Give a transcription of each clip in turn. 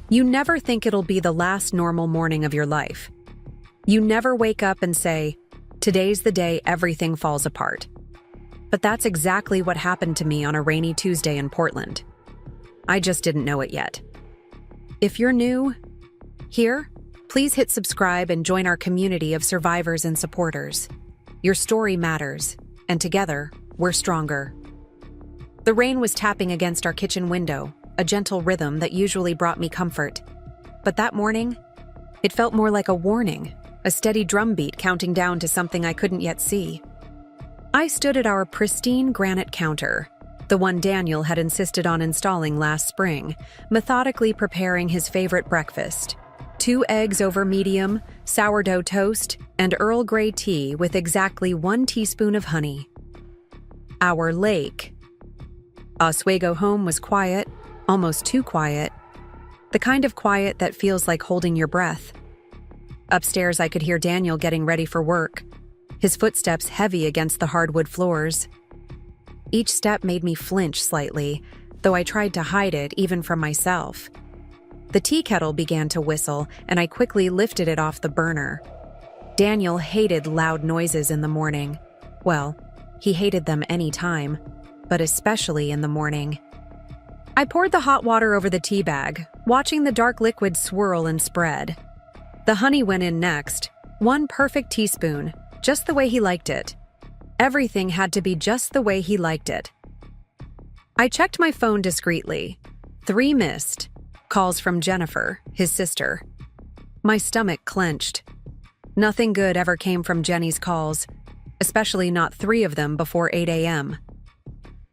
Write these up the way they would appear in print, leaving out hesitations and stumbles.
You never think it'll be the last normal morning of your life. You never wake up and say, "Today's the day everything falls apart." But that's exactly what happened to me on a rainy Tuesday in Portland. I just didn't know it yet. If you're new here, please hit subscribe and join our community of survivors and supporters. Your story matters, and together, we're stronger. The rain was tapping against our kitchen window, a gentle rhythm that usually brought me comfort. But that morning, it felt more like a warning, a steady drumbeat counting down to something I couldn't yet see. I stood at our pristine granite counter, the one Daniel had insisted on installing last spring, methodically preparing his favorite breakfast: 2 eggs over medium, sourdough toast, and Earl Grey tea with exactly 1 teaspoon of honey. Our lake. Oswego home was quiet, almost too quiet. The kind of quiet that feels like holding your breath. Upstairs, I could hear Daniel getting ready for work, his footsteps heavy against the hardwood floors. Each step made me flinch slightly, though I tried to hide it even from myself. The tea kettle began to whistle, and I quickly lifted it off the burner. Daniel hated loud noises in the morning. Well, he hated them any time, but especially in the morning. I poured the hot water over the tea bag, watching the dark liquid swirl and spread. The honey went in next, 1 perfect teaspoon, just the way he liked it. Everything had to be just the way he liked it. I checked my phone discreetly. 3 missed. Calls from Jennifer, his sister. My stomach clenched. Nothing good ever came from Jenny's calls, especially not 3 of them before 8 a.m.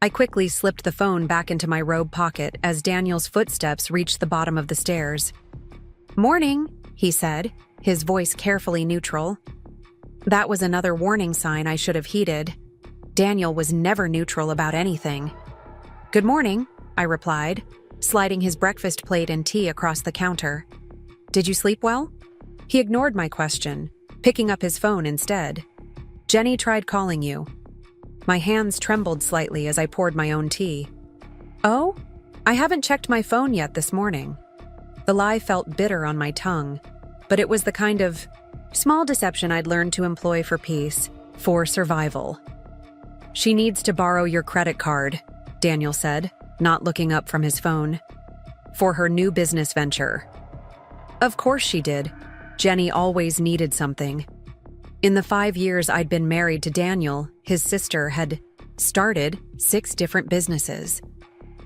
I quickly slipped the phone back into my robe pocket as Daniel's footsteps reached the bottom of the stairs. "Morning," he said, his voice carefully neutral. That was another warning sign I should have heeded. Daniel was never neutral about anything. "Good morning," I replied, sliding his breakfast plate and tea across the counter. "Did you sleep well?" He ignored my question, picking up his phone instead. "Jenny tried calling you." My hands trembled slightly as I poured my own tea. "Oh? I haven't checked my phone yet this morning." The lie felt bitter on my tongue, but it was the kind of small deception I'd learned to employ for peace, for survival. "She needs to borrow your credit card," Daniel said, not looking up from his phone. "For her new business venture." Of course she did. Jenny always needed something. In the 5 years I'd been married to Daniel, his sister had started 6 different businesses.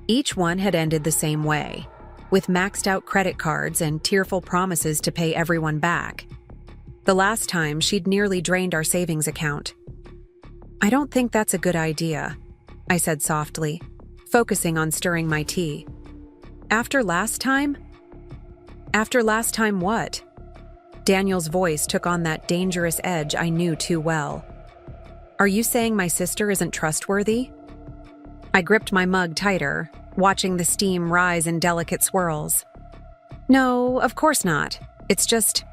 Each one had ended the same way, with maxed-out credit cards and tearful promises to pay everyone back. The last time, she'd nearly drained our savings account. "I don't think that's a good idea," I said softly, focusing on stirring my tea. After last time? After last time what?" Daniel's voice took on that dangerous edge I knew too well. "Are you saying my sister isn't trustworthy?" I gripped my mug tighter, watching the steam rise in delicate swirls. "No, of course not. It's just,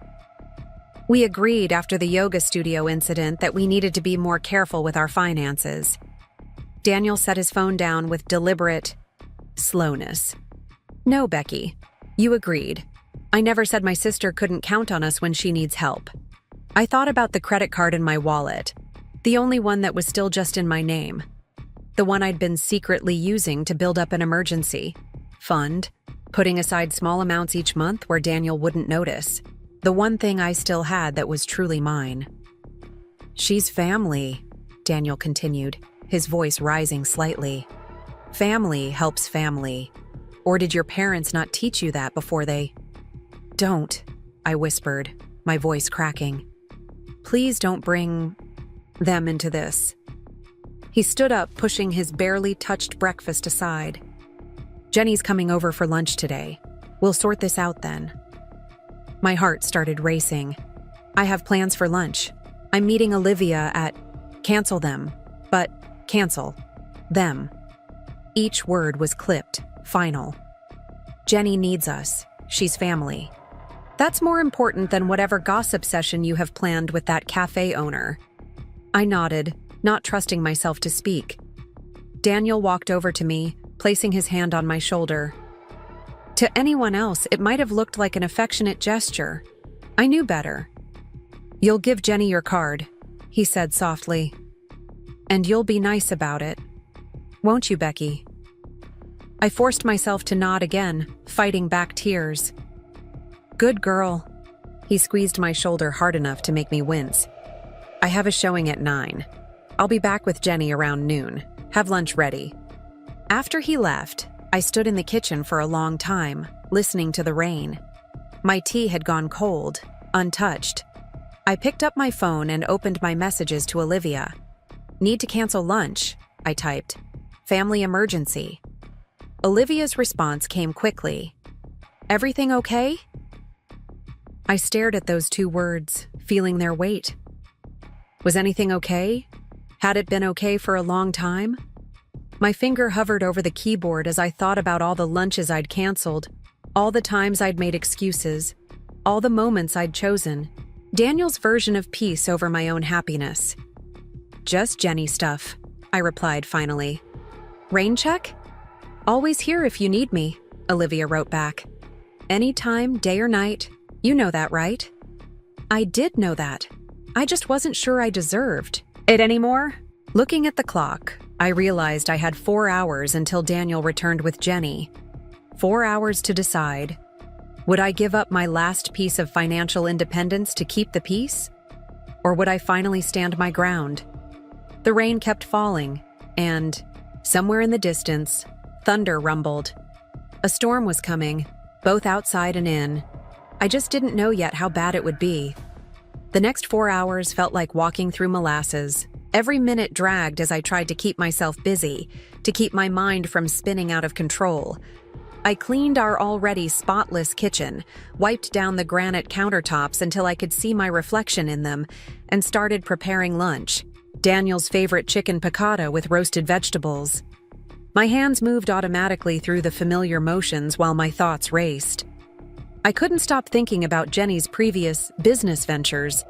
we agreed after the yoga studio incident that we needed to be more careful with our finances." Daniel set his phone down with deliberate slowness. "No, Becky, you agreed. I never said my sister couldn't count on us when she needs help. I thought about the credit card in my wallet, the only one that was still just in my name. The one I'd been secretly using to build up an emergency fund, putting aside small amounts each month where Daniel wouldn't notice. The one thing I still had that was truly mine." "She's family," Daniel continued, his voice rising slightly. "Family helps family. Or did your parents not teach you that before they—" "Don't," I whispered, my voice cracking. "Please don't bring them into this." He stood up, pushing his barely touched breakfast aside. "Jenny's coming over for lunch today. We'll sort this out then." My heart started racing. "I have plans for lunch. I'm meeting Olivia at—" "Cancel them. But cancel them." Each word was clipped, final. "Jenny needs us. She's family. That's more important than whatever gossip session you have planned with that cafe owner." I nodded, not trusting myself to speak. Daniel walked over to me, placing his hand on my shoulder. To anyone else, it might have looked like an affectionate gesture. I knew better. "You'll give Jenny your card," he said softly. "And you'll be nice about it. Won't you, Becky?" I forced myself to nod again, fighting back tears. "Good girl." He squeezed my shoulder hard enough to make me wince. "I have a showing at 9. I'll be back with Jenny around noon. Have lunch ready." After he left, I stood in the kitchen for a long time, listening to the rain. My tea had gone cold, untouched. I picked up my phone and opened my messages to Olivia. "Need to cancel lunch," I typed. "Family emergency." Olivia's response came quickly. "Everything okay?" I stared at those 2 words, feeling their weight. Was anything okay? Had it been okay for a long time? My finger hovered over the keyboard as I thought about all the lunches I'd canceled, all the times I'd made excuses, all the moments I'd chosen. Daniel's version of peace over my own happiness. "Just Jenny stuff," I replied finally. "Rain check?" "Always here if you need me," Olivia wrote back. "Anytime, day or night. You know that, right?" I did know that. I just wasn't sure I deserved it anymore. Looking at the clock, I realized I had 4 hours until Daniel returned with Jenny. 4 hours to decide. Would I give up my last piece of financial independence to keep the peace? Or would I finally stand my ground? The rain kept falling, and, somewhere in the distance, thunder rumbled. A storm was coming, both outside and in. I just didn't know yet how bad it would be. The next 4 hours felt like walking through molasses. Every minute dragged as I tried to keep myself busy, to keep my mind from spinning out of control. I cleaned our already spotless kitchen, wiped down the granite countertops until I could see my reflection in them, and started preparing lunch. Daniel's favorite chicken piccata with roasted vegetables. My hands moved automatically through the familiar motions while my thoughts raced. I couldn't stop thinking about Jenny's previous business ventures.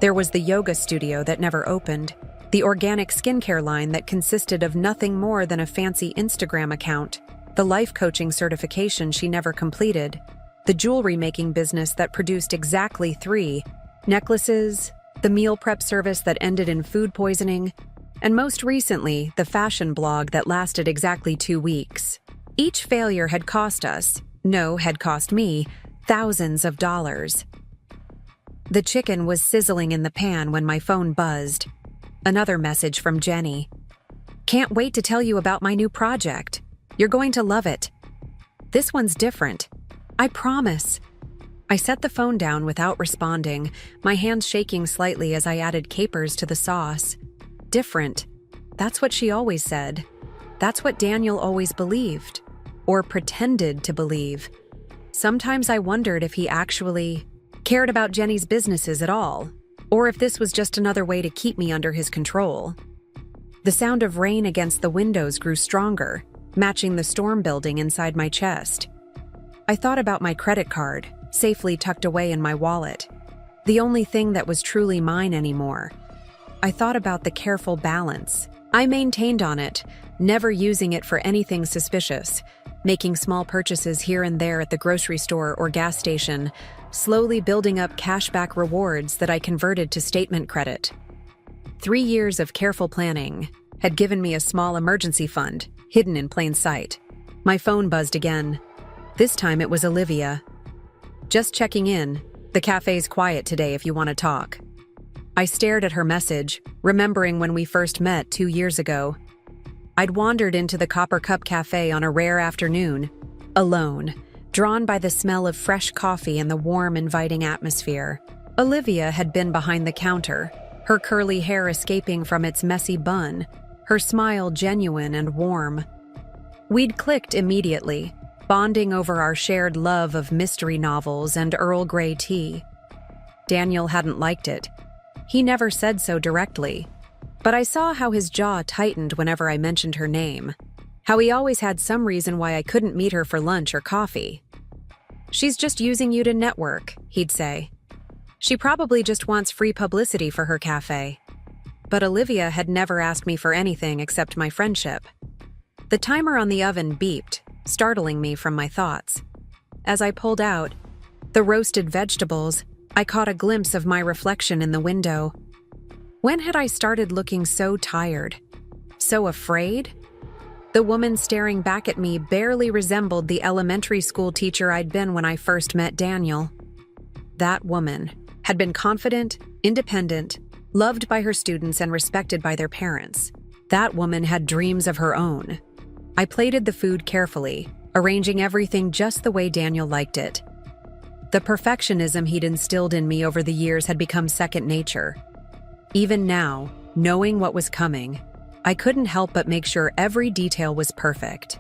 There was the yoga studio that never opened, the organic skincare line that consisted of nothing more than a fancy Instagram account, the life coaching certification she never completed, the jewelry making business that produced exactly 3 necklaces, the meal prep service that ended in food poisoning, and most recently, the fashion blog that lasted exactly 2 weeks. Each failure had cost me, thousands of dollars. The chicken was sizzling in the pan when my phone buzzed. Another message from Jenny. "Can't wait to tell you about my new project. You're going to love it. This one's different. I promise." I set the phone down without responding, my hands shaking slightly as I added capers to the sauce. Different. That's what she always said. That's what Daniel always believed. Or pretended to believe. Sometimes I wondered if he actually cared about Jenny's businesses at all, or if this was just another way to keep me under his control. The sound of rain against the windows grew stronger, matching the storm building inside my chest. I thought about my credit card, safely tucked away in my wallet, the only thing that was truly mine anymore. I thought about the careful balance I maintained on it, never using it for anything suspicious, making small purchases here and there at the grocery store or gas station, slowly building up cashback rewards that I converted to statement credit. 3 years of careful planning had given me a small emergency fund, hidden in plain sight. My phone buzzed again. This time it was Olivia. "Just checking in. The cafe's quiet today if you want to talk." I stared at her message, remembering when we first met 2 years ago. I'd wandered into the Copper Cup Cafe on a rare afternoon, alone, drawn by the smell of fresh coffee and the warm, inviting atmosphere. Olivia had been behind the counter, her curly hair escaping from its messy bun, her smile genuine and warm. We'd clicked immediately, bonding over our shared love of mystery novels and Earl Grey tea. Daniel hadn't liked it. He never said so directly, but I saw how his jaw tightened whenever I mentioned her name, how he always had some reason why I couldn't meet her for lunch or coffee. "She's just using you to network," he'd say. "She probably just wants free publicity for her cafe." But Olivia had never asked me for anything except my friendship. The timer on the oven beeped, startling me from my thoughts. as I pulled out the roasted vegetables, I caught a glimpse of my reflection in the window. When had I started looking so tired? So afraid? The woman staring back at me barely resembled the elementary school teacher I'd been when I first met Daniel. That woman had been confident, independent, loved by her students and respected by their parents. That woman had dreams of her own. I plated the food carefully, arranging everything just the way Daniel liked it. The perfectionism he'd instilled in me over the years had become second nature. Even now, knowing what was coming, I couldn't help but make sure every detail was perfect.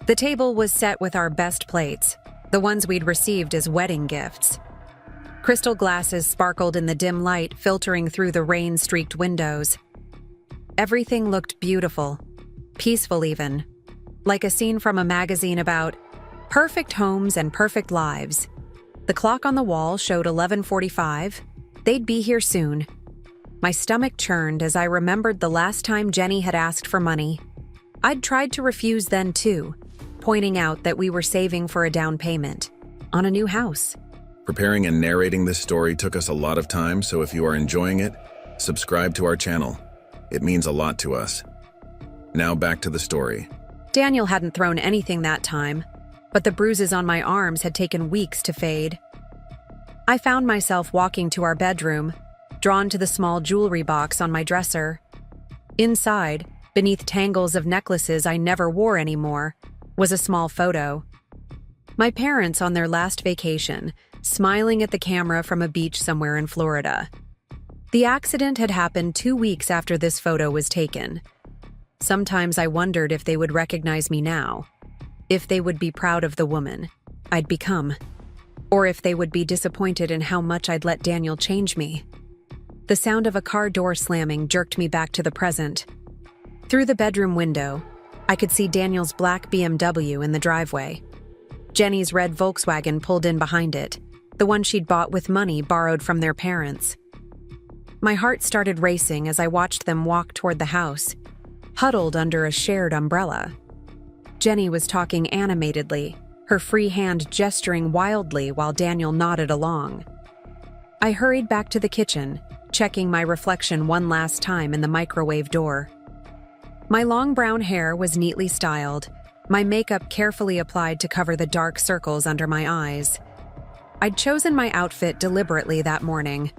The table was set with our best plates, the ones we'd received as wedding gifts. Crystal glasses sparkled in the dim light filtering through the rain-streaked windows. Everything looked beautiful, peaceful even, like a scene from a magazine about perfect homes and perfect lives. The clock on the wall showed 11:45. They'd be here soon. My stomach churned as I remembered the last time Jenny had asked for money. I'd tried to refuse then too, pointing out that we were saving for a down payment on a new house. Preparing and narrating this story took us a lot of time, so if you are enjoying it, subscribe to our channel. It means a lot to us. Now back to the story. Daniel hadn't thrown anything that time, but the bruises on my arms had taken weeks to fade. I found myself walking to our bedroom, drawn to the small jewelry box on my dresser. Inside, beneath tangles of necklaces I never wore anymore, was a small photo. My parents on their last vacation, smiling at the camera from a beach somewhere in Florida. The accident had happened 2 weeks after this photo was taken. Sometimes I wondered if they would recognize me now, if they would be proud of the woman I'd become, or if they would be disappointed in how much I'd let Daniel change me. The sound of a car door slamming jerked me back to the present. Through the bedroom window, I could see Daniel's black BMW in the driveway. Jenny's red Volkswagen pulled in behind it, the one she'd bought with money borrowed from their parents. My heart started racing as I watched them walk toward the house, huddled under a shared umbrella. Jenny was talking animatedly, her free hand gesturing wildly while Daniel nodded along. I hurried back to the kitchen, checking my reflection one last time in the microwave door. My long brown hair was neatly styled, my makeup carefully applied to cover the dark circles under my eyes. I'd chosen my outfit deliberately that morning.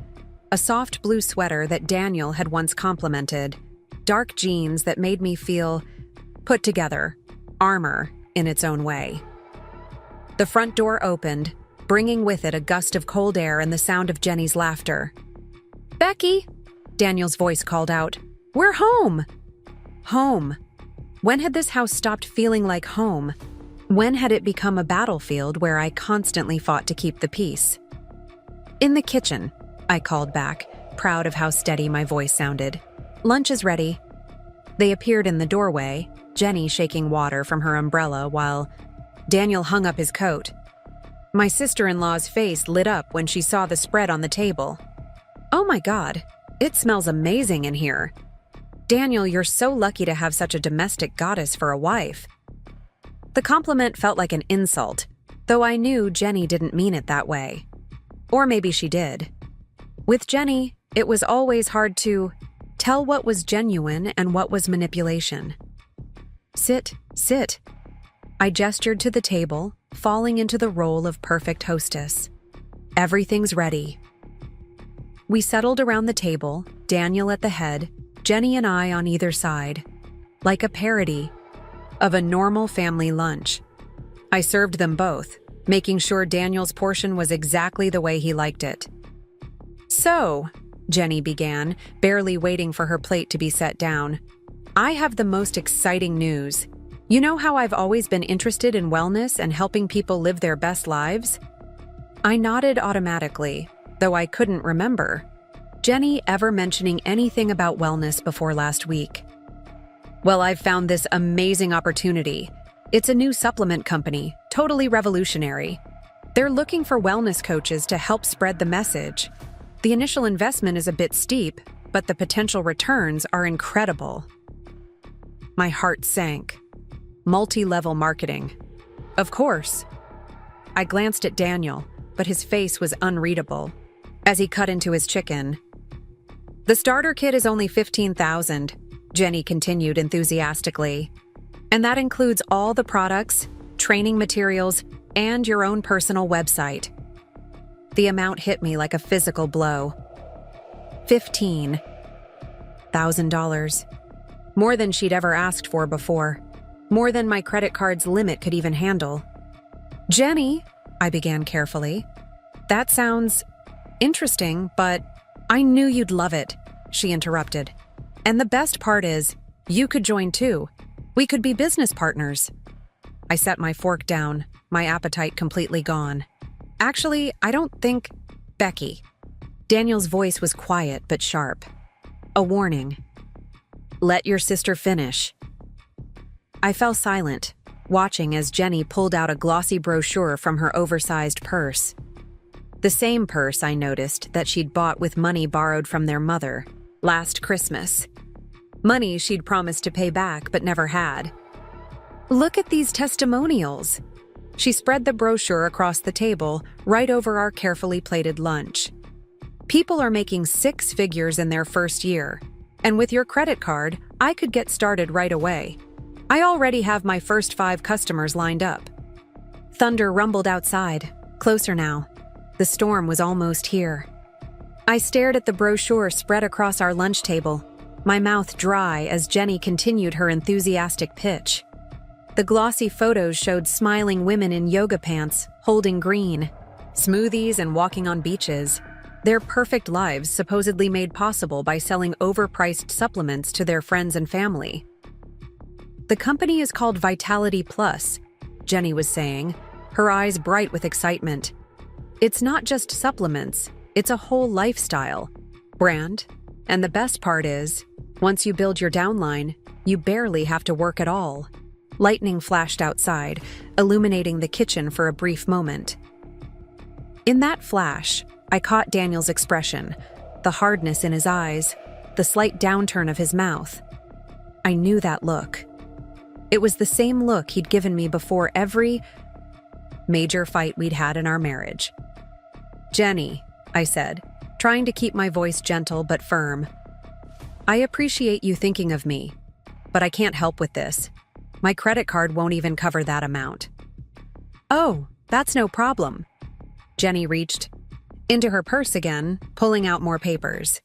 A soft blue sweater that Daniel had once complimented, dark jeans that made me feel put together, armor in its own way. The front door opened, bringing with it a gust of cold air and the sound of Jenny's laughter. "Becky!" Daniel's voice called out. "We're home!" Home. When had this house stopped feeling like home? When had it become a battlefield where I constantly fought to keep the peace? "In the kitchen," I called back, proud of how steady my voice sounded. "Lunch is ready." They appeared in the doorway, Jenny shaking water from her umbrella while Daniel hung up his coat. My sister-in-law's face lit up when she saw the spread on the table. "Oh my God, it smells amazing in here. Daniel, you're so lucky to have such a domestic goddess for a wife." The compliment felt like an insult, though I knew Jenny didn't mean it that way. Or maybe she did. With Jenny, it was always hard to tell what was genuine and what was manipulation. "Sit, sit." I gestured to the table, falling into the role of perfect hostess. "Everything's ready." We settled around the table, Daniel at the head, Jenny and I on either side, like a parody of a normal family lunch. I served them both, making sure Daniel's portion was exactly the way he liked it. "So," Jenny began, barely waiting for her plate to be set down, "I have the most exciting news. You know how I've always been interested in wellness and helping people live their best lives?" I nodded automatically, though I couldn't remember Jenny ever mentioning anything about wellness before last week. "Well, I've found this amazing opportunity. It's a new supplement company, totally revolutionary. They're looking for wellness coaches to help spread the message. The initial investment is a bit steep, but the potential returns are incredible." My heart sank. Multi-level marketing. Of course. I glanced at Daniel, but his face was unreadable as he cut into his chicken. "The starter kit is only $15,000, Jenny continued enthusiastically. "And that includes all the products, training materials, and your own personal website." The amount hit me like a physical blow. $15,000. More than she'd ever asked for before. More than my credit card's limit could even handle. "Jenny," I began carefully, "that sounds interesting, but I knew you'd love it," she interrupted. "And the best part is, you could join too. We could be business partners." I set my fork down, my appetite completely gone. "Actually, I don't think... Becky." Daniel's voice was quiet but sharp. A warning. "Let your sister finish." I fell silent, watching as Jenny pulled out a glossy brochure from her oversized purse. The same purse, I noticed, that she'd bought with money borrowed from their mother last Christmas. Money she'd promised to pay back but never had. "Look at these testimonials." She spread the brochure across the table, right over our carefully plated lunch. "People are making 6 figures in their first year, and with your credit card, I could get started right away. I already have my first 5 customers lined up." Thunder rumbled outside, closer now. The storm was almost here. I stared at the brochure spread across our lunch table, my mouth dry as Jenny continued her enthusiastic pitch. The glossy photos showed smiling women in yoga pants, holding green, smoothies and walking on beaches, their perfect lives supposedly made possible by selling overpriced supplements to their friends and family. "The company is called Vitality Plus," Jenny was saying, her eyes bright with excitement. "It's not just supplements, it's a whole lifestyle, brand, and the best part is, once you build your downline, you barely have to work at all." Lightning flashed outside, illuminating the kitchen for a brief moment. In that flash, I caught Daniel's expression, the hardness in his eyes, the slight downturn of his mouth. I knew that look. It was the same look he'd given me before every major fight we'd had in our marriage. "Jenny," I said, trying to keep my voice gentle but firm, "I appreciate you thinking of me, but I can't help with this. My credit card won't even cover that amount." "Oh, that's no problem." Jenny reached into her purse again, pulling out more papers.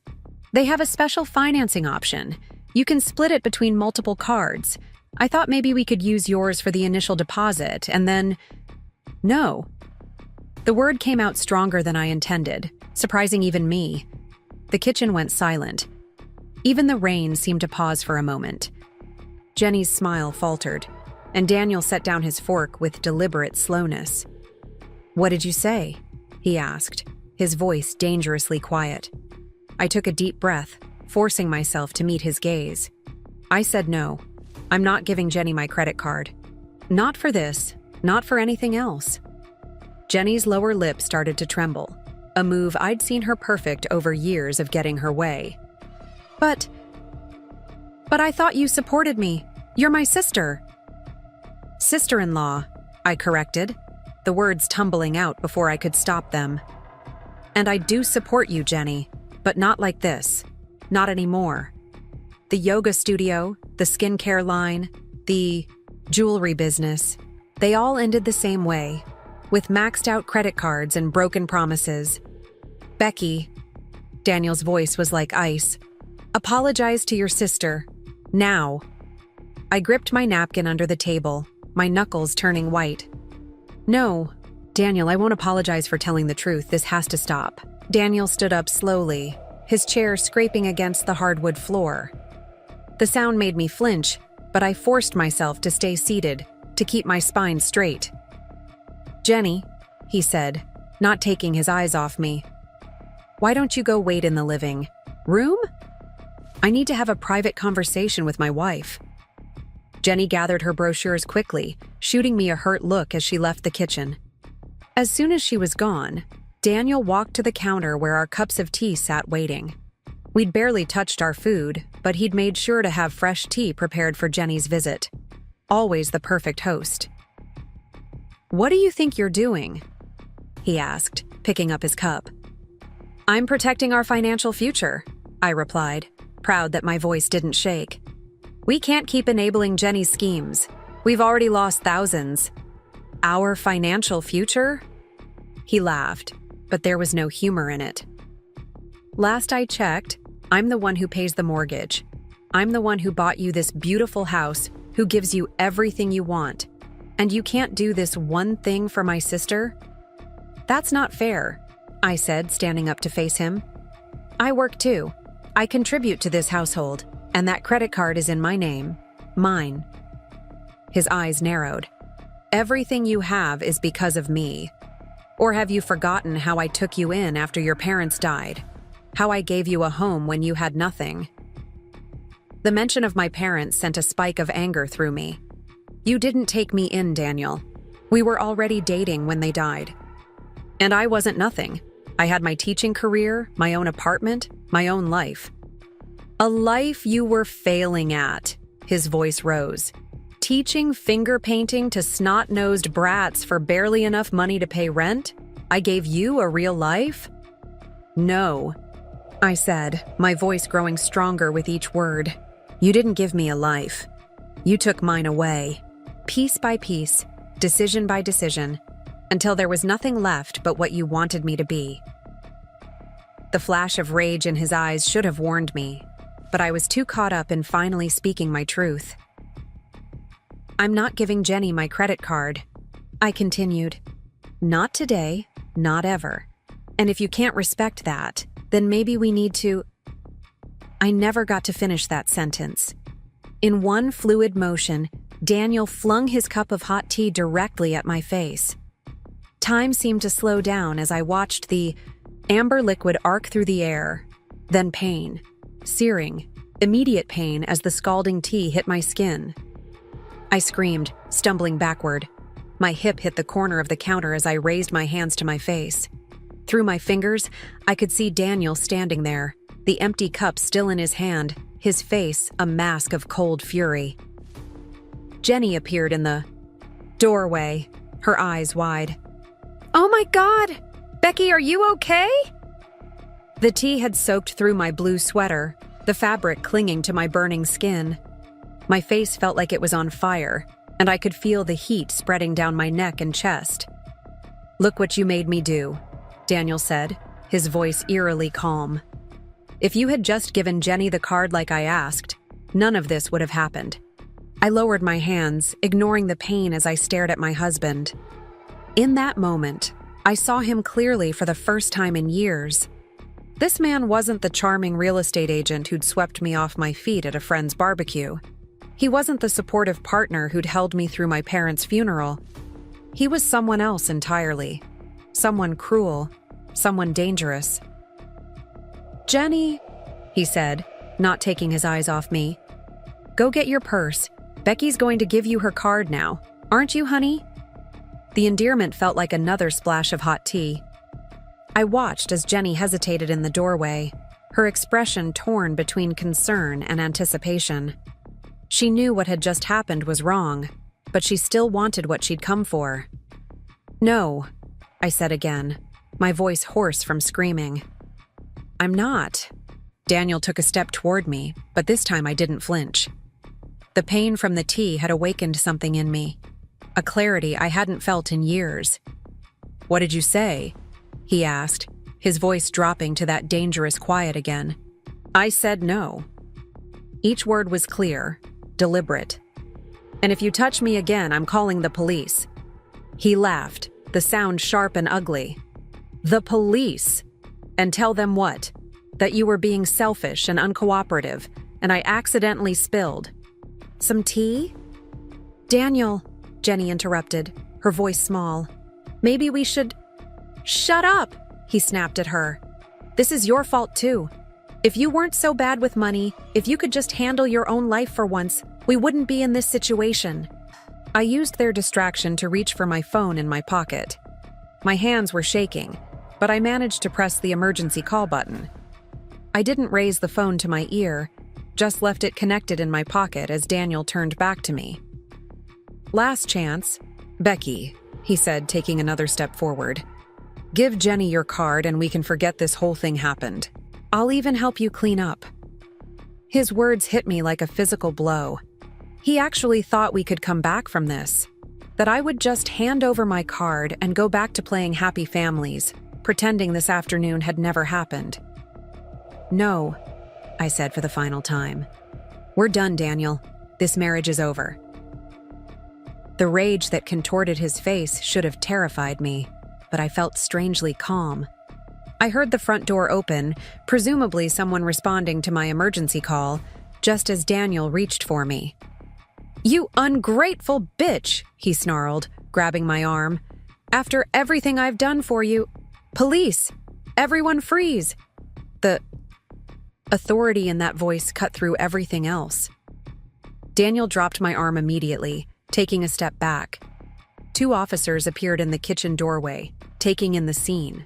"They have a special financing option. You can split it between multiple cards. I thought maybe we could use yours for the initial deposit, and then..." "No." The word came out stronger than I intended, surprising even me. The kitchen went silent. Even the rain seemed to pause for a moment. Jenny's smile faltered, and Daniel set down his fork with deliberate slowness. "What did you say?" he asked, his voice dangerously quiet. I took a deep breath, forcing myself to meet his gaze. I said no. I'm not giving Jenny my credit card. Not for this, not for anything else. Jenny's lower lip started to tremble, a move I'd seen her perfect over years of getting her way. But I thought you supported me. You're my sister." "Sister-in-law," I corrected, the words tumbling out before I could stop them. "And I do support you, Jenny, but not like this. Not anymore. The yoga studio, the skincare line, the jewelry business, they all ended the same way, with maxed-out credit cards and broken promises. Becky," Daniel's voice was like ice, "apologize to your sister. Now." I gripped my napkin under the table, my knuckles turning white. "No, Daniel, I won't apologize for telling the truth. This has to stop." Daniel stood up slowly, his chair scraping against the hardwood floor. The sound made me flinch, but I forced myself to stay seated, to keep my spine straight. "Jenny," he said, not taking his eyes off me, "why don't you go wait in the living room? I need to have a private conversation with my wife." Jenny gathered her brochures quickly, shooting me a hurt look as she left the kitchen. As soon as she was gone, Daniel walked to the counter where our cups of tea sat waiting. We'd barely touched our food, but he'd made sure to have fresh tea prepared for Jenny's visit. Always the perfect host. "What do you think you're doing?" he asked, picking up his cup. "I'm protecting our financial future," I replied, proud that my voice didn't shake. "We can't keep enabling Jenny's schemes. We've already lost thousands." "Our financial future?" He laughed, but there was no humor in it. "Last I checked, I'm the one who pays the mortgage. I'm the one who bought you this beautiful house, who gives you everything you want. And you can't do this one thing for my sister?" "That's not fair," I said, standing up to face him. "I work too. I contribute to this household, and that credit card is in my name. Mine." His eyes narrowed. "Everything you have is because of me. Or have you forgotten how I took you in after your parents died? How I gave you a home when you had nothing?" The mention of my parents sent a spike of anger through me. "You didn't take me in, Daniel. We were already dating when they died. And I wasn't nothing. I had my teaching career, my own apartment, my own life." "A life you were failing at," his voice rose. "Teaching finger painting to snot-nosed brats for barely enough money to pay rent? I gave you a real life?" "No," I said, my voice growing stronger with each word. "You didn't give me a life. You took mine away, piece by piece, decision by decision, until there was nothing left but what you wanted me to be." The flash of rage in his eyes should have warned me, but I was too caught up in finally speaking my truth. "I'm not giving Jenny my credit card," I continued. "Not today, not ever. And if you can't respect that, then maybe we need to—" I never got to finish that sentence. In one fluid motion, Daniel flung his cup of hot tea directly at my face. Time seemed to slow down as I watched the amber liquid arc through the air. Then pain. Searing, immediate pain as the scalding tea hit my skin. I screamed, stumbling backward. My hip hit the corner of the counter as I raised my hands to my face. Through my fingers, I could see Daniel standing there, the empty cup still in his hand, his face a mask of cold fury. Jenny appeared in the doorway, her eyes wide. "Oh my God! Becky, are you okay?" The tea had soaked through my blue sweater, the fabric clinging to my burning skin. My face felt like it was on fire, and I could feel the heat spreading down my neck and chest. "Look what you made me do," Daniel said, his voice eerily calm. "If you had just given Jenny the card like I asked, none of this would have happened." I lowered my hands, ignoring the pain as I stared at my husband. In that moment, I saw him clearly for the first time in years. This man wasn't the charming real estate agent who'd swept me off my feet at a friend's barbecue. He wasn't the supportive partner who'd held me through my parents' funeral. He was someone else entirely. Someone cruel. Someone dangerous. "Jenny," he said, not taking his eyes off me. "Go get your purse. Becky's going to give you her card now. Aren't you, honey?" The endearment felt like another splash of hot tea. I watched as Jenny hesitated in the doorway, her expression torn between concern and anticipation. She knew what had just happened was wrong, but she still wanted what she'd come for. "No," I said again, my voice hoarse from screaming. "I'm not." Daniel took a step toward me, but this time I didn't flinch. The pain from the tea had awakened something in me, a clarity I hadn't felt in years. "What did you say?" he asked, his voice dropping to that dangerous quiet again. I said no. Each word was clear, deliberate. "And if you touch me again, I'm calling the police." He laughed, the sound sharp and ugly. "The police? And tell them what? That you were being selfish and uncooperative, and I accidentally spilled some tea?" "Daniel," Jenny interrupted, her voice small. "Maybe we should—" "Shut up!" he snapped at her. "This is your fault too. If you weren't so bad with money, if you could just handle your own life for once, we wouldn't be in this situation." I used their distraction to reach for my phone in my pocket. My hands were shaking, but I managed to press the emergency call button. I didn't raise the phone to my ear, just left it connected in my pocket as Daniel turned back to me. "Last chance. Becky, he said, taking another step forward. "Give Jenny your card and we can forget this whole thing happened. I'll even help you clean up." His words hit me like a physical blow. He actually thought we could come back from this, that I would just hand over my card and go back to playing Happy Families, pretending this afternoon had never happened. "No," I said for the final time. "We're done, Daniel. This marriage is over." The rage that contorted his face should have terrified me, but I felt strangely calm. I heard the front door open, presumably someone responding to my emergency call, just as Daniel reached for me. "You ungrateful bitch," he snarled, grabbing my arm. "After everything I've done for you. Police! Everyone freeze!" The authority in that voice cut through everything else. Daniel dropped my arm immediately, taking a step back. Two officers appeared in the kitchen doorway, taking in the scene.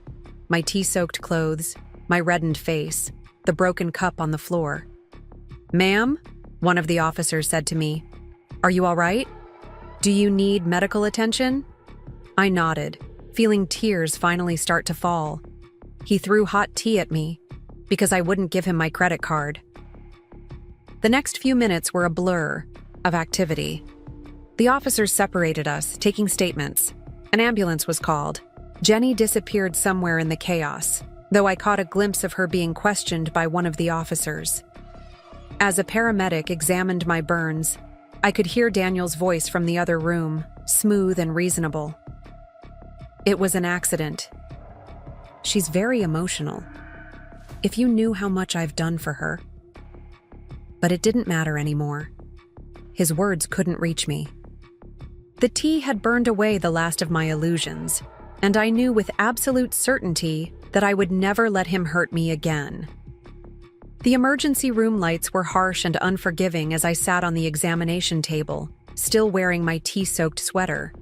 My tea-soaked clothes, my reddened face, the broken cup on the floor. "Ma'am," one of the officers said to me, "are you all right? Do you need medical attention?" I nodded, feeling tears finally start to fall. He threw hot tea at me because I wouldn't give him my credit card. The next few minutes were a blur of activity. The officers separated us, taking statements. An ambulance was called. Jenny disappeared somewhere in the chaos, though I caught a glimpse of her being questioned by one of the officers. As a paramedic examined my burns, I could hear Daniel's voice from the other room, smooth and reasonable. "It was an accident. She's very emotional. If you knew how much I've done for her." But it didn't matter anymore. His words couldn't reach me. The tea had burned away the last of my illusions, and I knew with absolute certainty that I would never let him hurt me again. The emergency room lights were harsh and unforgiving as I sat on the examination table, still wearing my tea-soaked sweater.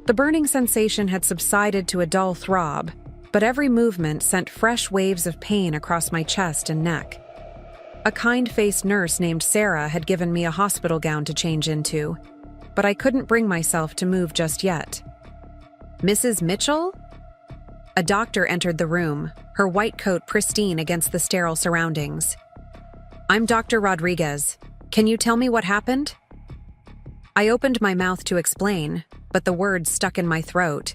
The burning sensation had subsided to a dull throb, but every movement sent fresh waves of pain across my chest and neck. A kind-faced nurse named Sarah had given me a hospital gown to change into, but I couldn't bring myself to move just yet. "Mrs. Mitchell?" A doctor entered the room, her white coat pristine against the sterile surroundings. "I'm Dr. Rodriguez. Can you tell me what happened?" I opened my mouth to explain, but the words stuck in my throat.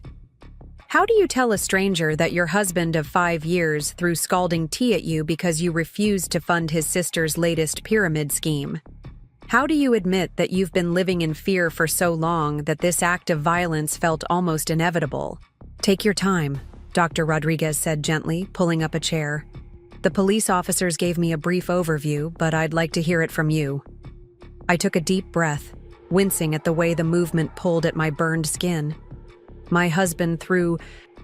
"How do you tell a stranger that your husband of 5 years threw scalding tea at you because you refused to fund his sister's latest pyramid scheme? How do you admit that you've been living in fear for so long that this act of violence felt almost inevitable?" "Take your time," Dr. Rodriguez said gently, pulling up a chair. "The police officers gave me a brief overview, but I'd like to hear it from you." I took a deep breath, wincing at the way the movement pulled at my burned skin. "My husband threw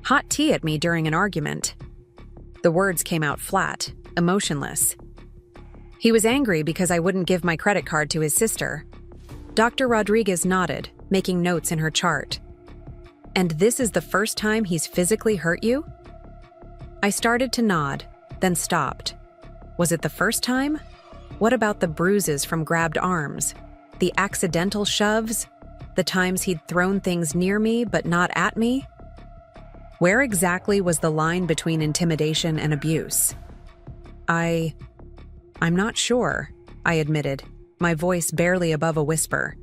hot tea at me during an argument." The words came out flat, emotionless. "He was angry because I wouldn't give my credit card to his sister." Dr. Rodriguez nodded, making notes in her chart. "And this is the first time he's physically hurt you?" I started to nod, then stopped. Was it the first time? What about the bruises from grabbed arms? The accidental shoves? The times he'd thrown things near me but not at me? Where exactly was the line between intimidation and abuse? I'm not sure, I admitted, my voice barely above a whisper.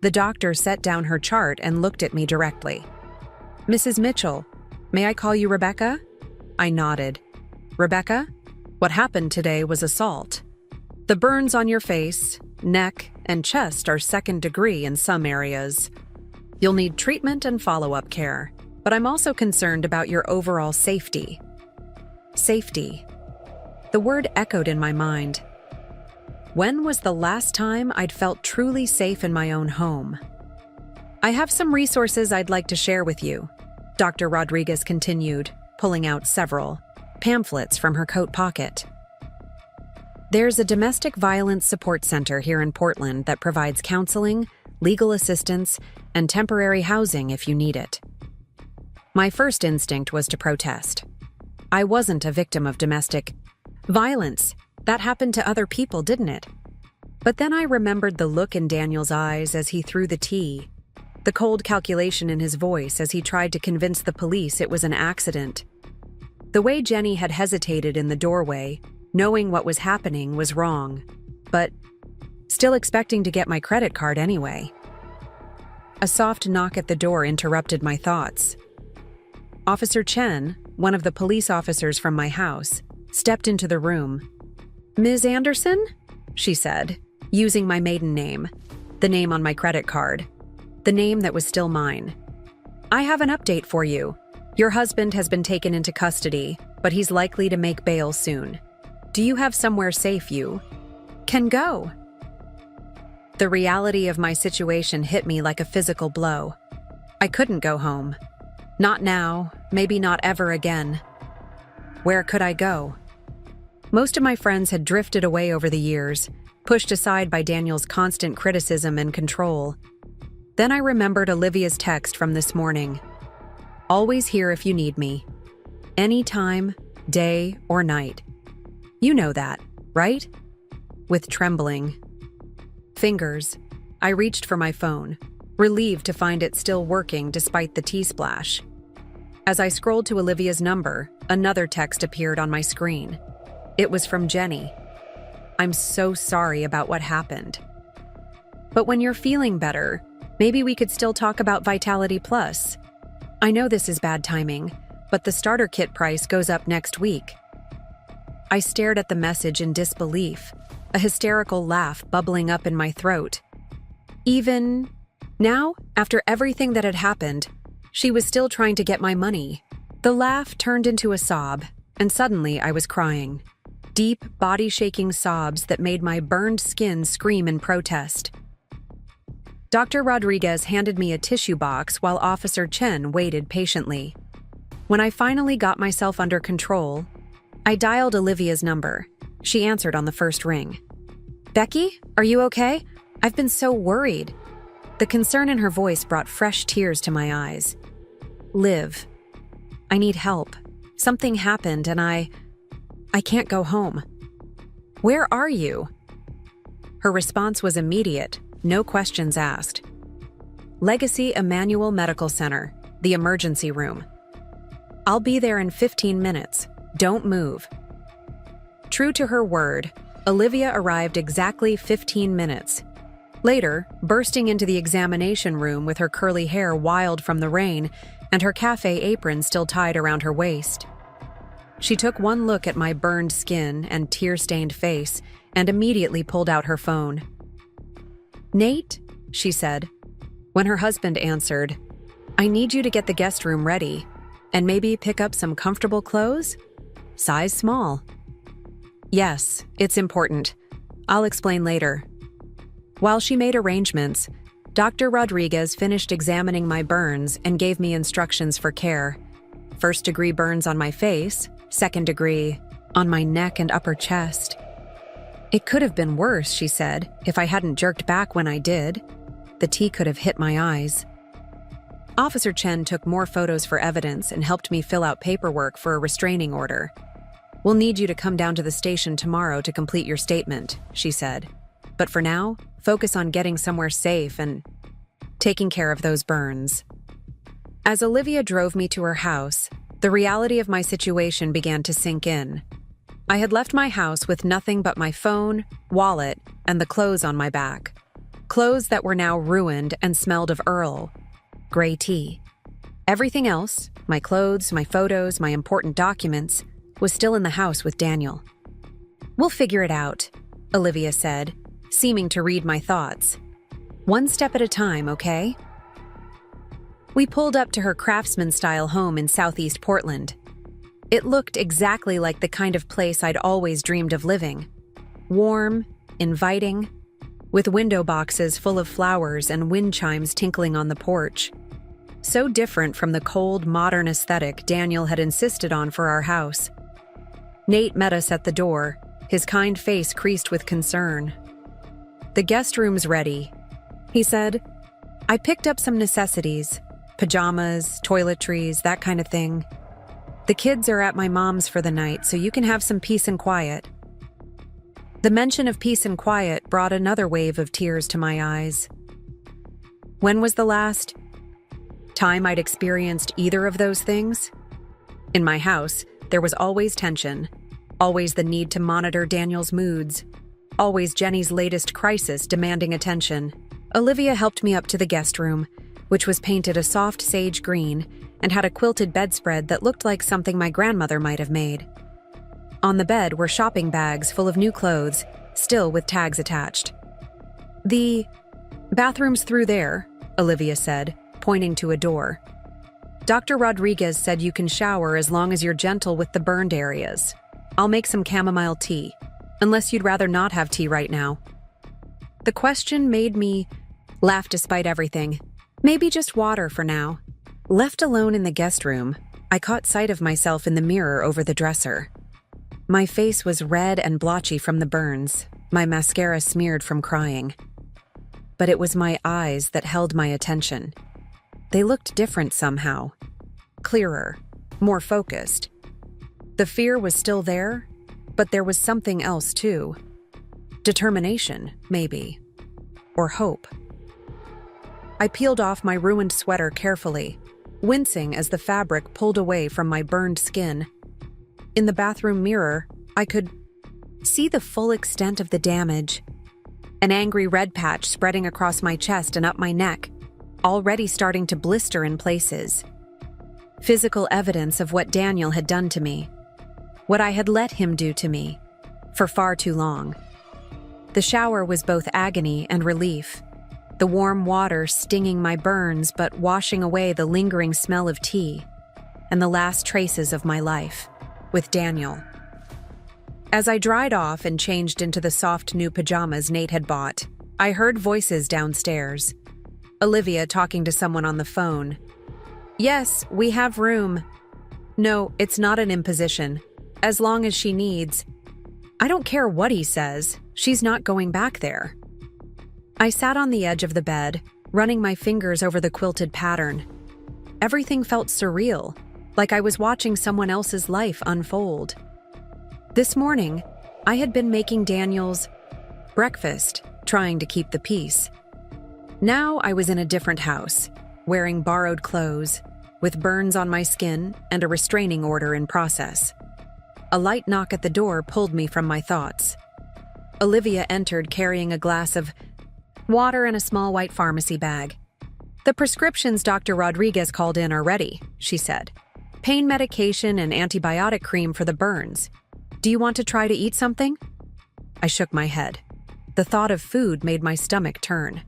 The doctor set down her chart and looked at me directly. "Mrs. Mitchell, may I call you Rebecca?" I nodded. "Rebecca, what happened today was assault. The burns on your face, neck, and chest are second degree in some areas. You'll need treatment and follow-up care, but I'm also concerned about your overall safety." Safety. The word echoed in my mind. When was the last time I'd felt truly safe in my own home? "I have some resources I'd like to share with you," Dr. Rodriguez continued, pulling out several pamphlets from her coat pocket. "There's a domestic violence support center here in Portland that provides counseling, legal assistance, and temporary housing if you need it." My first instinct was to protest. I wasn't a victim of domestic violence. That happened to other people, didn't it? But then I remembered the look in Daniel's eyes as he threw the tea. the cold calculation in his voice as he tried to convince the police it was an accident. The way Jenny had hesitated in the doorway, knowing what was happening, was wrong, but still expecting to get my credit card anyway. A soft knock at the door interrupted my thoughts. Officer Chen, one of the police officers from my house, stepped into the room. "Ms. Anderson?" she said, using my maiden name, the name on my credit card, the name that was still mine. "I have an update for you. Your husband has been taken into custody, but he's likely to make bail soon. Do you have somewhere safe you can go?" The reality of my situation hit me like a physical blow. I couldn't go home. Not now, maybe not ever again. Where could I go? Most of my friends had drifted away over the years, pushed aside by Daniel's constant criticism and control. Then I remembered Olivia's text from this morning. "Always here if you need me. Anytime, day or night. You know that, right?" With trembling fingers, I reached for my phone, relieved to find it still working despite the T-splash. As I scrolled to Olivia's number, another text appeared on my screen. It was from Jenny. "I'm so sorry about what happened. But when you're feeling better, maybe we could still talk about Vitality Plus. I know this is bad timing, but the starter kit price goes up next week." I stared at the message in disbelief, a hysterical laugh bubbling up in my throat. Even now, after everything that had happened, she was still trying to get my money. The laugh turned into a sob, and suddenly I was crying. Deep, body-shaking sobs that made my burned skin scream in protest. Dr. Rodriguez handed me a tissue box while Officer Chen waited patiently. When I finally got myself under control, I dialed Olivia's number. She answered on the first ring. "Becky, are you okay? I've been so worried." The concern in her voice brought fresh tears to my eyes. "Liv, I need help. Something happened and I can't go home." "Where are you?" Her response was immediate, no questions asked. "Legacy Emmanuel Medical Center, the emergency room. I'll be there in 15 minutes. Don't move." True to her word, Olivia arrived exactly 15 minutes. Later, bursting into the examination room with her curly hair wild from the rain and her cafe apron still tied around her waist. She took one look at my burned skin and tear-stained face and immediately pulled out her phone. "Nate," she said. When her husband answered, "I need you to get the guest room ready and maybe pick up some comfortable clothes? Size small." "Yes, it's important. I'll explain later." While she made arrangements, Dr. Rodriguez finished examining my burns and gave me instructions for care. First-degree burns on my face, second-degree on my neck and upper chest. "It could have been worse," she said, "if I hadn't jerked back when I did. The tea could have hit my eyes." Officer Chen took more photos for evidence and helped me fill out paperwork for a restraining order. "We'll need you to come down to the station tomorrow to complete your statement," she said. "But for now, focus on getting somewhere safe and taking care of those burns." As Olivia drove me to her house, the reality of my situation began to sink in. I had left my house with nothing but my phone, wallet, and the clothes on my back. Clothes that were now ruined and smelled of Earl gray tea. Everything else, my clothes, my photos, my important documents, was still in the house with Daniel. "We'll figure it out," Olivia said, seeming to read my thoughts. "One step at a time, okay?" We pulled up to her craftsman-style home in Southeast Portland. It looked exactly like the kind of place I'd always dreamed of living. Warm, inviting, with window boxes full of flowers and wind chimes tinkling on the porch. So different from the cold, modern aesthetic Daniel had insisted on for our house. Nate met us at the door, his kind face creased with concern. "The guest room's ready," he said. "I picked up some necessities, pajamas, toiletries, that kind of thing. The kids are at my mom's for the night, so you can have some peace and quiet." The mention of peace and quiet brought another wave of tears to my eyes. When was the last time I'd experienced either of those things? In my house, there was always tension, always the need to monitor Daniel's moods, always Jenny's latest crisis demanding attention. Olivia helped me up to the guest room, which was painted a soft sage green and had a quilted bedspread that looked like something my grandmother might have made. On the bed were shopping bags full of new clothes, still with tags attached. "The bathroom's through there," Olivia said, pointing to a door. "Dr. Rodriguez said you can shower as long as you're gentle with the burned areas. I'll make some chamomile tea, unless you'd rather not have tea right now." The question made me laugh despite everything. Maybe just water for now. Left alone in the guest room, I caught sight of myself in the mirror over the dresser. My face was red and blotchy from the burns, my mascara smeared from crying. But it was my eyes that held my attention. They looked different somehow. Clearer, more focused. The fear was still there, but there was something else too. Determination, maybe. Or hope. I peeled off my ruined sweater carefully, wincing as the fabric pulled away from my burned skin. In the bathroom mirror, I could see the full extent of the damage. An angry red patch spreading across my chest and up my neck, already starting to blister in places. Physical evidence of what Daniel had done to me. What I had let him do to me. For far too long. The shower was both agony and relief. The warm water stinging my burns but washing away the lingering smell of tea. And the last traces of my life. With Daniel. As I dried off and changed into the soft new pajamas Nate had bought, I heard voices downstairs. Olivia talking to someone on the phone. "Yes, we have room. No, it's not an imposition. As long as she needs. I don't care what he says. She's not going back there." I sat on the edge of the bed, running my fingers over the quilted pattern. Everything felt surreal, like I was watching someone else's life unfold. This morning, I had been making Daniel's breakfast, trying to keep the peace. Now I was in a different house, wearing borrowed clothes, with burns on my skin and a restraining order in process. A light knock at the door pulled me from my thoughts. Olivia entered carrying a glass of water and a small white pharmacy bag. "The prescriptions Dr. Rodriguez called in are ready," she said. "Pain medication and antibiotic cream for the burns. Do you want to try to eat something?" I shook my head. The thought of food made my stomach turn.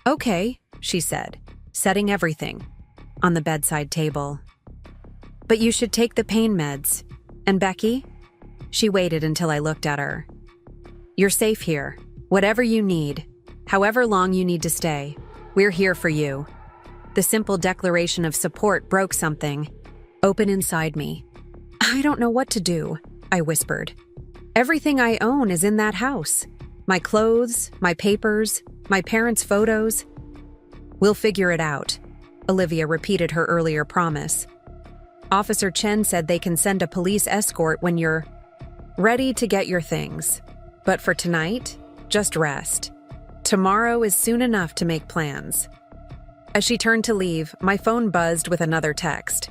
"Okay," she said, setting everything on the bedside table. "But you should take the pain meds. And Becky?" She waited until I looked at her. "You're safe here. Whatever you need, however long you need to stay, we're here for you." The simple declaration of support broke something open inside me. "I don't know what to do," I whispered. "Everything I own is in that house. My clothes, my papers, my parents' photos." "We'll figure it out," Olivia repeated her earlier promise. "Officer Chen said they can send a police escort when you're ready to get your things. But for tonight, just rest. Tomorrow is soon enough to make plans." As she turned to leave, my phone buzzed with another text.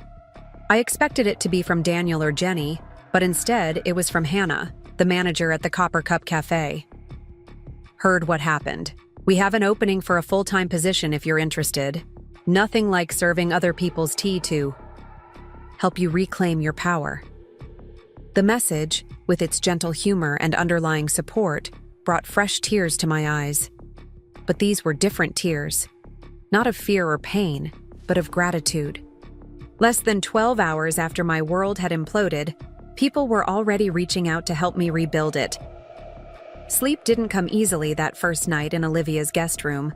I expected it to be from Daniel or Jenny, but instead it was from Hannah, the manager at the Copper Cup Cafe. "Heard what happened. We have an opening for a full-time position if you're interested. Nothing like serving other people's tea to help you reclaim your power." The message, with its gentle humor and underlying support, brought fresh tears to my eyes. But these were different tears. Not of fear or pain, but of gratitude. Less than 12 hours after my world had imploded, people were already reaching out to help me rebuild it. Sleep didn't come easily that first night in Olivia's guest room.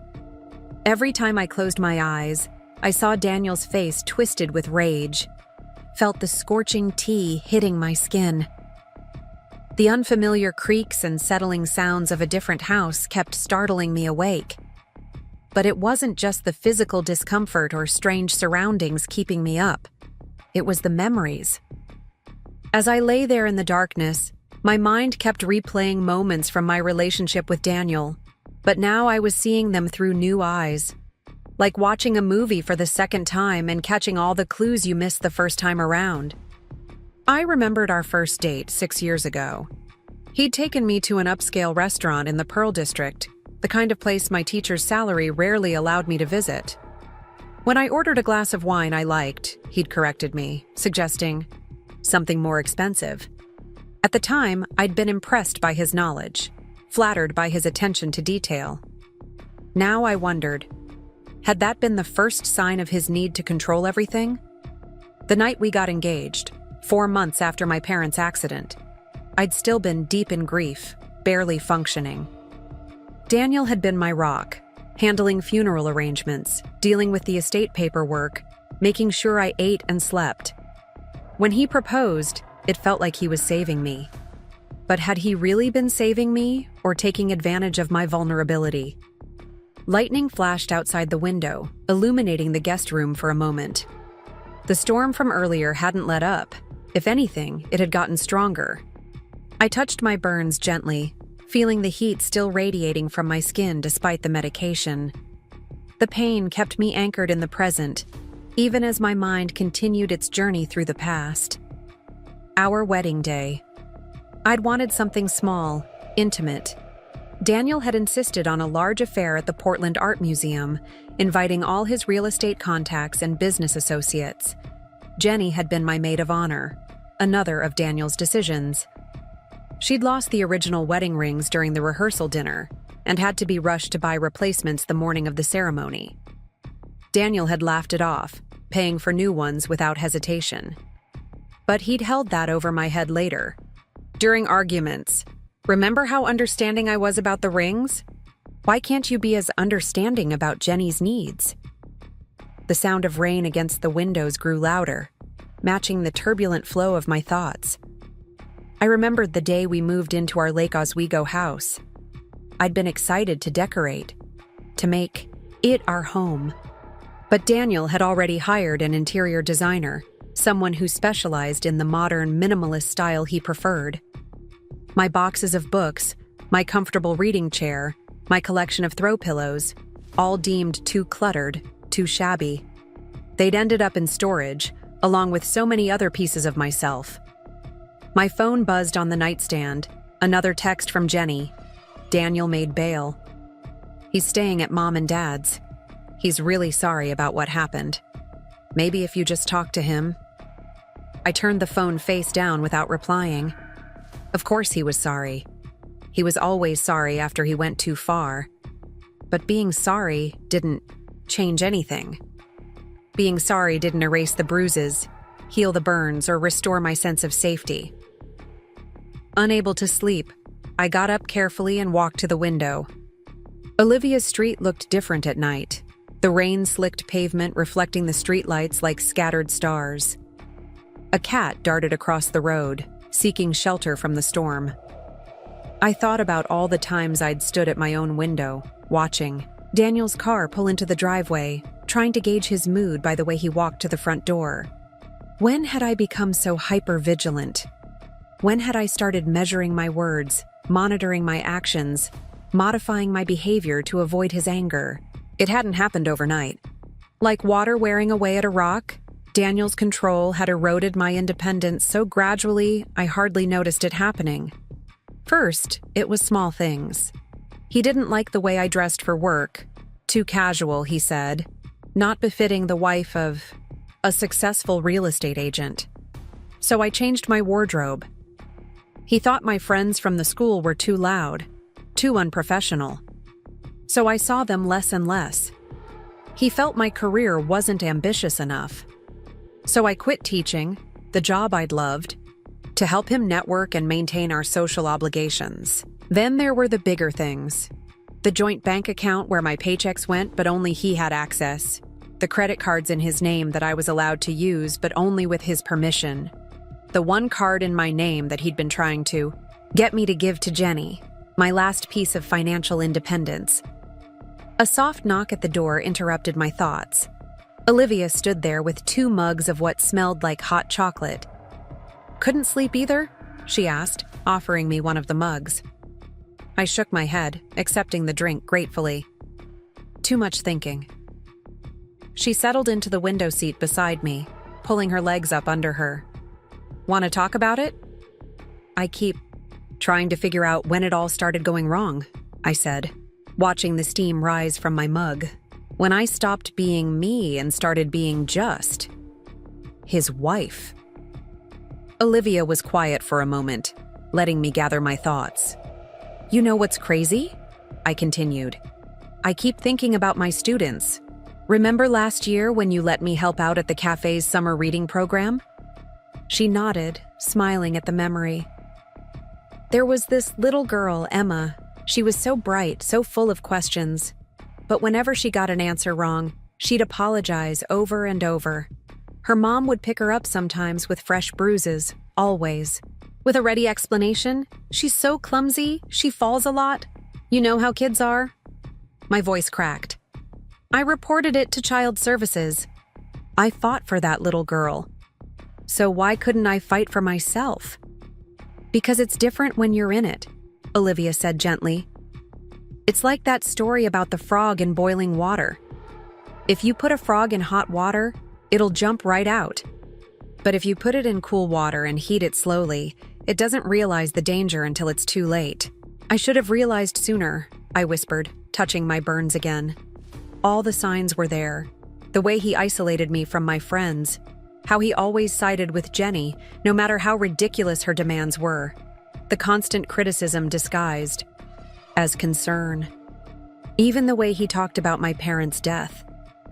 Every time I closed my eyes, I saw Daniel's face twisted with rage, felt the scorching tea hitting my skin. The unfamiliar creaks and settling sounds of a different house kept startling me awake. But it wasn't just the physical discomfort or strange surroundings keeping me up. It was the memories. As I lay there in the darkness, my mind kept replaying moments from my relationship with Daniel, but now I was seeing them through new eyes. like watching a movie for the second time and catching all the clues you missed the first time around. I remembered our first date 6 years ago. He'd taken me to an upscale restaurant in the Pearl District, the kind of place my teacher's salary rarely allowed me to visit. When I ordered a glass of wine I liked, he'd corrected me, suggesting something more expensive. At the time, I'd been impressed by his knowledge, flattered by his attention to detail. Now I wondered, had that been the first sign of his need to control everything? The night we got engaged, 4 months after my parents' accident, I'd still been deep in grief, barely functioning. Daniel had been my rock, handling funeral arrangements, dealing with the estate paperwork, making sure I ate and slept. When he proposed, it felt like he was saving me. But had he really been saving me or taking advantage of my vulnerability? Lightning flashed outside the window, illuminating the guest room for a moment. The storm from earlier hadn't let up. If anything, it had gotten stronger. I touched my burns gently, feeling the heat still radiating from my skin despite the medication. The pain kept me anchored in the present, even as my mind continued its journey through the past. Our wedding day. I'd wanted something small, intimate. Daniel had insisted on a large affair at the Portland Art Museum, inviting all his real estate contacts and business associates. Jenny had been my maid of honor, another of Daniel's decisions. She'd lost the original wedding rings during the rehearsal dinner and had to be rushed to buy replacements the morning of the ceremony. Daniel had laughed it off, paying for new ones without hesitation. But he'd held that over my head later. During arguments, remember how understanding I was about the rings? Why can't you be as understanding about Jenny's needs? The sound of rain against the windows grew louder, matching the turbulent flow of my thoughts. I remembered the day we moved into our Lake Oswego house. I'd been excited to decorate, to make it our home. But Daniel had already hired an interior designer, someone who specialized in the modern, minimalist style he preferred. My boxes of books, my comfortable reading chair, my collection of throw pillows, all deemed too cluttered, too shabby. They'd ended up in storage, along with so many other pieces of myself. My phone buzzed on the nightstand, another text from Jenny. Daniel made bail. He's staying at Mom and Dad's. He's really sorry about what happened. Maybe if you just talk to him. I turned the phone face down without replying. Of course he was sorry. He was always sorry after he went too far. But being sorry didn't change anything. Being sorry didn't erase the bruises, heal the burns, or restore my sense of safety. Unable to sleep, I got up carefully and walked to the window. Olivia's street looked different at night, the rain-slicked pavement reflecting the streetlights like scattered stars. A cat darted across the road, seeking shelter from the storm. I thought about all the times I'd stood at my own window, watching Daniel's car pull into the driveway, trying to gauge his mood by the way he walked to the front door. When had I become so hyper-vigilant? When had I started measuring my words, monitoring my actions, modifying my behavior to avoid his anger? It hadn't happened overnight. Like water wearing away at a rock, Daniel's control had eroded my independence so gradually I hardly noticed it happening. First, it was small things. He didn't like the way I dressed for work. Too casual, he said, not befitting the wife of a successful real estate agent. So I changed my wardrobe. He thought my friends from the school were too loud, too unprofessional. So I saw them less and less. He felt my career wasn't ambitious enough. So I quit teaching, the job I'd loved, to help him network and maintain our social obligations. Then there were the bigger things. The joint bank account where my paychecks went but only he had access. The credit cards in his name that I was allowed to use but only with his permission. The one card in my name that he'd been trying to get me to give to Jenny, my last piece of financial independence. A soft knock at the door interrupted my thoughts. Olivia stood there with 2 mugs of what smelled like hot chocolate. "Couldn't sleep either?" she asked, offering me one of the mugs. I shook my head, accepting the drink gratefully. Too much thinking. She settled into the window seat beside me, pulling her legs up under her. Want to talk about it? I keep trying to figure out when it all started going wrong, I said, watching the steam rise from my mug. When I stopped being me and started being just his wife. Olivia was quiet for a moment, letting me gather my thoughts. You know what's crazy? I continued. I keep thinking about my students. Remember last year when you let me help out at the cafe's summer reading program? She nodded, smiling at the memory. There was this little girl, Emma. She was so bright, so full of questions. But whenever she got an answer wrong, she'd apologize over and over. Her mom would pick her up sometimes with fresh bruises, always. With a ready explanation, she's so clumsy, she falls a lot. You know how kids are? My voice cracked. I reported it to Child Services. I fought for that little girl. So why couldn't I fight for myself? Because it's different when you're in it, Olivia said gently. It's like that story about the frog in boiling water. If you put a frog in hot water, it'll jump right out. But if you put it in cool water and heat it slowly, it doesn't realize the danger until it's too late. I should have realized sooner, I whispered, touching my burns again. All the signs were there. The way he isolated me from my friends. How he always sided with Jenny, no matter how ridiculous her demands were. The constant criticism disguised as concern. Even the way he talked about my parents' death,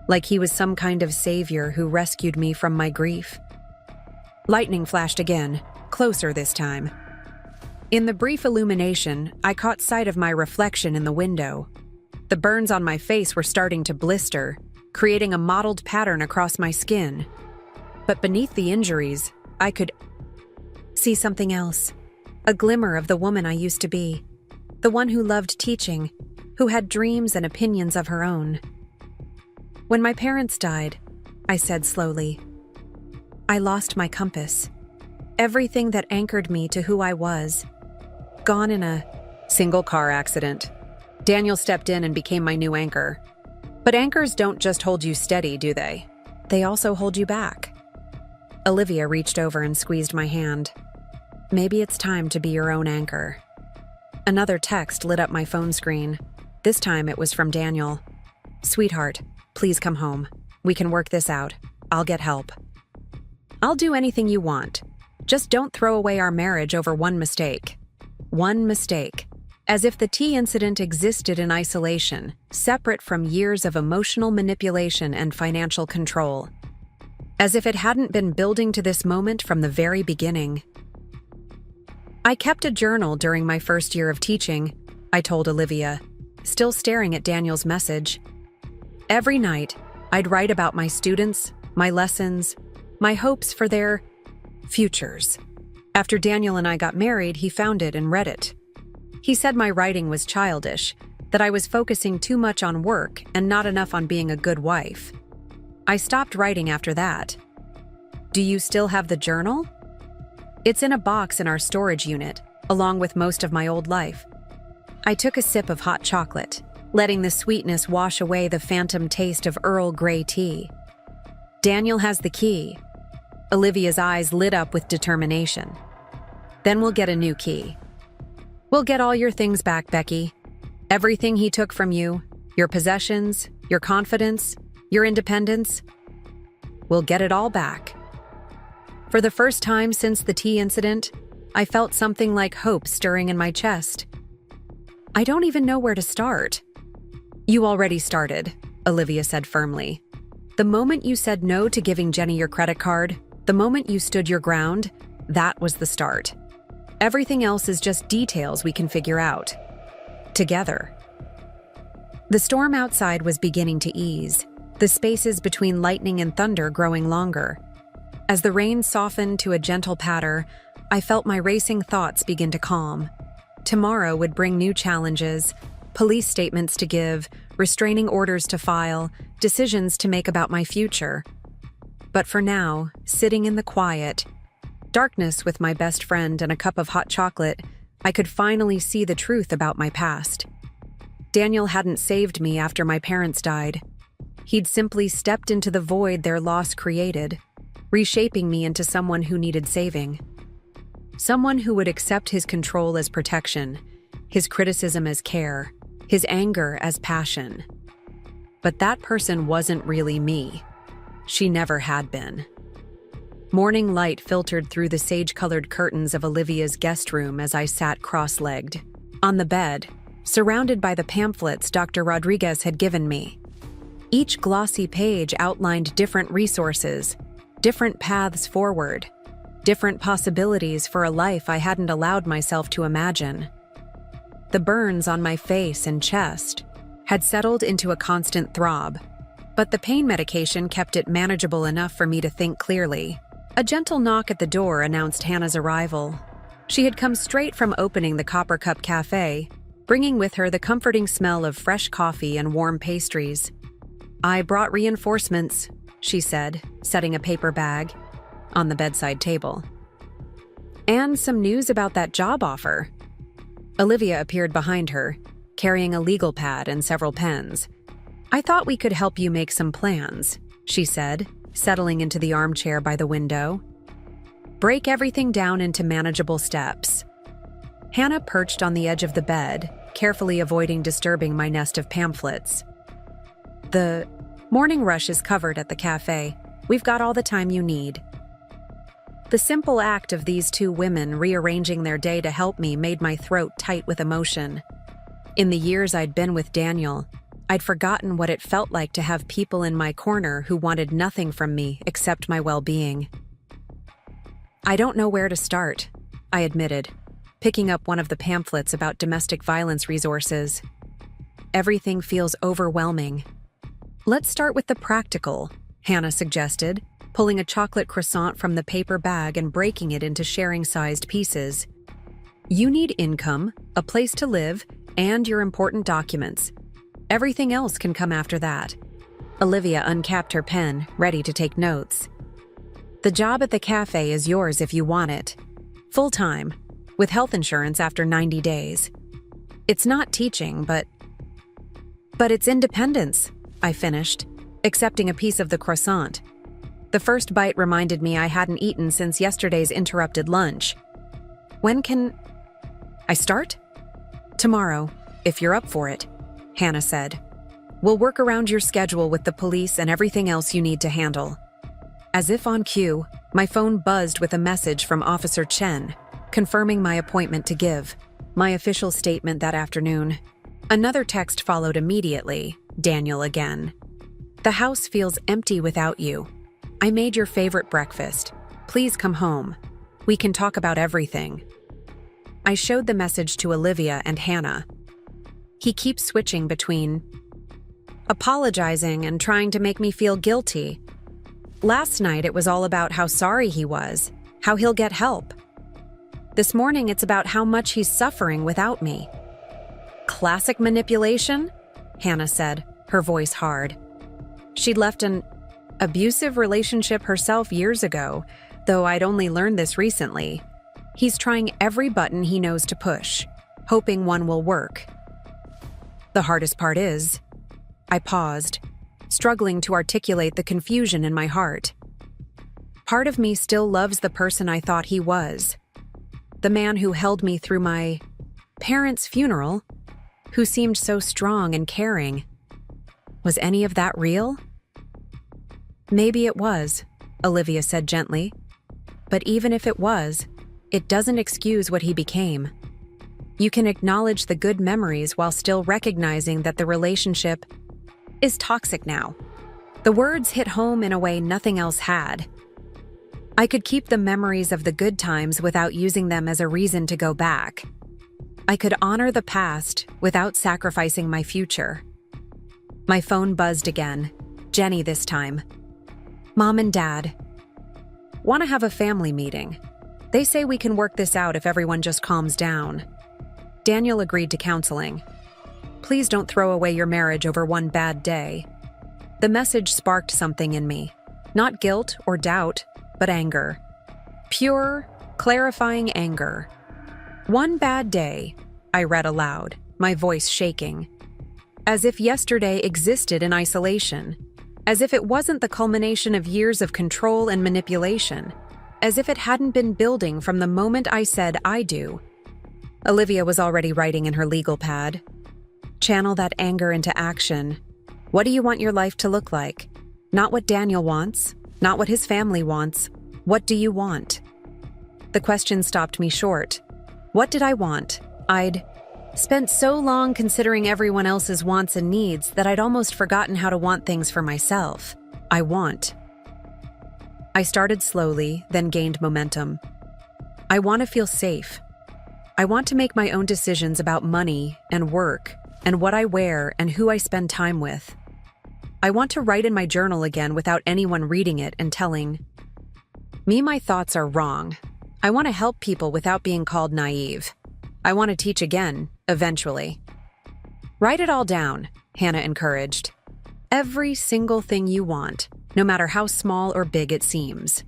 like he was some kind of savior who rescued me from my grief. Lightning flashed again, closer this time. In the brief illumination, I caught sight of my reflection in the window. The burns on my face were starting to blister, creating a mottled pattern across my skin. But beneath the injuries, I could see something else. A glimmer of the woman I used to be. The one who loved teaching, who had dreams and opinions of her own. When my parents died, I said slowly, I lost my compass. Everything that anchored me to who I was. Gone in a single car accident. Daniel stepped in and became my new anchor. But anchors don't just hold you steady, do they? They also hold you back. Olivia reached over and squeezed my hand. Maybe it's time to be your own anchor. Another text lit up my phone screen. This time it was from Daniel. Sweetheart, please come home. We can work this out. I'll get help. I'll do anything you want. Just don't throw away our marriage over one mistake. One mistake. As if the tea incident existed in isolation, separate from years of emotional manipulation and financial control. As if it hadn't been building to this moment from the very beginning. I kept a journal during my first year of teaching, I told Olivia, still staring at Daniel's message. Every night, I'd write about my students, my lessons, my hopes for their futures. After Daniel and I got married, he found it and read it. He said my writing was childish, that I was focusing too much on work and not enough on being a good wife. I stopped writing after that. Do you still have the journal? It's in a box in our storage unit, along with most of my old life. I took a sip of hot chocolate, letting the sweetness wash away the phantom taste of Earl Grey tea. Daniel has the key. Olivia's eyes lit up with determination. Then we'll get a new key. We'll get all your things back, Becky. Everything he took from you, your possessions, your confidence, your independence. We'll get it all back. For the first time since the tea incident, I felt something like hope stirring in my chest. I don't even know where to start. You already started, Olivia said firmly. The moment you said no to giving Jenny your credit card, the moment you stood your ground, that was the start. Everything else is just details we can figure out. Together. The storm outside was beginning to ease, the spaces between lightning and thunder growing longer. As the rain softened to a gentle patter, I felt my racing thoughts begin to calm. Tomorrow would bring new challenges, police statements to give, restraining orders to file, decisions to make about my future. But for now, sitting in the quiet, darkness with my best friend and a cup of hot chocolate, I could finally see the truth about my past. Daniel hadn't saved me after my parents died. He'd simply stepped into the void their loss created, reshaping me into someone who needed saving. Someone who would accept his control as protection, his criticism as care, his anger as passion. But that person wasn't really me. She never had been. Morning light filtered through the sage-colored curtains of Olivia's guest room as I sat cross-legged, on the bed, surrounded by the pamphlets Dr. Rodriguez had given me. Each glossy page outlined different resources, different paths forward, different possibilities for a life I hadn't allowed myself to imagine. The burns on my face and chest had settled into a constant throb, but the pain medication kept it manageable enough for me to think clearly. A gentle knock at the door announced Hannah's arrival. She had come straight from opening the Copper Cup Cafe, bringing with her the comforting smell of fresh coffee and warm pastries. "I brought reinforcements," she said, setting a paper bag on the bedside table. "And some news about that job offer." Olivia appeared behind her, carrying a legal pad and several pens. "I thought we could help you make some plans," she said, settling into the armchair by the window. "Break everything down into manageable steps." Hannah perched on the edge of the bed, carefully avoiding disturbing my nest of pamphlets. "The morning rush is covered at the cafe. We've got all the time you need." The simple act of these two women rearranging their day to help me made my throat tight with emotion. In the years I'd been with Daniel, I'd forgotten what it felt like to have people in my corner who wanted nothing from me except my well-being. "I don't know where to start," I admitted, picking up one of the pamphlets about domestic violence resources. "Everything feels overwhelming." "Let's start with the practical," Hannah suggested, pulling a chocolate croissant from the paper bag and breaking it into sharing-sized pieces. "You need income, a place to live, and your important documents. Everything else can come after that." Olivia uncapped her pen, ready to take notes. "The job at the cafe is yours if you want it. Full-time, with health insurance after 90 days. It's not teaching, but it's independence," I finished, accepting a piece of the croissant. The first bite reminded me I hadn't eaten since yesterday's interrupted lunch. "When can I start?" "Tomorrow, if you're up for it," Hannah said. "We'll work around your schedule with the police and everything else you need to handle." As if on cue, my phone buzzed with a message from Officer Chen, confirming my appointment to give my official statement that afternoon. Another text followed immediately, Daniel again. "The house feels empty without you. I made your favorite breakfast. Please come home. We can talk about everything." I showed the message to Olivia and Hannah. He keeps switching between apologizing and trying to make me feel guilty. Last night it was all about how sorry he was, how he'll get help. This morning it's about how much he's suffering without me. "Classic manipulation?" Hannah said, her voice hard. She'd left an abusive relationship herself years ago, though I'd only learned this recently. He's trying every button he knows to push, hoping one will work. The hardest part is, I paused, struggling to articulate the confusion in my heart. Part of me still loves the person I thought he was. The man who held me through my parents' funeral, who seemed so strong and caring. Was any of that real? "Maybe it was," Olivia said gently. "But even if it was, it doesn't excuse what he became. You can acknowledge the good memories while still recognizing that the relationship is toxic now." The words hit home in a way nothing else had. I could keep the memories of the good times without using them as a reason to go back. I could honor the past without sacrificing my future. My phone buzzed again, Jenny this time. "Mom and Dad want to have a family meeting. They say we can work this out if everyone just calms down." Daniel agreed to counseling. "Please don't throw away your marriage over one bad day." The message sparked something in me. Not guilt or doubt, but anger. Pure, clarifying anger. "One bad day," I read aloud, my voice shaking. As if yesterday existed in isolation, as if it wasn't the culmination of years of control and manipulation, as if it hadn't been building from the moment I said I do. Olivia was already writing in her legal pad. Channel that anger into action. What do you want your life to look like? Not what Daniel wants, not what his family wants. What do you want? The question stopped me short. What did I want? I'd spent so long considering everyone else's wants and needs that I'd almost forgotten how to want things for myself. I want. I started slowly, then gained momentum. I want to feel safe. I want to make my own decisions about money and work and what I wear and who I spend time with. I want to write in my journal again without anyone reading it and telling me my thoughts are wrong. I want to help people without being called naive. I want to teach again, eventually. Write it all down, Hannah encouraged. Every single thing you want, no matter how small or big it seems.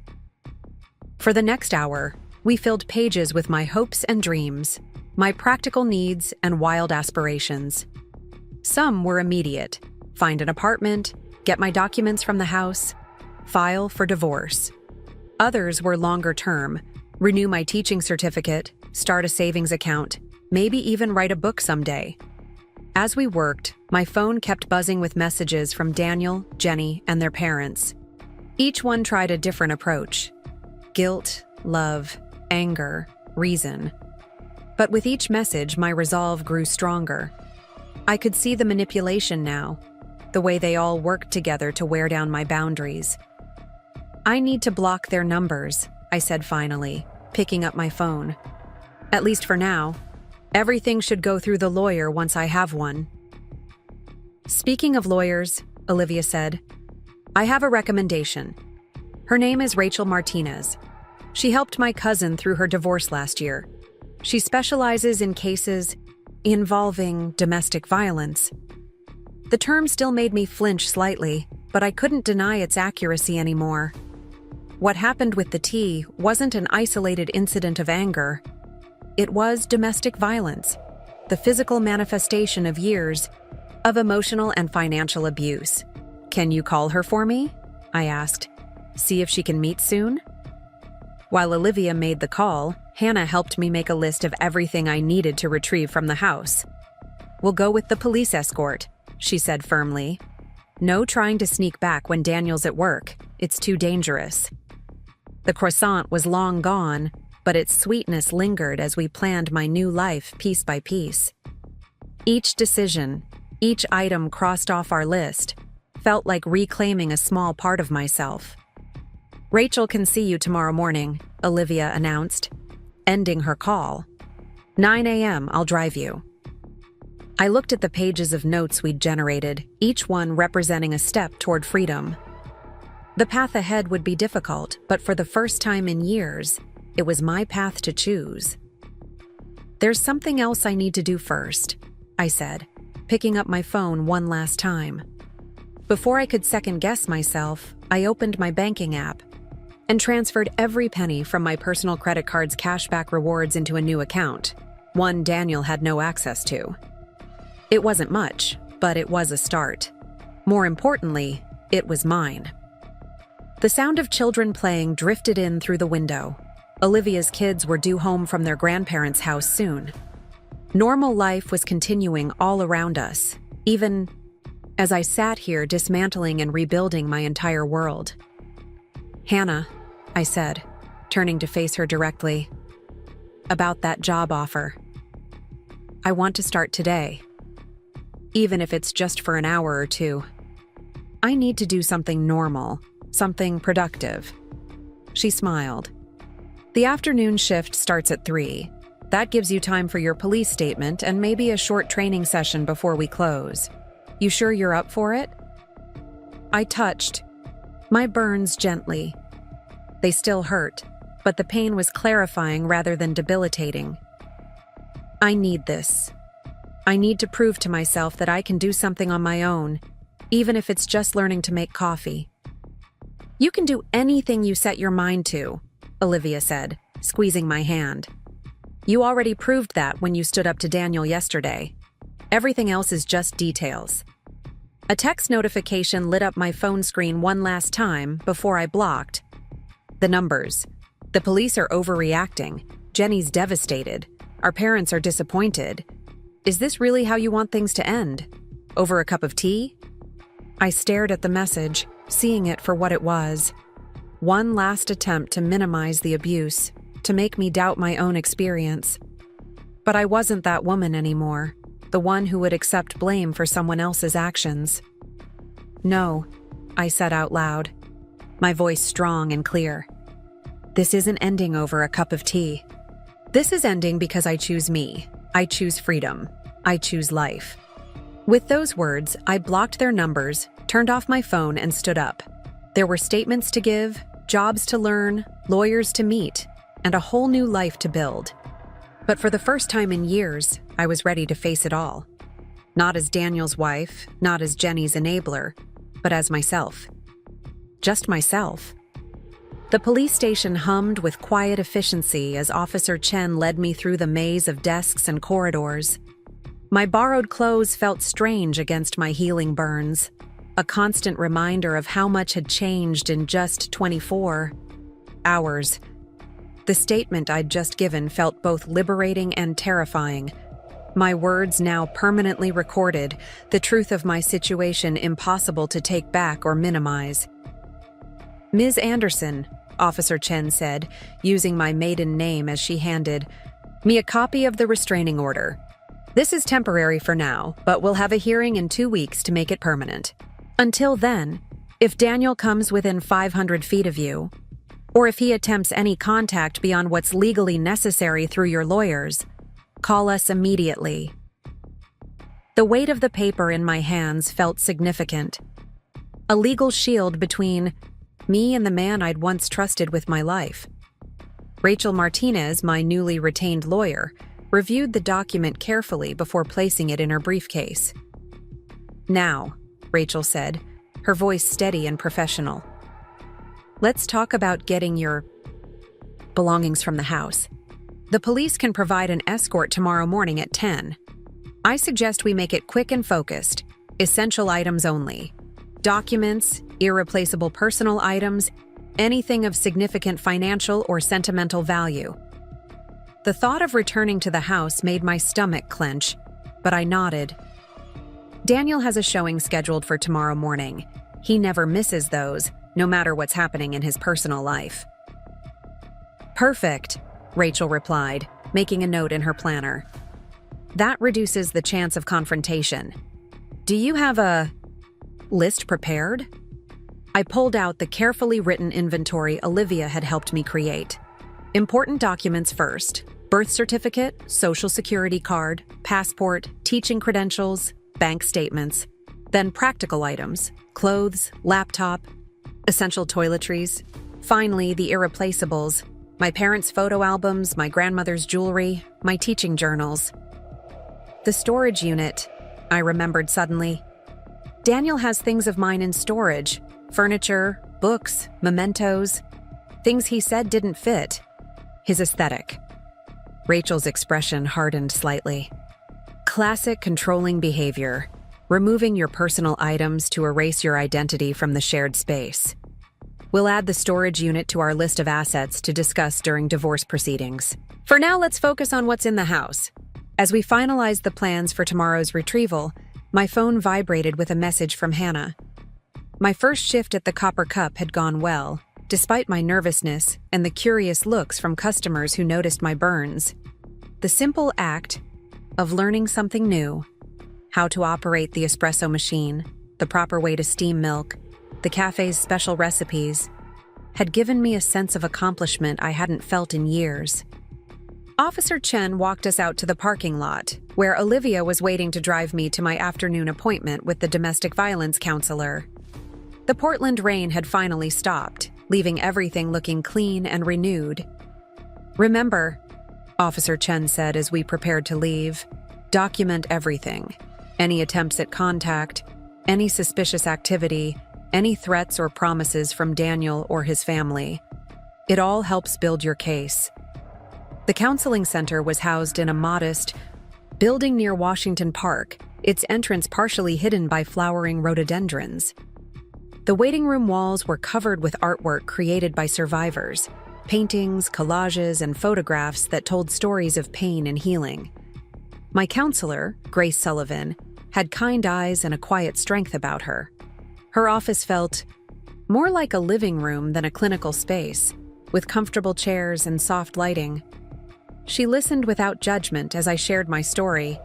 For the next hour, we filled pages with my hopes and dreams, my practical needs and wild aspirations. Some were immediate: find an apartment, get my documents from the house, file for divorce. Others were longer term: renew my teaching certificate, start a savings account, maybe even write a book someday. As we worked, my phone kept buzzing with messages from Daniel, Jenny, and their parents. Each one tried a different approach: guilt, love, anger, reason. But with each message, my resolve grew stronger. I could see the manipulation now, the way they all worked together to wear down my boundaries. I need to block their numbers, I said finally, picking up my phone. At least for now. Everything should go through the lawyer once I have one. Speaking of lawyers, Olivia said, I have a recommendation. Her name is Rachel Martinez. She helped my cousin through her divorce last year. She specializes in cases involving domestic violence. The term still made me flinch slightly, but I couldn't deny its accuracy anymore. What happened with the tea wasn't an isolated incident of anger. It was domestic violence, the physical manifestation of years of emotional and financial abuse. Can you call her for me? I asked. See if she can meet soon? While Olivia made the call, Hannah helped me make a list of everything I needed to retrieve from the house. We'll go with the police escort, she said firmly. No trying to sneak back when Daniel's at work. It's too dangerous. The croissant was long gone, but its sweetness lingered as we planned my new life piece by piece. Each decision, each item crossed off our list, felt like reclaiming a small part of myself. Rachel can see you tomorrow morning, Olivia announced, ending her call. 9 a.m., I'll drive you. I looked at the pages of notes we'd generated, each one representing a step toward freedom. The path ahead would be difficult, but for the first time in years, it was my path to choose. There's something else I need to do first, I said, picking up my phone one last time. Before I could second-guess myself, I opened my banking app and transferred every penny from my personal credit card's cashback rewards into a new account, one Daniel had no access to. It wasn't much, but it was a start. More importantly, it was mine. The sound of children playing drifted in through the window. Olivia's kids were due home from their grandparents' house soon. Normal life was continuing all around us, even as I sat here dismantling and rebuilding my entire world. Hannah, I said, turning to face her directly. About that job offer. I want to start today, even if it's just for an hour or two. I need to do something normal, something productive. She smiled. The afternoon shift starts at 3. That gives you time for your police statement and maybe a short training session before we close. You sure you're up for it? I touched my burns gently. They still hurt, but the pain was clarifying rather than debilitating. I need this. I need to prove to myself that I can do something on my own, even if it's just learning to make coffee. You can do anything you set your mind to, Olivia said, squeezing my hand. You already proved that when you stood up to Daniel yesterday. Everything else is just details. A text notification lit up my phone screen one last time before I blocked. The numbers. The police are overreacting. Jenny's devastated. Our parents are disappointed. Is this really how you want things to end? Over a cup of tea? I stared at the message, seeing it for what it was. One last attempt to minimize the abuse, to make me doubt my own experience. But I wasn't that woman anymore, the one who would accept blame for someone else's actions. No, I said out loud, my voice strong and clear. This isn't ending over a cup of tea. This is ending because I choose me. I choose freedom. I choose life. With those words, I blocked their numbers, turned off my phone, and stood up. There were statements to give, jobs to learn, lawyers to meet, and a whole new life to build. But for the first time in years, I was ready to face it all. Not as Daniel's wife, not as Jenny's enabler, but as myself. Just myself. The police station hummed with quiet efficiency as Officer Chen led me through the maze of desks and corridors. My borrowed clothes felt strange against my healing burns, a constant reminder of how much had changed in just 24 hours. The statement I'd just given felt both liberating and terrifying. My words now permanently recorded, the truth of my situation impossible to take back or minimize. Ms. Anderson, Officer Chen said, using my maiden name as she handed me a copy of the restraining order. This is temporary for now, but we'll have a hearing in 2 weeks to make it permanent. Until then, if Daniel comes within 500 feet of you, or if he attempts any contact beyond what's legally necessary through your lawyers, call us immediately. The weight of the paper in my hands felt significant. A legal shield between me and the man I'd once trusted with my life. Rachel Martinez, my newly retained lawyer, reviewed the document carefully before placing it in her briefcase. Now, Rachel said, her voice steady and professional. Let's talk about getting your belongings from the house. The police can provide an escort tomorrow morning at 10. I suggest we make it quick and focused, essential items only. Documents, irreplaceable personal items, anything of significant financial or sentimental value. The thought of returning to the house made my stomach clench, but I nodded. Daniel has a showing scheduled for tomorrow morning. He never misses those, no matter what's happening in his personal life. Perfect, Rachel replied, making a note in her planner. That reduces the chance of confrontation. Do you have a list prepared? I pulled out the carefully written inventory Olivia had helped me create. Important documents first: birth certificate, social security card, passport, teaching credentials, bank statements. Then practical items: clothes, laptop, essential toiletries. Finally, the irreplaceables: my parents' photo albums, my grandmother's jewelry, my teaching journals. The storage unit, I remembered suddenly. Daniel has things of mine in storage: furniture, books, mementos, things he said didn't fit his aesthetic. Rachel's expression hardened slightly. Classic controlling behavior, removing your personal items to erase your identity from the shared space. We'll add the storage unit to our list of assets to discuss during divorce proceedings. For now, let's focus on what's in the house. As we finalized the plans for tomorrow's retrieval, my phone vibrated with a message from Hannah. My first shift at the Copper Cup had gone well, despite my nervousness and the curious looks from customers who noticed my burns. The simple act of learning something new, how to operate the espresso machine, the proper way to steam milk, the cafe's special recipes, had given me a sense of accomplishment I hadn't felt in years. Officer Chen walked us out to the parking lot, where Olivia was waiting to drive me to my afternoon appointment with the domestic violence counselor. The Portland rain had finally stopped, leaving everything looking clean and renewed. Remember, Officer Chen said as we prepared to leave, document everything. Any attempts at contact, any suspicious activity, any threats or promises from Daniel or his family. It all helps build your case. The counseling center was housed in a modest building near Washington Park, its entrance partially hidden by flowering rhododendrons. The waiting room walls were covered with artwork created by survivors, paintings, collages, and photographs that told stories of pain and healing. My counselor, Grace Sullivan, had kind eyes and a quiet strength about her. Her office felt more like a living room than a clinical space, with comfortable chairs and soft lighting. She listened without judgment as I shared my story,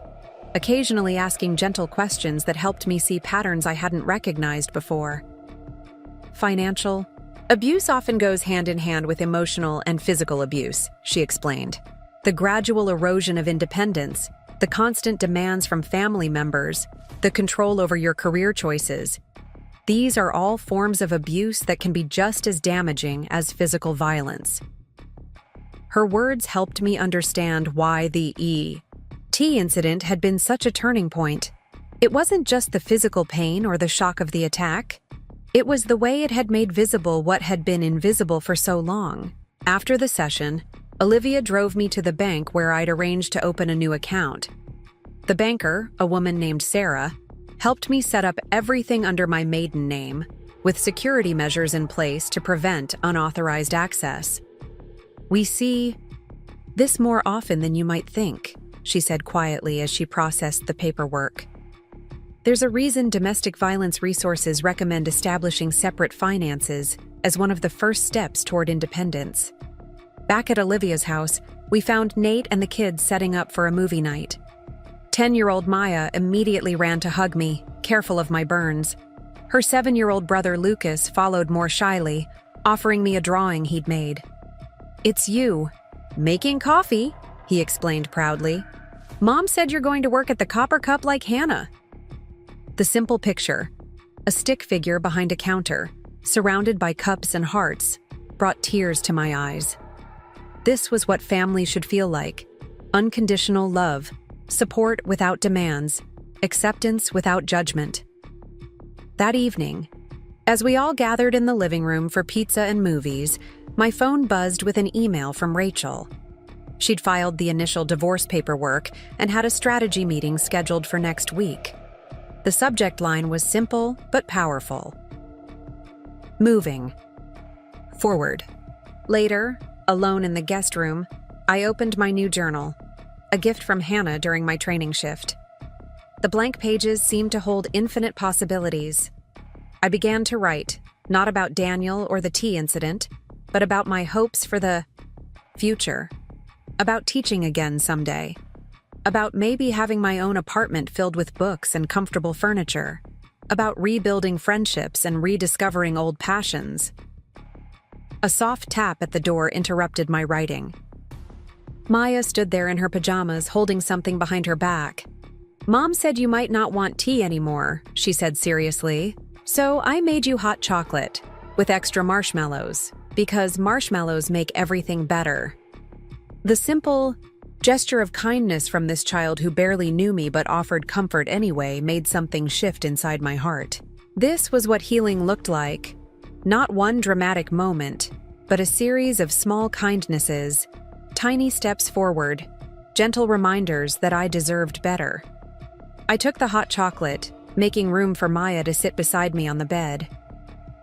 occasionally asking gentle questions that helped me see patterns I hadn't recognized before. Financial abuse often goes hand in hand with emotional and physical abuse, she explained. The gradual erosion of independence, the constant demands from family members, the control over your career choices. These are all forms of abuse that can be just as damaging as physical violence. Her words helped me understand why the E.T. incident had been such a turning point. It wasn't just the physical pain or the shock of the attack. It was the way it had made visible what had been invisible for so long. After the session, Olivia drove me to the bank where I'd arranged to open a new account. The banker, a woman named Sarah, helped me set up everything under my maiden name, with security measures in place to prevent unauthorized access. We see this more often than you might think, she said quietly as she processed the paperwork. There's a reason domestic violence resources recommend establishing separate finances as one of the first steps toward independence. Back at Olivia's house, we found Nate and the kids setting up for a movie night. 10-year-old Maya immediately ran to hug me, careful of my burns. Her 7-year-old brother Lucas followed more shyly, offering me a drawing he'd made. "It's you. Making coffee," he explained proudly. "Mom said you're going to work at the Copper Cup like Hannah." The simple picture, a stick figure behind a counter, surrounded by cups and hearts, brought tears to my eyes. This was what family should feel like: unconditional love, support without demands, acceptance without judgment. That evening, as we all gathered in the living room for pizza and movies, my phone buzzed with an email from Rachel. She'd filed the initial divorce paperwork and had a strategy meeting scheduled for next week. The subject line was simple but powerful. Moving forward. Later, alone in the guest room, I opened my new journal, a gift from Hannah during my training shift. The blank pages seemed to hold infinite possibilities. I began to write, not about Daniel or the tea incident, but about my hopes for the future, about teaching again someday, about maybe having my own apartment filled with books and comfortable furniture, about rebuilding friendships and rediscovering old passions. A soft tap at the door interrupted my writing. Maya stood there in her pajamas, holding something behind her back. "Mom said you might not want tea anymore," she said seriously. "So I made you hot chocolate, with extra marshmallows, because marshmallows make everything better." The simple gesture of kindness from this child who barely knew me but offered comfort anyway made something shift inside my heart. This was what healing looked like. Not one dramatic moment, but a series of small kindnesses, tiny steps forward, gentle reminders that I deserved better. I took the hot chocolate, making room for Maya to sit beside me on the bed.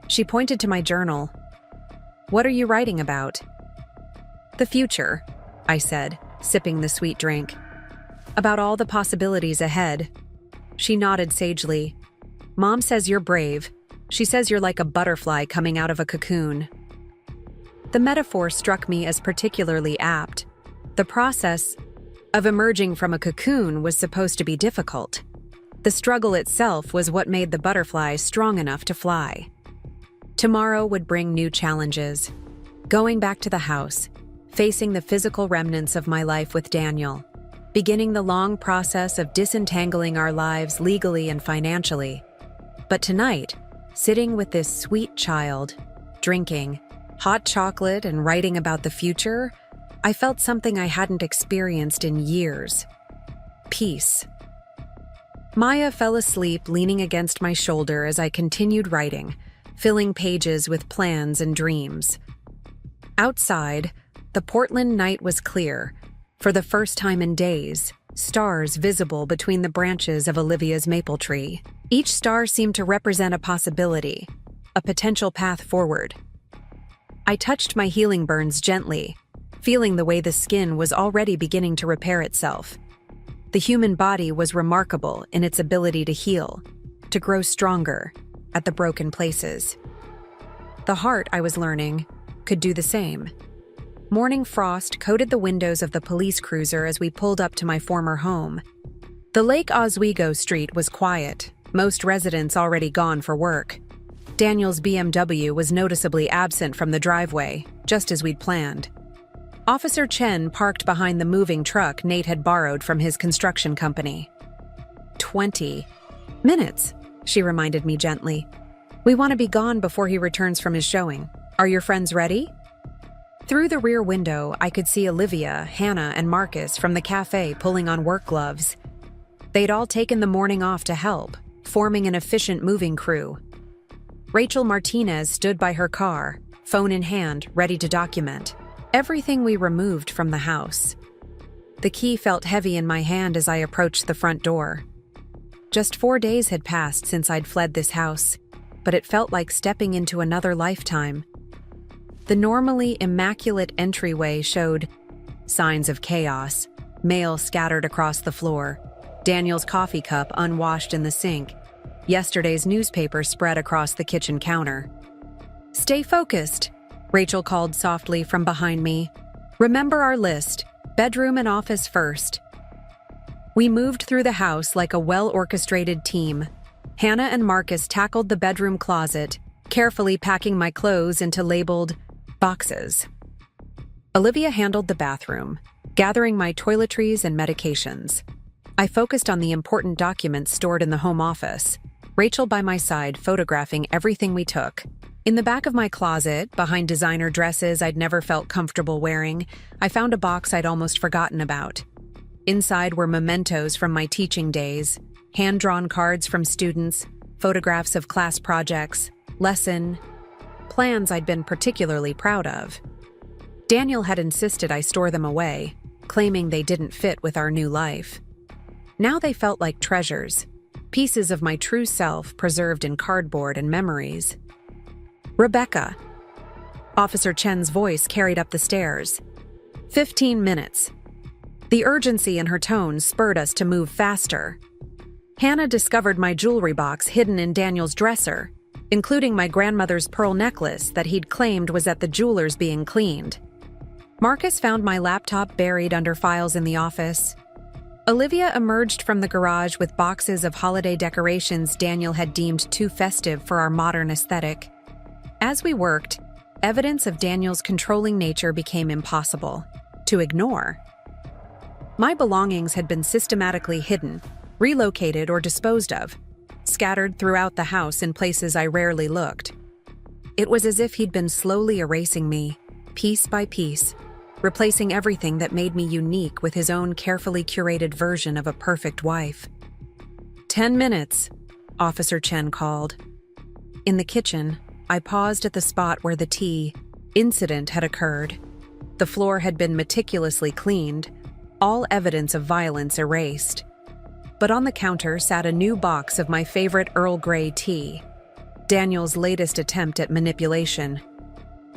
She pointed to my journal. "What are you writing about?" "The future," I said, sipping the sweet drink. "About all the possibilities ahead." She nodded sagely. "Mom says you're brave. She says you're like a butterfly coming out of a cocoon." The metaphor struck me as particularly apt. The process of emerging from a cocoon was supposed to be difficult. The struggle itself was what made the butterfly strong enough to fly. Tomorrow would bring new challenges. Going back to the house, facing the physical remnants of my life with Daniel, beginning the long process of disentangling our lives legally and financially. But tonight, sitting with this sweet child, drinking hot chocolate and writing about the future, I felt something I hadn't experienced in years. Peace. Maya fell asleep leaning against my shoulder as I continued writing, filling pages with plans and dreams. Outside, the Portland night was clear, for the first time in days, stars visible between the branches of Olivia's maple tree. Each star seemed to represent a possibility, a potential path forward. I touched my healing burns gently, feeling the way the skin was already beginning to repair itself. The human body was remarkable in its ability to heal, to grow stronger at the broken places. The heart, I was learning, could do the same. Morning frost coated the windows of the police cruiser as we pulled up to my former home. The Lake Oswego street was quiet, most residents already gone for work. Daniel's BMW was noticeably absent from the driveway, just as we'd planned. Officer Chen parked behind the moving truck Nate had borrowed from his construction company. 20 minutes, she reminded me gently. We want to be gone before he returns from his showing. Are your friends ready? Through the rear window, I could see Olivia, Hannah, and Marcus from the cafe pulling on work gloves. They'd all taken the morning off to help, forming an efficient moving crew. Rachel Martinez stood by her car, phone in hand, ready to document everything we removed from the house. The key felt heavy in my hand as I approached the front door. Just 4 days had passed since I'd fled this house, but it felt like stepping into another lifetime. The normally immaculate entryway showed signs of chaos, mail scattered across the floor, Daniel's coffee cup unwashed in the sink, yesterday's newspaper spread across the kitchen counter. "Stay focused," Rachel called softly from behind me. "Remember our list, bedroom and office first." We moved through the house like a well-orchestrated team. Hannah and Marcus tackled the bedroom closet, carefully packing my clothes into labeled boxes. Olivia handled the bathroom, gathering my toiletries and medications. I focused on the important documents stored in the home office, Rachel by my side photographing everything we took. In the back of my closet, behind designer dresses I'd never felt comfortable wearing, I found a box I'd almost forgotten about. Inside were mementos from my teaching days, hand-drawn cards from students, photographs of class projects, lesson plans I'd been particularly proud of. Daniel had insisted I store them away, claiming they didn't fit with our new life. Now they felt like treasures, pieces of my true self preserved in cardboard and memories. "Rebecca." Officer Chen's voice carried up the stairs. 15 minutes. The urgency in her tone spurred us to move faster. Hannah discovered my jewelry box hidden in Daniel's dresser, including my grandmother's pearl necklace that he'd claimed was at the jeweler's being cleaned. Marcus found my laptop buried under files in the office. Olivia emerged from the garage with boxes of holiday decorations Daniel had deemed too festive for our modern aesthetic. As we worked, evidence of Daniel's controlling nature became impossible to ignore. My belongings had been systematically hidden, relocated, or disposed of, scattered throughout the house in places I rarely looked. It was as if he'd been slowly erasing me, piece by piece, replacing everything that made me unique with his own carefully curated version of a perfect wife. 10 minutes, Officer Chen called. In the kitchen, I paused at the spot where the tea incident had occurred. The floor had been meticulously cleaned, all evidence of violence erased. But on the counter sat a new box of my favorite Earl Grey tea, Daniel's latest attempt at manipulation.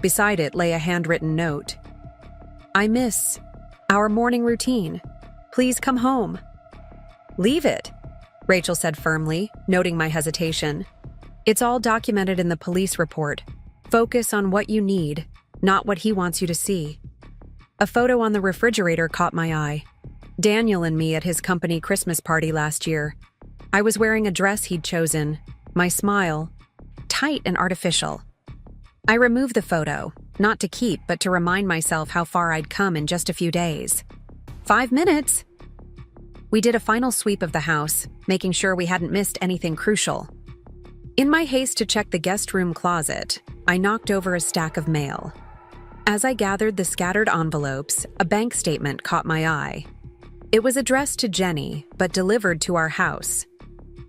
Beside it lay a handwritten note. "I miss our morning routine. Please come home." "Leave it," Rachel said firmly, noting my hesitation. "It's all documented in the police report. Focus on what you need, not what he wants you to see." A photo on the refrigerator caught my eye. Daniel and me at his company Christmas party last year. I was wearing a dress he'd chosen, my smile tight and artificial. I removed the photo, not to keep, but to remind myself how far I'd come in just a few days. 5 minutes! We did a final sweep of the house, making sure we hadn't missed anything crucial. In my haste to check the guest room closet, I knocked over a stack of mail. As I gathered the scattered envelopes, a bank statement caught my eye. It was addressed to Jenny, but delivered to our house.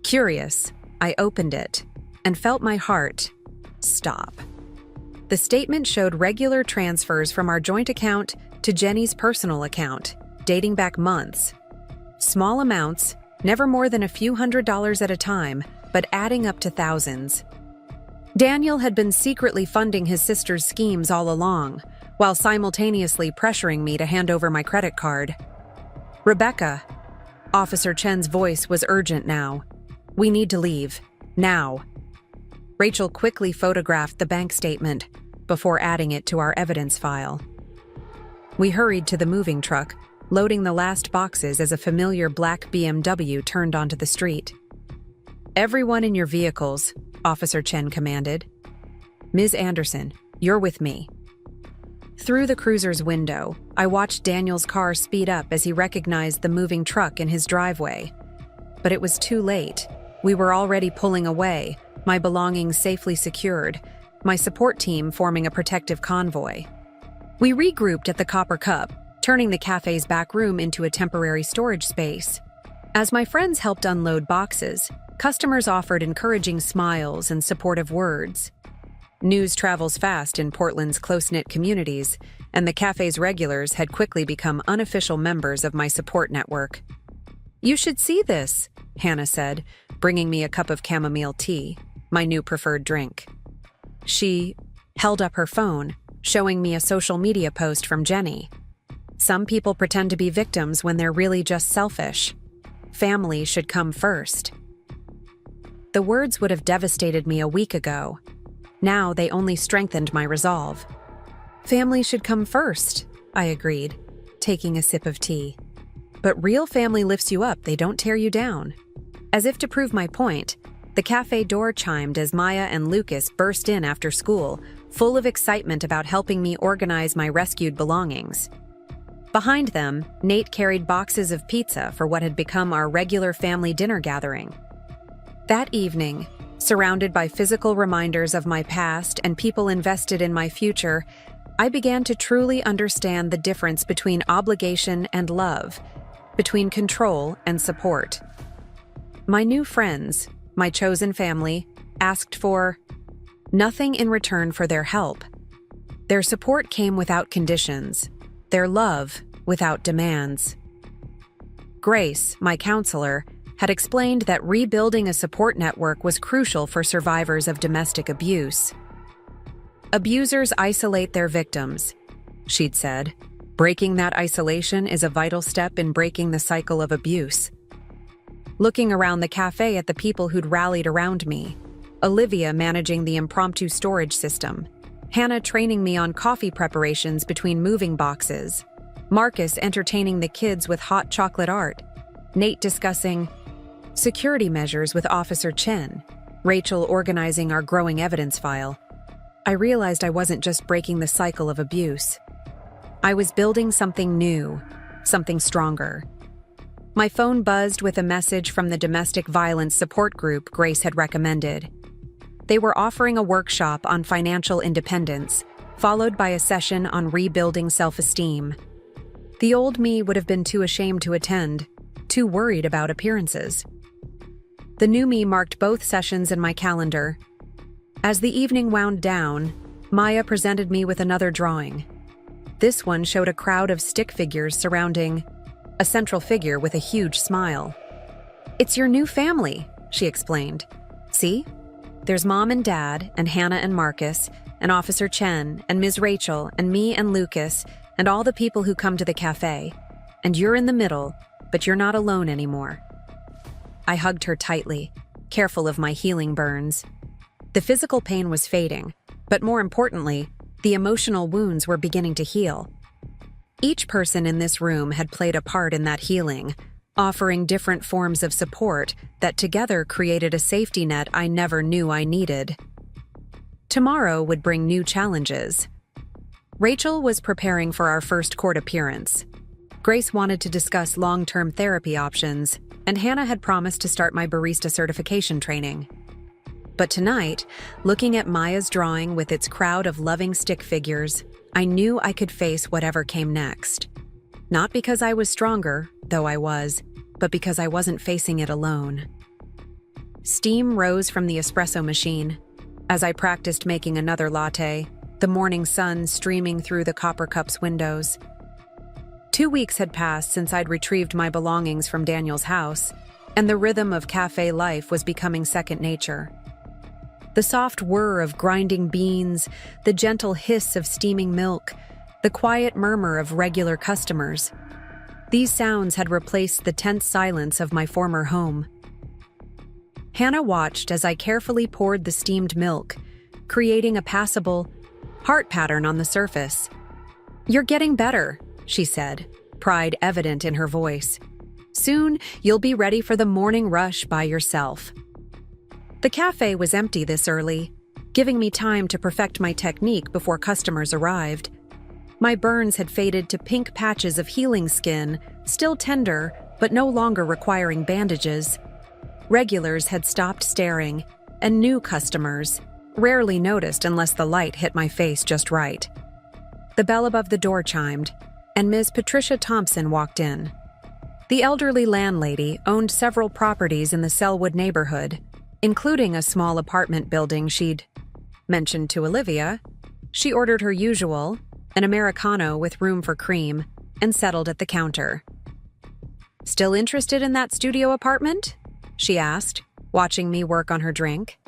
Curious, I opened it and felt my heart stop. The statement showed regular transfers from our joint account to Jenny's personal account, dating back months. Small amounts, never more than a few $100s at a time, but adding up to thousands. Daniel had been secretly funding his sister's schemes all along, while simultaneously pressuring me to hand over my credit card. "Rebecca," Officer Chen's voice was urgent now. "We need to leave. Now." Rachel quickly photographed the bank statement before adding it to our evidence file. We hurried to the moving truck, loading the last boxes as a familiar black BMW turned onto the street. "Everyone in your vehicles," Officer Chen commanded. "Ms. Anderson, you're with me." Through the cruiser's window, I watched Daniel's car speed up as he recognized the moving truck in his driveway. But it was too late. We were already pulling away, my belongings safely secured, my support team forming a protective convoy. We regrouped at the Copper Cup, turning the cafe's back room into a temporary storage space. As my friends helped unload boxes, customers offered encouraging smiles and supportive words. News travels fast in Portland's close-knit communities, and the cafe's regulars had quickly become unofficial members of my support network. "You should see this," Hannah said, bringing me a cup of chamomile tea, my new preferred drink. She held up her phone, showing me a social media post from Jenny. "Some people pretend to be victims when they're really just selfish. Family should come first." The words would have devastated me a week ago. Now they only strengthened my resolve. "Family should come first," I agreed, taking a sip of tea. "But real family lifts you up, they don't tear you down." As if to prove my point, the cafe door chimed as Maya and Lucas burst in after school, full of excitement about helping me organize my rescued belongings. Behind them, Nate carried boxes of pizza for what had become our regular family dinner gathering. That evening, surrounded by physical reminders of my past and people invested in my future, I began to truly understand the difference between obligation and love, between control and support. My new friends, my chosen family, asked for nothing in return for their help. Their support came without conditions, their love without demands. Grace, my counselor, had explained that rebuilding a support network was crucial for survivors of domestic abuse. "Abusers isolate their victims," she'd said. "Breaking that isolation is a vital step in breaking the cycle of abuse." Looking around the cafe at the people who'd rallied around me, Olivia managing the impromptu storage system, Hannah training me on coffee preparations between moving boxes, Marcus entertaining the kids with hot chocolate art, Nate discussing security measures with Officer Chen, Rachel organizing our growing evidence file, I realized I wasn't just breaking the cycle of abuse. I was building something new, something stronger. My phone buzzed with a message from the domestic violence support group Grace had recommended. They were offering a workshop on financial independence, followed by a session on rebuilding self-esteem. The old me would have been too ashamed to attend, too worried about appearances. The new me marked both sessions in my calendar. As the evening wound down, Maya presented me with another drawing. This one showed a crowd of stick figures surrounding a central figure with a huge smile. "It's your new family," she explained. "See? There's Mom and Dad, and Hannah and Marcus, and Officer Chen, and Ms. Rachel, and me and Lucas, and all the people who come to the cafe. And you're in the middle, but you're not alone anymore." I hugged her tightly, careful of my healing burns. The physical pain was fading, but more importantly, the emotional wounds were beginning to heal. Each person in this room had played a part in that healing, offering different forms of support that together created a safety net I never knew I needed. Tomorrow would bring new challenges. Rachel was preparing for our first court appearance. Grace wanted to discuss long-term therapy options, and Hannah had promised to start my barista certification training. But tonight, looking at Maya's drawing with its crowd of loving stick figures, I knew I could face whatever came next. Not because I was stronger, though I was, but because I wasn't facing it alone. Steam rose from the espresso machine. As I practiced making another latte, the morning sun streaming through the Copper Cup's windows. 2 weeks had passed since I'd retrieved my belongings from Daniel's house, and the rhythm of cafe life was becoming second nature. The soft whir of grinding beans, the gentle hiss of steaming milk, the quiet murmur of regular customers. These sounds had replaced the tense silence of my former home. Hannah watched as I carefully poured the steamed milk, creating a passable heart pattern on the surface. "You're getting better," she said, pride evident in her voice. "Soon, you'll be ready for the morning rush by yourself." The cafe was empty this early, giving me time to perfect my technique before customers arrived. My burns had faded to pink patches of healing skin, still tender, but no longer requiring bandages. Regulars had stopped staring, and new customers, rarely noticed unless the light hit my face just right. The bell above the door chimed, and Ms. Patricia Thompson walked in. The elderly landlady owned several properties in the Selwood neighborhood, including a small apartment building she'd mentioned to Olivia. She ordered her usual, an Americano with room for cream, and settled at the counter. "Still interested in that studio apartment?" she asked, watching me work on her drink.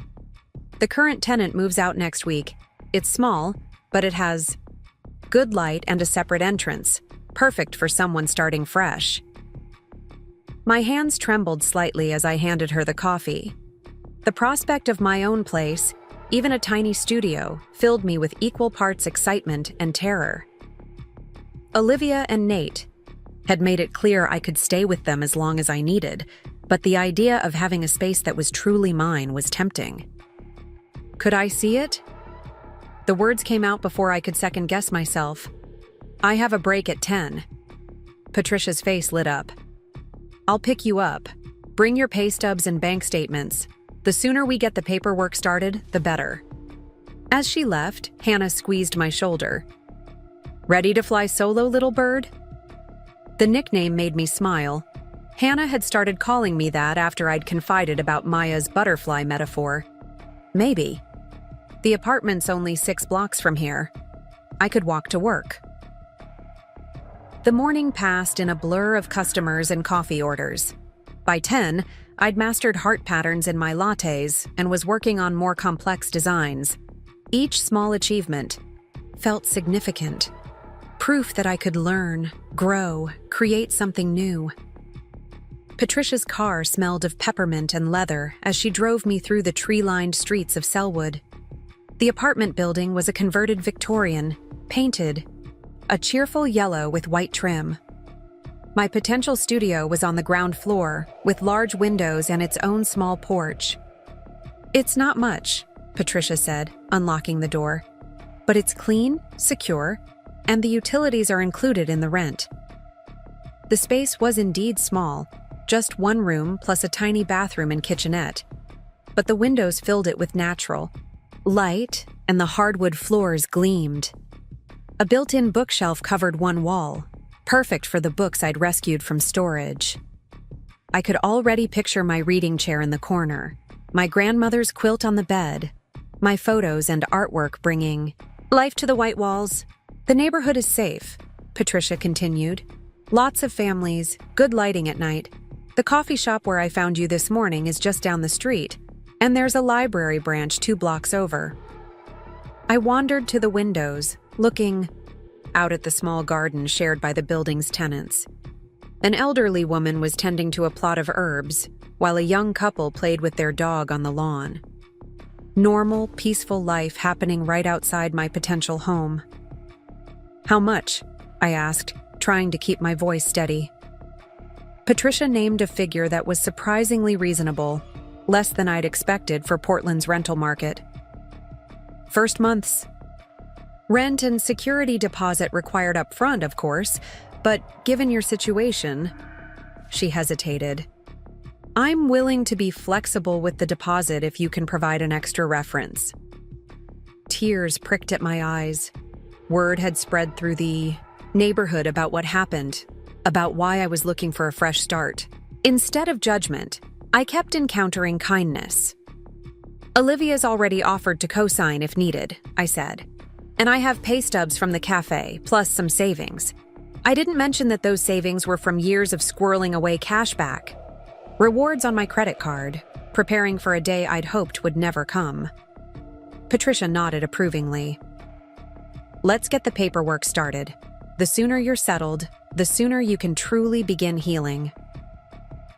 "The current tenant moves out next week. It's small, but it has good light and a separate entrance, perfect for someone starting fresh." My hands trembled slightly as I handed her the coffee. The prospect of my own place, even a tiny studio, filled me with equal parts excitement and terror. Olivia and Nate had made it clear I could stay with them as long as I needed, but the idea of having a space that was truly mine was tempting. "Could I see it?" The words came out before I could second-guess myself. "I have a break at 10. Patricia's face lit up. "I'll pick you up. Bring your pay stubs and bank statements. The sooner we get the paperwork started, the better." As she left, Hannah squeezed my shoulder. "Ready to fly solo, little bird?" The nickname made me smile. Hannah had started calling me that after I'd confided about Maya's butterfly metaphor. Maybe. The apartment's only 6 blocks from here. I could walk to work. The morning passed in a blur of customers and coffee orders. By 10, I'd mastered heart patterns in my lattes and was working on more complex designs. Each small achievement felt significant. Proof that I could learn, grow, create something new. Patricia's car smelled of peppermint and leather as she drove me through the tree-lined streets of Selwood. The apartment building was a converted Victorian, painted a cheerful yellow with white trim. My potential studio was on the ground floor, with large windows and its own small porch. "It's not much," Patricia said, unlocking the door. "But it's clean, secure, and the utilities are included in the rent." The space was indeed small, just one room plus a tiny bathroom and kitchenette. But the windows filled it with natural light, and the hardwood floors gleamed. A built-in bookshelf covered one wall, perfect for the books I'd rescued from storage. I could already picture my reading chair in the corner, my grandmother's quilt on the bed, my photos and artwork bringing life to the white walls. "The neighborhood is safe," Patricia continued. "Lots of families, good lighting at night. The coffee shop where I found you this morning is just down the street, and there's a library branch 2 blocks over." I wandered to the windows, looking out at the small garden shared by the building's tenants. An elderly woman was tending to a plot of herbs, while a young couple played with their dog on the lawn. Normal, peaceful life happening right outside my potential home. "How much?" I asked, trying to keep my voice steady. Patricia named a figure that was surprisingly reasonable, less than I'd expected for Portland's rental market. "First month's rent and security deposit required up front, of course, but given your situation," she hesitated. "I'm willing to be flexible with the deposit if you can provide an extra reference." Tears pricked at my eyes. Word had spread through the neighborhood about what happened, about why I was looking for a fresh start. Instead of judgment, I kept encountering kindness. "Olivia's already offered to co-sign if needed," I said. "And I have pay stubs from the cafe, plus some savings. I didn't mention that those savings were from years of squirreling away cash back. Rewards on my credit card, preparing for a day I'd hoped would never come. Patricia nodded approvingly. Let's get the paperwork started. The sooner you're settled, the sooner you can truly begin healing.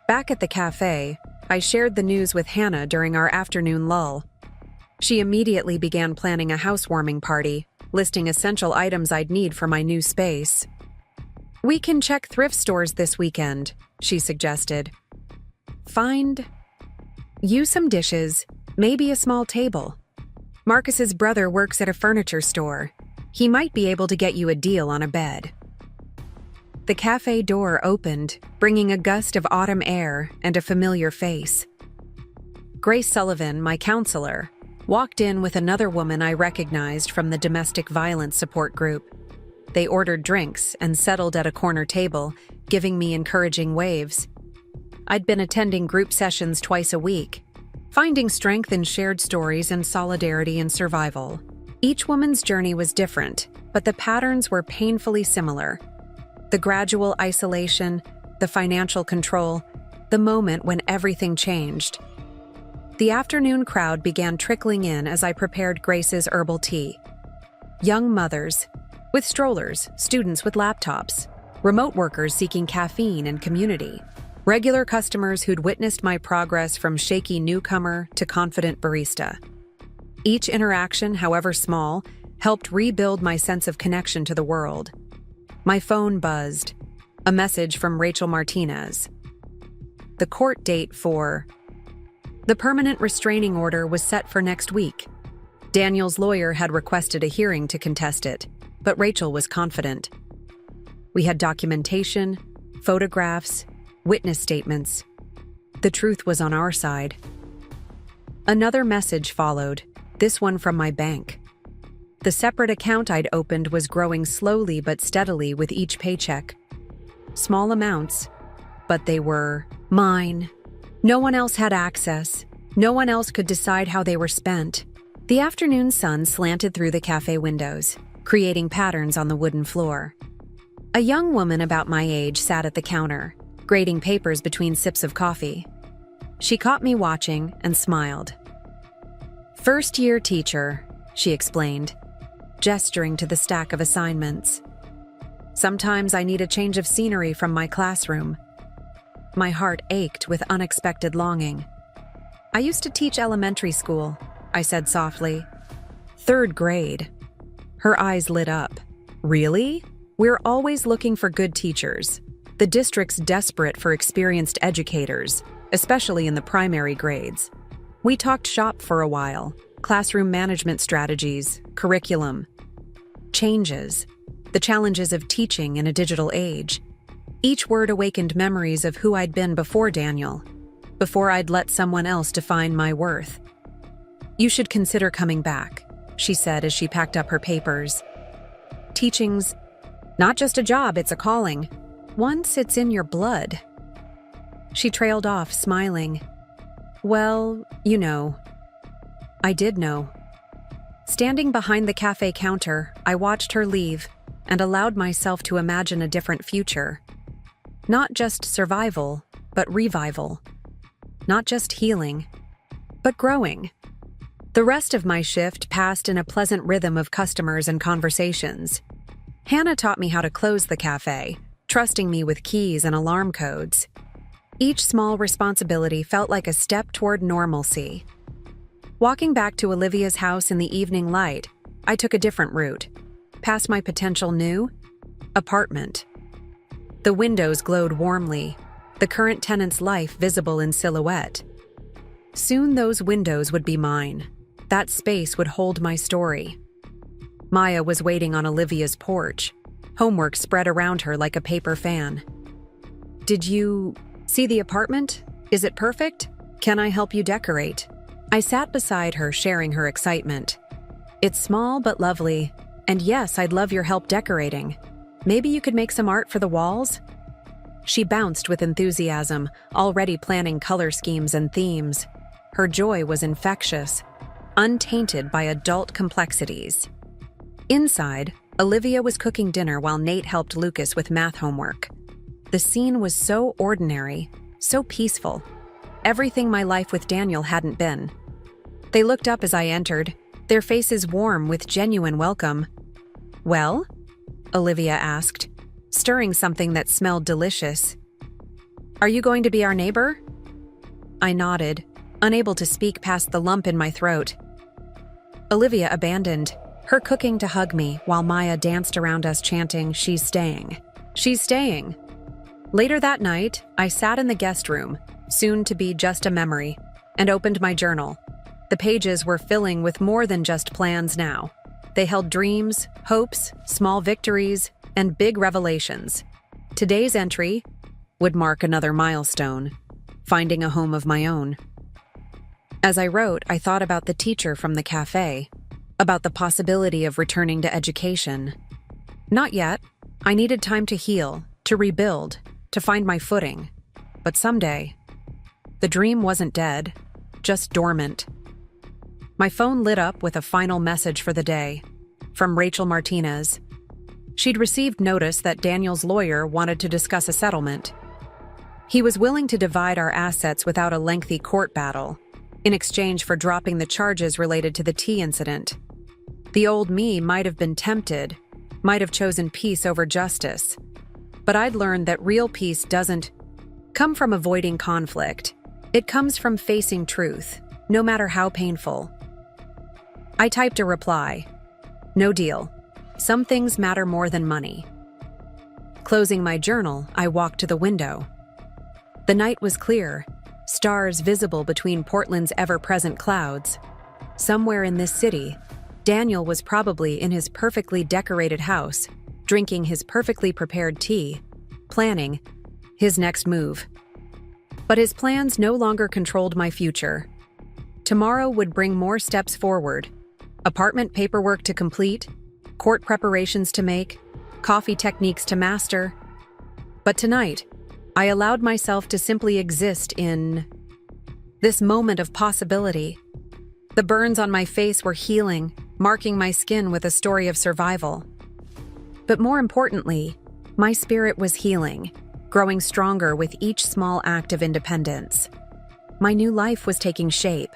Back at the cafe, I shared the news with Hannah during our afternoon lull. She immediately began planning a housewarming party, listing essential items I'd need for my new space. We can check thrift stores this weekend, she suggested. Find you some dishes, maybe a small table. Marcus's brother works at a furniture store. He might be able to get you a deal on a bed. The cafe door opened, bringing a gust of autumn air and a familiar face. Grace Sullivan, my counselor, walked in with another woman I recognized from the domestic violence support group. They ordered drinks and settled at a corner table, giving me encouraging waves. I'd been attending group sessions twice a week, finding strength in shared stories and solidarity in survival. Each woman's journey was different, but the patterns were painfully similar. The gradual isolation, the financial control, the moment when everything changed. The afternoon crowd began trickling in as I prepared Grace's herbal tea. Young mothers with strollers, students with laptops, remote workers seeking caffeine and community, regular customers who'd witnessed my progress from shaky newcomer to confident barista. Each interaction, however small, helped rebuild my sense of connection to the world. My phone buzzed. A message from Rachel Martinez. The court date for the permanent restraining order was set for next week. Daniel's lawyer had requested a hearing to contest it, but Rachel was confident. We had documentation, photographs, witness statements. The truth was on our side. Another message followed, this one from my bank. The separate account I'd opened was growing slowly but steadily with each paycheck. Small amounts, but they were mine. No one else had access. No one else could decide how they were spent. The afternoon sun slanted through the cafe windows, creating patterns on the wooden floor. A young woman about my age sat at the counter, grading papers between sips of coffee. She caught me watching and smiled. First-year teacher, she explained, gesturing to the stack of assignments. Sometimes I need a change of scenery from my classroom. My heart ached with unexpected longing. I used to teach elementary school, I said softly. 3rd grade. Her eyes lit up. Really? We're always looking for good teachers. The district's desperate for experienced educators, especially in the primary grades. We talked shop for a while, classroom management strategies, curriculum. Changes, the challenges of teaching in a digital age. Each word awakened memories of who I'd been before Daniel, before I'd let someone else define my worth. You should consider coming back, she said as she packed up her papers. Teaching's not just a job, it's a calling. Once it's in your blood. She trailed off, smiling. Well, you know. I did know. Standing behind the cafe counter, I watched her leave and allowed myself to imagine a different future. Not just survival, but revival. Not just healing, but growing. The rest of my shift passed in a pleasant rhythm of customers and conversations. Hannah taught me how to close the cafe, trusting me with keys and alarm codes. Each small responsibility felt like a step toward normalcy. Walking back to Olivia's house in the evening light, I took a different route, past my potential new apartment. The windows glowed warmly, the current tenant's life visible in silhouette. Soon those windows would be mine. That space would hold my story. Maya was waiting on Olivia's porch, homework spread around her like a paper fan. Did you see the apartment? Is it perfect? Can I help you decorate? I sat beside her, sharing her excitement. It's small but lovely, and yes, I'd love your help decorating. Maybe you could make some art for the walls? She bounced with enthusiasm, already planning color schemes and themes. Her joy was infectious, untainted by adult complexities. Inside, Olivia was cooking dinner while Nate helped Lucas with math homework. The scene was so ordinary, so peaceful. Everything my life with Daniel hadn't been. They looked up as I entered, their faces warm with genuine welcome. "Well?" Olivia asked, stirring something that smelled delicious. "Are you going to be our neighbor?" I nodded, unable to speak past the lump in my throat. Olivia abandoned her cooking to hug me while Maya danced around us chanting, "She's staying. She's staying." Later that night, I sat in the guest room, soon to be just a memory, and opened my journal. The pages were filling with more than just plans now. They held dreams, hopes, small victories, and big revelations. Today's entry would mark another milestone, finding a home of my own. As I wrote, I thought about the teacher from the cafe, about the possibility of returning to education. Not yet. I needed time to heal, to rebuild, to find my footing. But someday, the dream wasn't dead, just dormant. My phone lit up with a final message for the day, from Rachel Martinez. She'd received notice that Daniel's lawyer wanted to discuss a settlement. He was willing to divide our assets without a lengthy court battle, in exchange for dropping the charges related to the tea incident. The old me might have been tempted, might have chosen peace over justice, but I'd learned that real peace doesn't come from avoiding conflict. It comes from facing truth, no matter how painful. I typed a reply. No deal. Some things matter more than money. Closing my journal, I walked to the window. The night was clear, stars visible between Portland's ever-present clouds. Somewhere in this city, Daniel was probably in his perfectly decorated house, drinking his perfectly prepared tea, planning his next move. But his plans no longer controlled my future. Tomorrow would bring more steps forward. Apartment paperwork to complete, court preparations to make, coffee techniques to master. But tonight, I allowed myself to simply exist in this moment of possibility. The burns on my face were healing, marking my skin with a story of survival. But more importantly, my spirit was healing, growing stronger with each small act of independence. My new life was taking shape,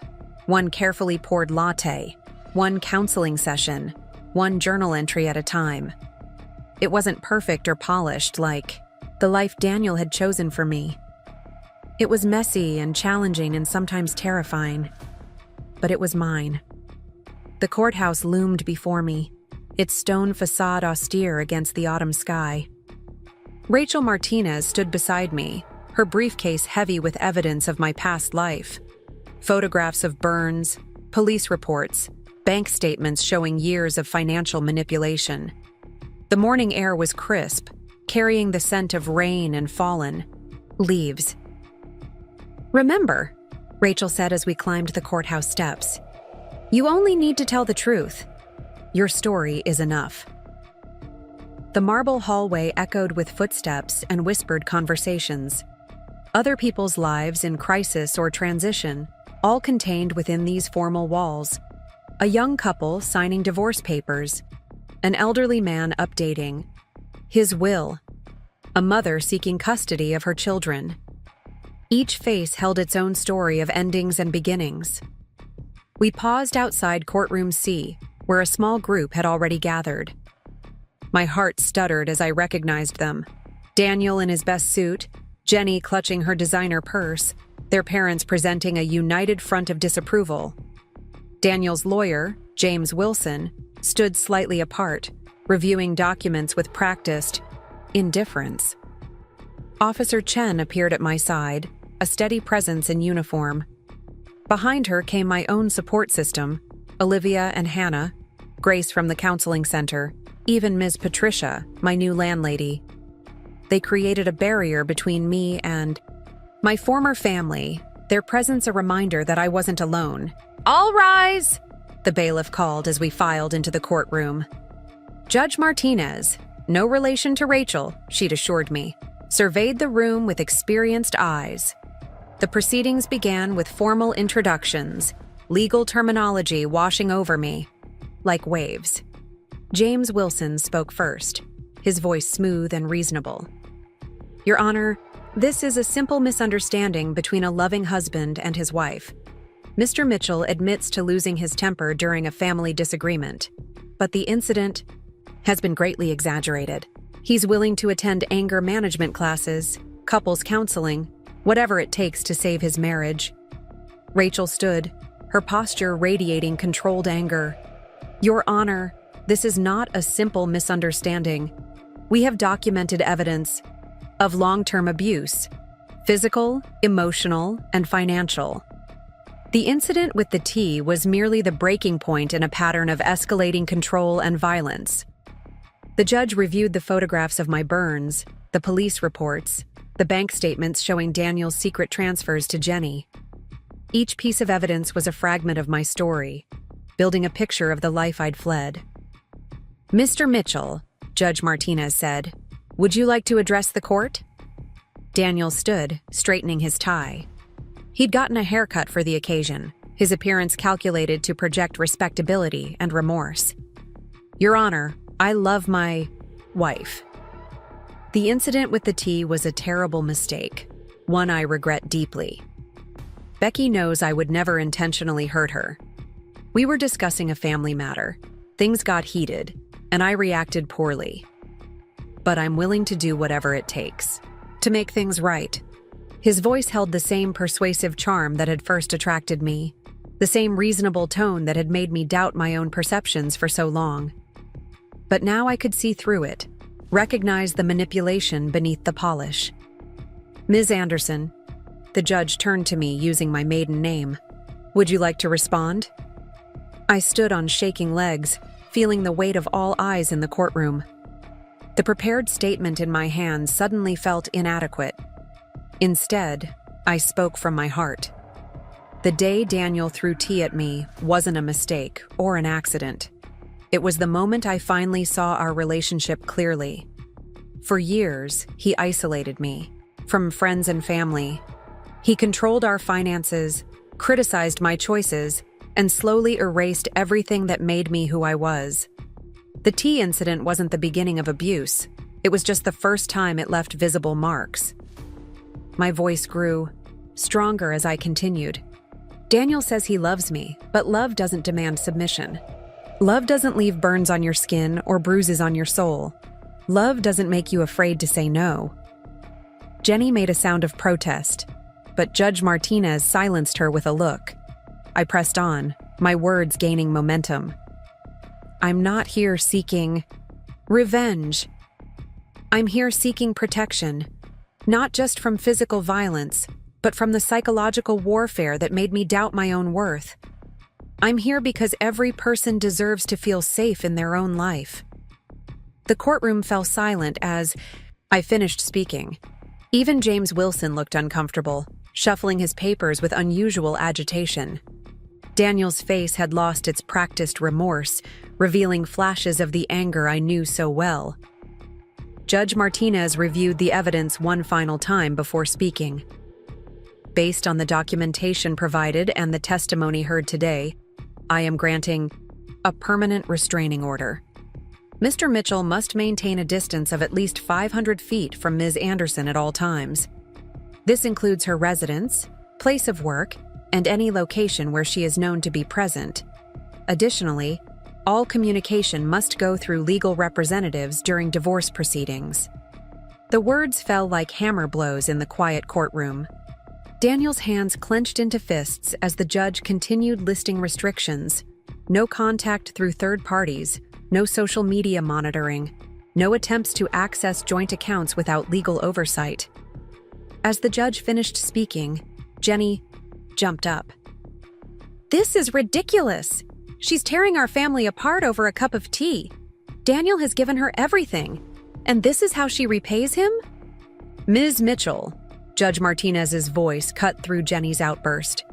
one carefully poured latte, one counseling session, one journal entry at a time. It wasn't perfect or polished like the life Daniel had chosen for me. It was messy and challenging and sometimes terrifying, but it was mine. The courthouse loomed before me, its stone facade austere against the autumn sky. Rachel Martinez stood beside me, her briefcase heavy with evidence of my past life. Photographs of burns, police reports, bank statements showing years of financial manipulation. The morning air was crisp, carrying the scent of rain and fallen leaves. "Remember," Rachel said as we climbed the courthouse steps, "you only need to tell the truth. Your story is enough." The marble hallway echoed with footsteps and whispered conversations. Other people's lives in crisis or transition, all contained within these formal walls. A young couple signing divorce papers, an elderly man updating his will, a mother seeking custody of her children. Each face held its own story of endings and beginnings. We paused outside courtroom C, where a small group had already gathered. My heart stuttered as I recognized them. Daniel in his best suit, Jenny clutching her designer purse, their parents presenting a united front of disapproval. Daniel's lawyer, James Wilson, stood slightly apart, reviewing documents with practiced indifference. Officer Chen appeared at my side, a steady presence in uniform. Behind her came my own support system, Olivia and Hannah, Grace from the counseling center, even Ms. Patricia, my new landlady. They created a barrier between me and my former family, their presence a reminder that I wasn't alone. "All rise!" the bailiff called as we filed into the courtroom. Judge Martinez, no relation to Rachel, she'd assured me, surveyed the room with experienced eyes. The proceedings began with formal introductions, legal terminology washing over me like waves. James Wilson spoke first, his voice smooth and reasonable. Your Honor, this is a simple misunderstanding between a loving husband and his wife. Mr. Mitchell admits to losing his temper during a family disagreement, but the incident has been greatly exaggerated. He's willing to attend anger management classes, couples counseling, whatever it takes to save his marriage. Rachel stood, her posture radiating controlled anger. Your Honor, this is not a simple misunderstanding. We have documented evidence of long-term abuse, physical, emotional, and financial. The incident with the tea was merely the breaking point in a pattern of escalating control and violence. The judge reviewed the photographs of my burns, the police reports, the bank statements showing Daniel's secret transfers to Jenny. Each piece of evidence was a fragment of my story, building a picture of the life I'd fled. Mr. Mitchell, Judge Martinez said, would you like to address the court? Daniel stood, straightening his tie. He'd gotten a haircut for the occasion, his appearance calculated to project respectability and remorse. Your Honor, I love my wife. The incident with the tea was a terrible mistake, one I regret deeply. Becky knows I would never intentionally hurt her. We were discussing a family matter. Things got heated, and I reacted poorly. But I'm willing to do whatever it takes to make things right. His voice held the same persuasive charm that had first attracted me, the same reasonable tone that had made me doubt my own perceptions for so long. But now I could see through it, recognize the manipulation beneath the polish. Ms. Anderson, the judge turned to me using my maiden name. Would you like to respond? I stood on shaking legs, feeling the weight of all eyes in the courtroom. The prepared statement in my hand suddenly felt inadequate. Instead, I spoke from my heart. The day Daniel threw tea at me wasn't a mistake or an accident. It was the moment I finally saw our relationship clearly. For years, he isolated me from friends and family. He controlled our finances, criticized my choices, and slowly erased everything that made me who I was. The tea incident wasn't the beginning of abuse. It was just the first time it left visible marks. My voice grew, stronger as I continued. Daniel says he loves me, but love doesn't demand submission. Love doesn't leave burns on your skin or bruises on your soul. Love doesn't make you afraid to say no. Jenny made a sound of protest, but Judge Martinez silenced her with a look. I pressed on, my words gaining momentum. I'm not here seeking revenge. I'm here seeking protection, not just from physical violence, but from the psychological warfare that made me doubt my own worth. I'm here because every person deserves to feel safe in their own life. The courtroom fell silent as I finished speaking. Even James Wilson looked uncomfortable, shuffling his papers with unusual agitation. Daniel's face had lost its practiced remorse, revealing flashes of the anger I knew so well. Judge Martinez reviewed the evidence one final time before speaking. Based on the documentation provided and the testimony heard today, I am granting a permanent restraining order. Mr. Mitchell must maintain a distance of at least 500 feet from Ms. Anderson at all times. This includes her residence, place of work, and any location where she is known to be present. Additionally, all communication must go through legal representatives during divorce proceedings. The words fell like hammer blows in the quiet courtroom. Daniel's hands clenched into fists as the judge continued listing restrictions. No contact through third parties, no social media monitoring, no attempts to access joint accounts without legal oversight. As the judge finished speaking, Jenny jumped up. This is ridiculous! She's tearing our family apart over a cup of tea. Daniel has given her everything, and this is how she repays him? Ms. Mitchell, Judge Martinez's voice cut through Jenny's outburst.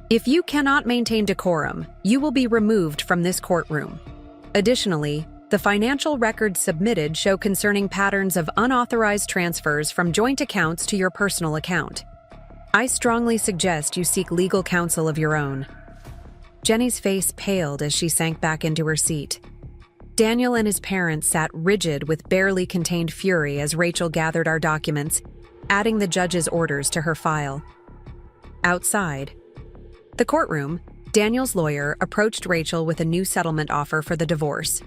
If you cannot maintain decorum, you will be removed from this courtroom. Additionally, the financial records submitted show concerning patterns of unauthorized transfers from joint accounts to your personal account. I strongly suggest you seek legal counsel of your own. Jenny's face paled as she sank back into her seat. Daniel and his parents sat rigid with barely contained fury as Rachel gathered our documents, adding the judge's orders to her file. Outside the courtroom, Daniel's lawyer approached Rachel with a new settlement offer for the divorce.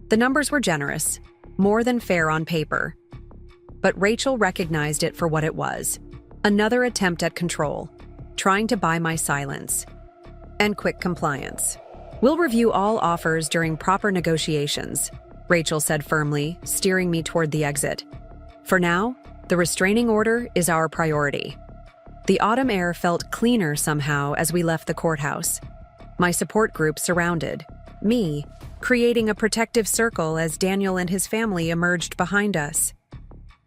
The numbers were generous, more than fair on paper. But Rachel recognized it for what it was: another attempt at control, trying to buy my silence and quick compliance. "We'll review all offers during proper negotiations," Rachel said firmly, steering me toward the exit. "For now, the restraining order is our priority." The autumn air felt cleaner somehow as we left the courthouse. My support group surrounded me, creating a protective circle as Daniel and his family emerged behind us.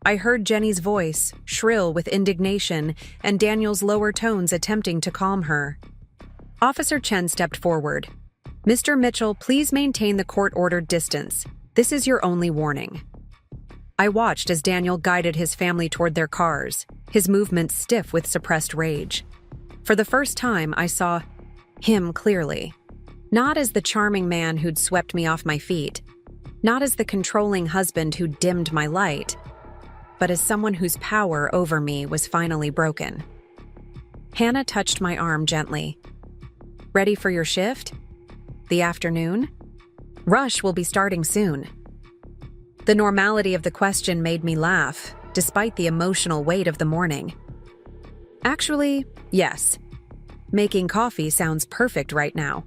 I heard Jenny's voice, shrill with indignation, and Daniel's lower tones attempting to calm her. Officer Chen stepped forward. "Mr. Mitchell, please maintain the court-ordered distance. This is your only warning." I watched as Daniel guided his family toward their cars, his movements stiff with suppressed rage. For the first time, I saw him clearly. Not as the charming man who'd swept me off my feet, not as the controlling husband who dimmed my light, but as someone whose power over me was finally broken. Hannah touched my arm gently. "Ready for your shift? The afternoon? Rush will be starting soon." The normality of the question made me laugh, despite the emotional weight of the morning. "Actually, yes. Making coffee sounds perfect right now."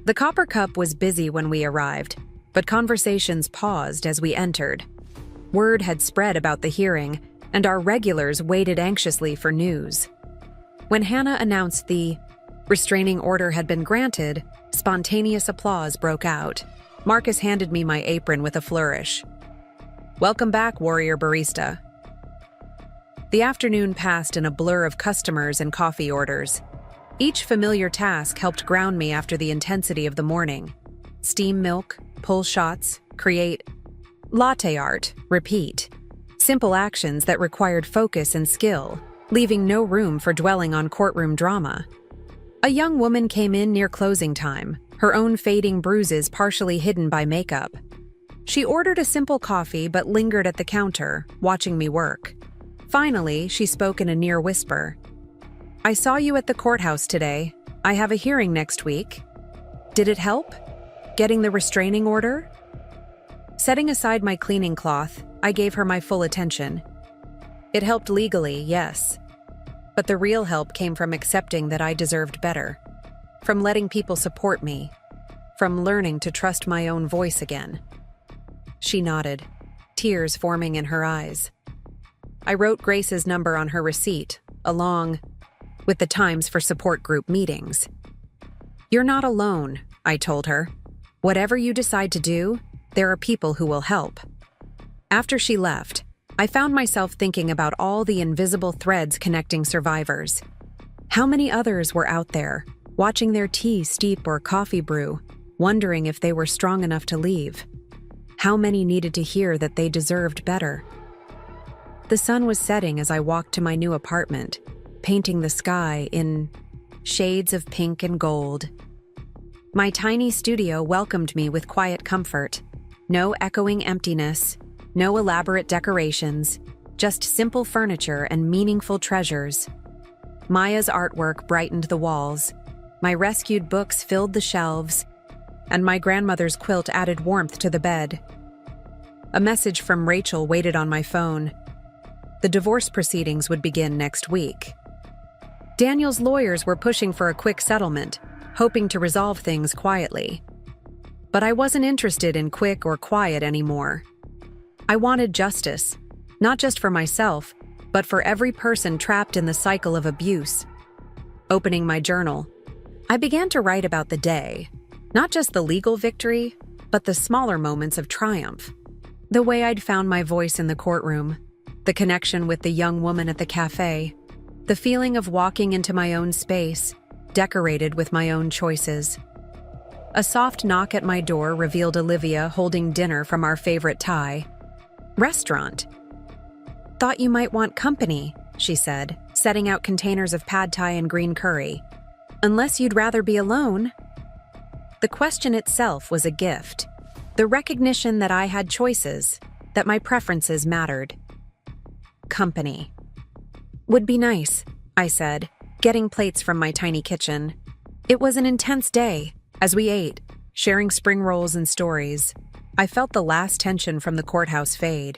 The Copper Cup was busy when we arrived, but conversations paused as we entered. Word had spread about the hearing, and our regulars waited anxiously for news. When Hannah announced the restraining order had been granted, spontaneous applause broke out. Marcus handed me my apron with a flourish. "Welcome back, warrior barista." The afternoon passed in a blur of customers and coffee orders. Each familiar task helped ground me after the intensity of the morning. Steam milk, pull shots, create, latte art, repeat. Simple actions that required focus and skill, leaving no room for dwelling on courtroom drama. A young woman came in near closing time, her own fading bruises partially hidden by makeup. She ordered a simple coffee but lingered at the counter, watching me work. Finally, she spoke in a near whisper. "I saw you at the courthouse today. I have a hearing next week. Did it help? Getting the restraining order?" Setting aside my cleaning cloth, I gave her my full attention. "It helped legally, yes. But the real help came from accepting that I deserved better. From letting people support me. From learning to trust my own voice again." She nodded, tears forming in her eyes. I wrote Grace's number on her receipt, along with the times for support group meetings. "You're not alone," I told her. "Whatever you decide to do, there are people who will help." After she left, I found myself thinking about all the invisible threads connecting survivors. How many others were out there, watching their tea steep or coffee brew, wondering if they were strong enough to leave? How many needed to hear that they deserved better? The sun was setting as I walked to my new apartment, painting the sky in shades of pink and gold. My tiny studio welcomed me with quiet comfort. No echoing emptiness, no elaborate decorations, just simple furniture and meaningful treasures. Maya's artwork brightened the walls, my rescued books filled the shelves, and my grandmother's quilt added warmth to the bed. A message from Rachel waited on my phone. The divorce proceedings would begin next week. Daniel's lawyers were pushing for a quick settlement, hoping to resolve things quietly. But I wasn't interested in quick or quiet anymore. I wanted justice, not just for myself, but for every person trapped in the cycle of abuse. Opening my journal, I began to write about the day, not just the legal victory, but the smaller moments of triumph. The way I'd found my voice in the courtroom, the connection with the young woman at the cafe, the feeling of walking into my own space, decorated with my own choices. A soft knock at my door revealed Olivia holding dinner from our favorite Thai restaurant. "Thought you might want company," she said, setting out containers of pad thai and green curry. "Unless you'd rather be alone." The question itself was a gift. The recognition that I had choices, that my preferences mattered. Company. Would be nice, I said, getting plates from my tiny kitchen. It was an intense day, as we ate, sharing spring rolls and stories. I felt the last tension from the courthouse fade.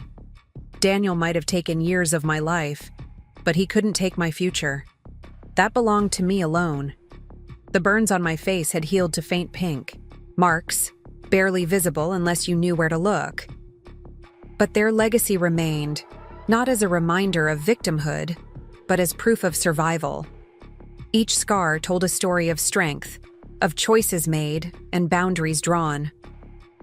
Daniel might have taken years of my life, but he couldn't take my future. That belonged to me alone. The burns on my face had healed to faint pink, marks, barely visible unless you knew where to look. But their legacy remained, not as a reminder of victimhood, but as proof of survival. Each scar told a story of strength, of choices made and boundaries drawn.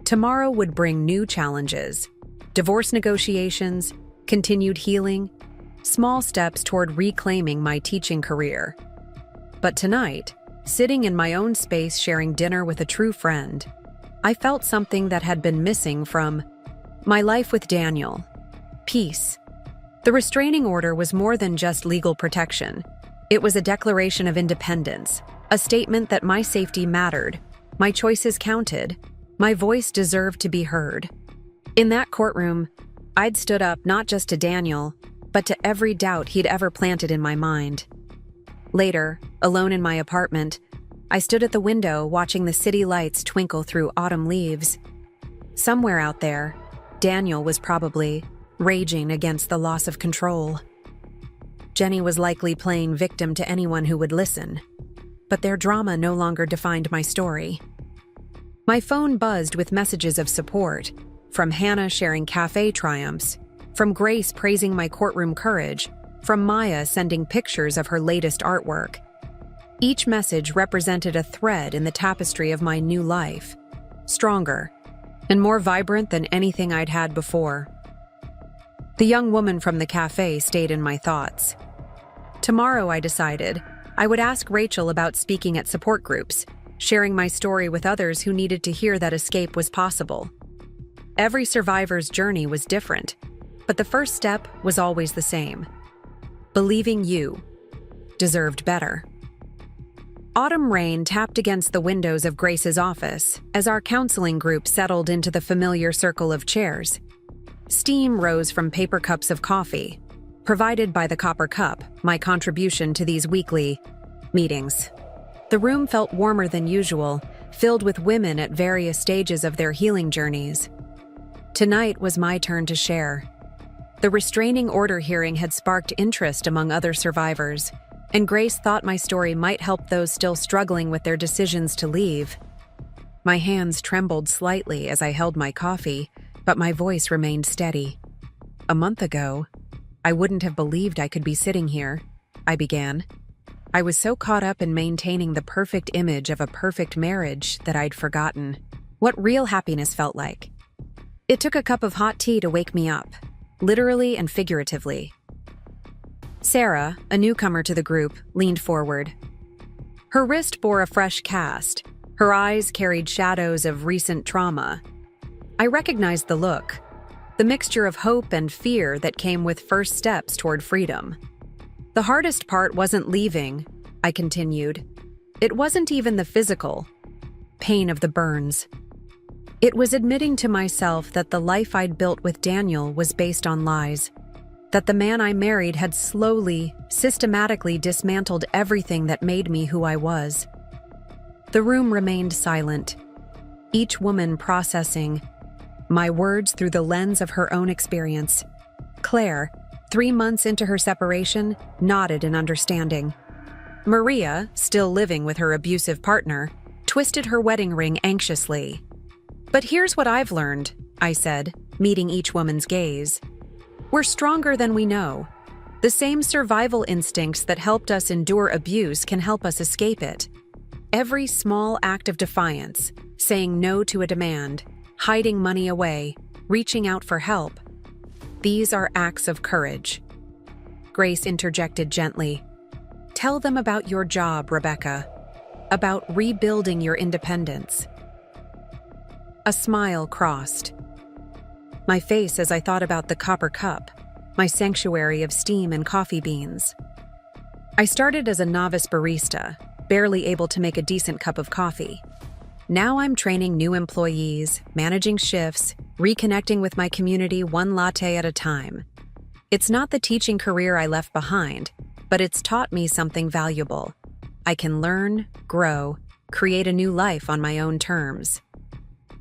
Tomorrow would bring new challenges, divorce negotiations, continued healing, small steps toward reclaiming my teaching career. But tonight, sitting in my own space sharing dinner with a true friend, I felt something that had been missing from my life with Daniel. Peace. The restraining order was more than just legal protection. It was a declaration of independence, a statement that my safety mattered, my choices counted, my voice deserved to be heard. In that courtroom, I'd stood up not just to Daniel, but to every doubt he'd ever planted in my mind. Later, alone in my apartment, I stood at the window watching the city lights twinkle through autumn leaves. Somewhere out there, Daniel was probably raging against the loss of control. Jenny was likely playing victim to anyone who would listen, but their drama no longer defined my story. My phone buzzed with messages of support, from Hannah sharing cafe triumphs, from Grace praising my courtroom courage, from Maya sending pictures of her latest artwork. Each message represented a thread in the tapestry of my new life, stronger and more vibrant than anything I'd had before. The young woman from the cafe stayed in my thoughts. Tomorrow, I decided, I would ask Rachel about speaking at support groups, sharing my story with others who needed to hear that escape was possible. Every survivor's journey was different, but the first step was always the same: believing you deserved better. Autumn rain tapped against the windows of Grace's office as our counseling group settled into the familiar circle of chairs. Steam rose from paper cups of coffee, provided by the Copper Cup, my contribution to these weekly meetings. The room felt warmer than usual, filled with women at various stages of their healing journeys. Tonight was my turn to share. The restraining order hearing had sparked interest among other survivors, and Grace thought my story might help those still struggling with their decisions to leave. My hands trembled slightly as I held my coffee, but my voice remained steady. A month ago, I wouldn't have believed I could be sitting here, I began. I was so caught up in maintaining the perfect image of a perfect marriage that I'd forgotten what real happiness felt like. It took a cup of hot tea to wake me up, literally and figuratively. Sarah, a newcomer to the group, leaned forward. Her wrist bore a fresh cast. Her eyes carried shadows of recent trauma. I recognized the look, the mixture of hope and fear that came with first steps toward freedom. The hardest part wasn't leaving, I continued. It wasn't even the physical pain of the burns. It was admitting to myself that the life I'd built with Daniel was based on lies, that the man I married had slowly, systematically dismantled everything that made me who I was. The room remained silent, each woman processing my words through the lens of her own experience. Claire, 3 months into her separation, nodded in understanding. Maria, still living with her abusive partner, twisted her wedding ring anxiously. "But here's what I've learned," I said, meeting each woman's gaze. "We're stronger than we know. The same survival instincts that helped us endure abuse can help us escape it. Every small act of defiance, saying no to a demand, hiding money away, reaching out for help, these are acts of courage." Grace interjected gently. "Tell them about your job, Rebecca. About rebuilding your independence." A smile crossed my face as I thought about the Copper Cup, my sanctuary of steam and coffee beans. I started as a novice barista, barely able to make a decent cup of coffee. Now I'm training new employees, managing shifts, reconnecting with my community one latte at a time. It's not the teaching career I left behind, but it's taught me something valuable. I can learn, grow, create a new life on my own terms.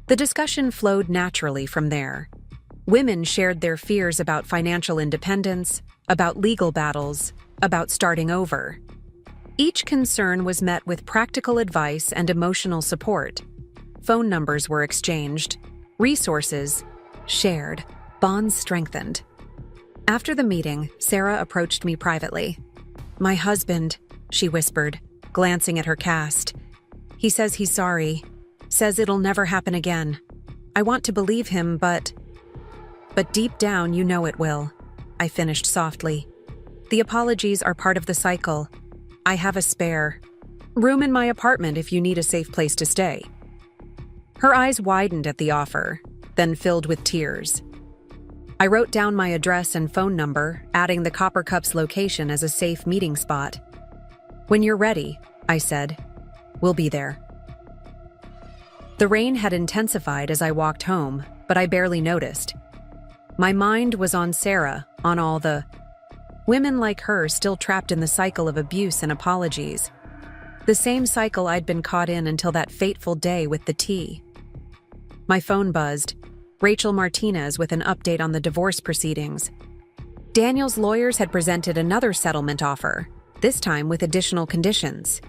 The discussion flowed naturally from there. Women shared their fears about financial independence, about legal battles, about starting over. Each concern was met with practical advice and emotional support. Phone numbers were exchanged, resources shared, bonds strengthened. After the meeting, Sarah approached me privately. "My husband," she whispered, glancing at her cast. "He says he's sorry, says it'll never happen again. I want to believe him, but deep down you know it will," I finished softly. "The apologies are part of the cycle. I have a spare room in my apartment if you need a safe place to stay." Her eyes widened at the offer, then filled with tears. I wrote down my address and phone number, adding the Copper Cup's location as a safe meeting spot. "When you're ready," I said, "we'll be there." The rain had intensified as I walked home, but I barely noticed. My mind was on Sarah, on all the women like her still trapped in the cycle of abuse and apologies. The same cycle I'd been caught in until that fateful day with the tea. My phone buzzed. Rachel Martinez with an update on the divorce proceedings. Daniel's lawyers had presented another settlement offer, this time with additional conditions.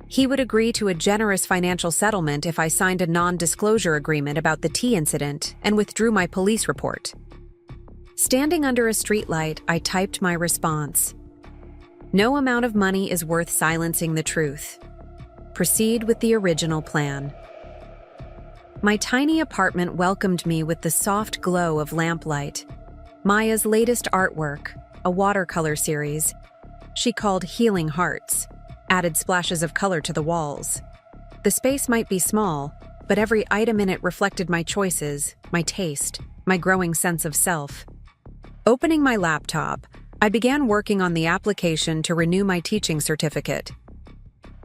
He would agree to a generous financial settlement if I signed a non-disclosure agreement about the tea incident and withdrew my police report. Standing under a streetlight, I typed my response. "No amount of money is worth silencing the truth. Proceed with the original plan." My tiny apartment welcomed me with the soft glow of lamplight. Maya's latest artwork, a watercolor series, she called Healing Hearts, added splashes of color to the walls. The space might be small, but every item in it reflected my choices, my taste, my growing sense of self. Opening my laptop, I began working on the application to renew my teaching certificate.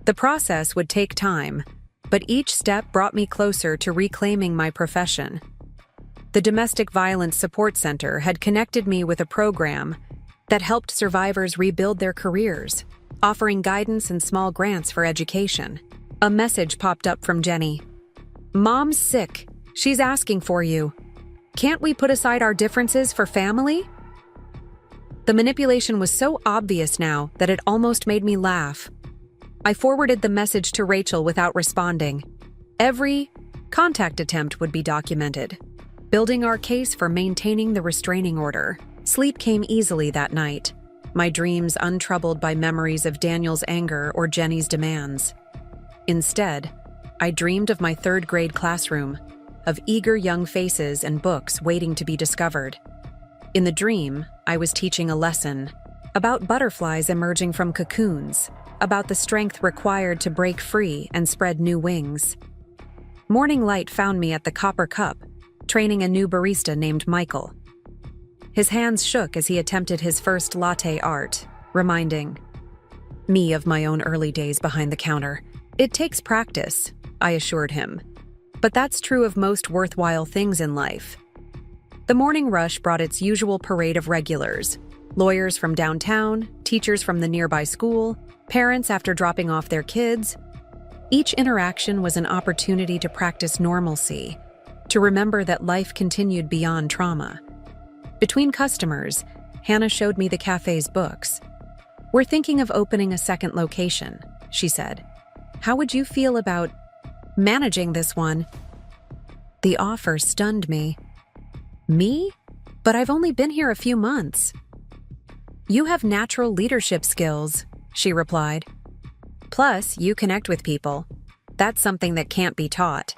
The process would take time, but each step brought me closer to reclaiming my profession. The Domestic Violence Support Center had connected me with a program that helped survivors rebuild their careers, offering guidance and small grants for education. A message popped up from Jenny. "Mom's sick. She's asking for you. Can't we put aside our differences for family?" The manipulation was so obvious now that it almost made me laugh. I forwarded the message to Rachel without responding. Every contact attempt would be documented, building our case for maintaining the restraining order. Sleep came easily that night, my dreams untroubled by memories of Daniel's anger or Jenny's demands. Instead, I dreamed of my third-grade classroom, of eager young faces and books waiting to be discovered. In the dream, I was teaching a lesson about butterflies emerging from cocoons, about the strength required to break free and spread new wings. Morning light found me at the Copper Cup, training a new barista named Michael. His hands shook as he attempted his first latte art, reminding me of my own early days behind the counter. "It takes practice," I assured him. But that's true of most worthwhile things in life. The morning rush brought its usual parade of regulars: lawyers from downtown, teachers from the nearby school, parents after dropping off their kids. Each interaction was an opportunity to practice normalcy, to remember that life continued beyond trauma. Between customers, Hannah showed me the cafe's books. "We're thinking of opening a second location," she said. "How would you feel about managing this one?" The offer stunned me. "Me? But I've only been here a few months." "You have natural leadership skills," she replied. "Plus, you connect with people. That's something that can't be taught."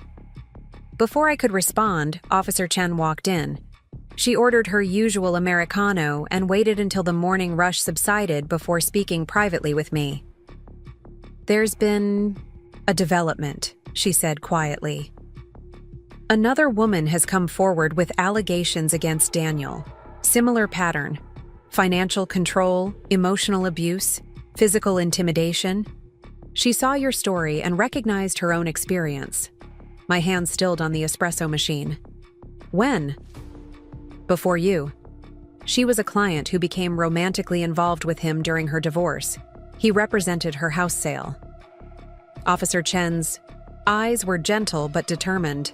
Before I could respond, Officer Chen walked in. She ordered her usual Americano and waited until the morning rush subsided before speaking privately with me. "There's been a development," she said quietly. "Another woman has come forward with allegations against Daniel. Similar pattern: financial control, emotional abuse, physical intimidation. She saw your story and recognized her own experience. my hand stilled on the espresso machine. When? Before you. She was a client who became romantically involved with him during her divorce. He represented her house sale. Officer Chen's eyes were gentle but determined.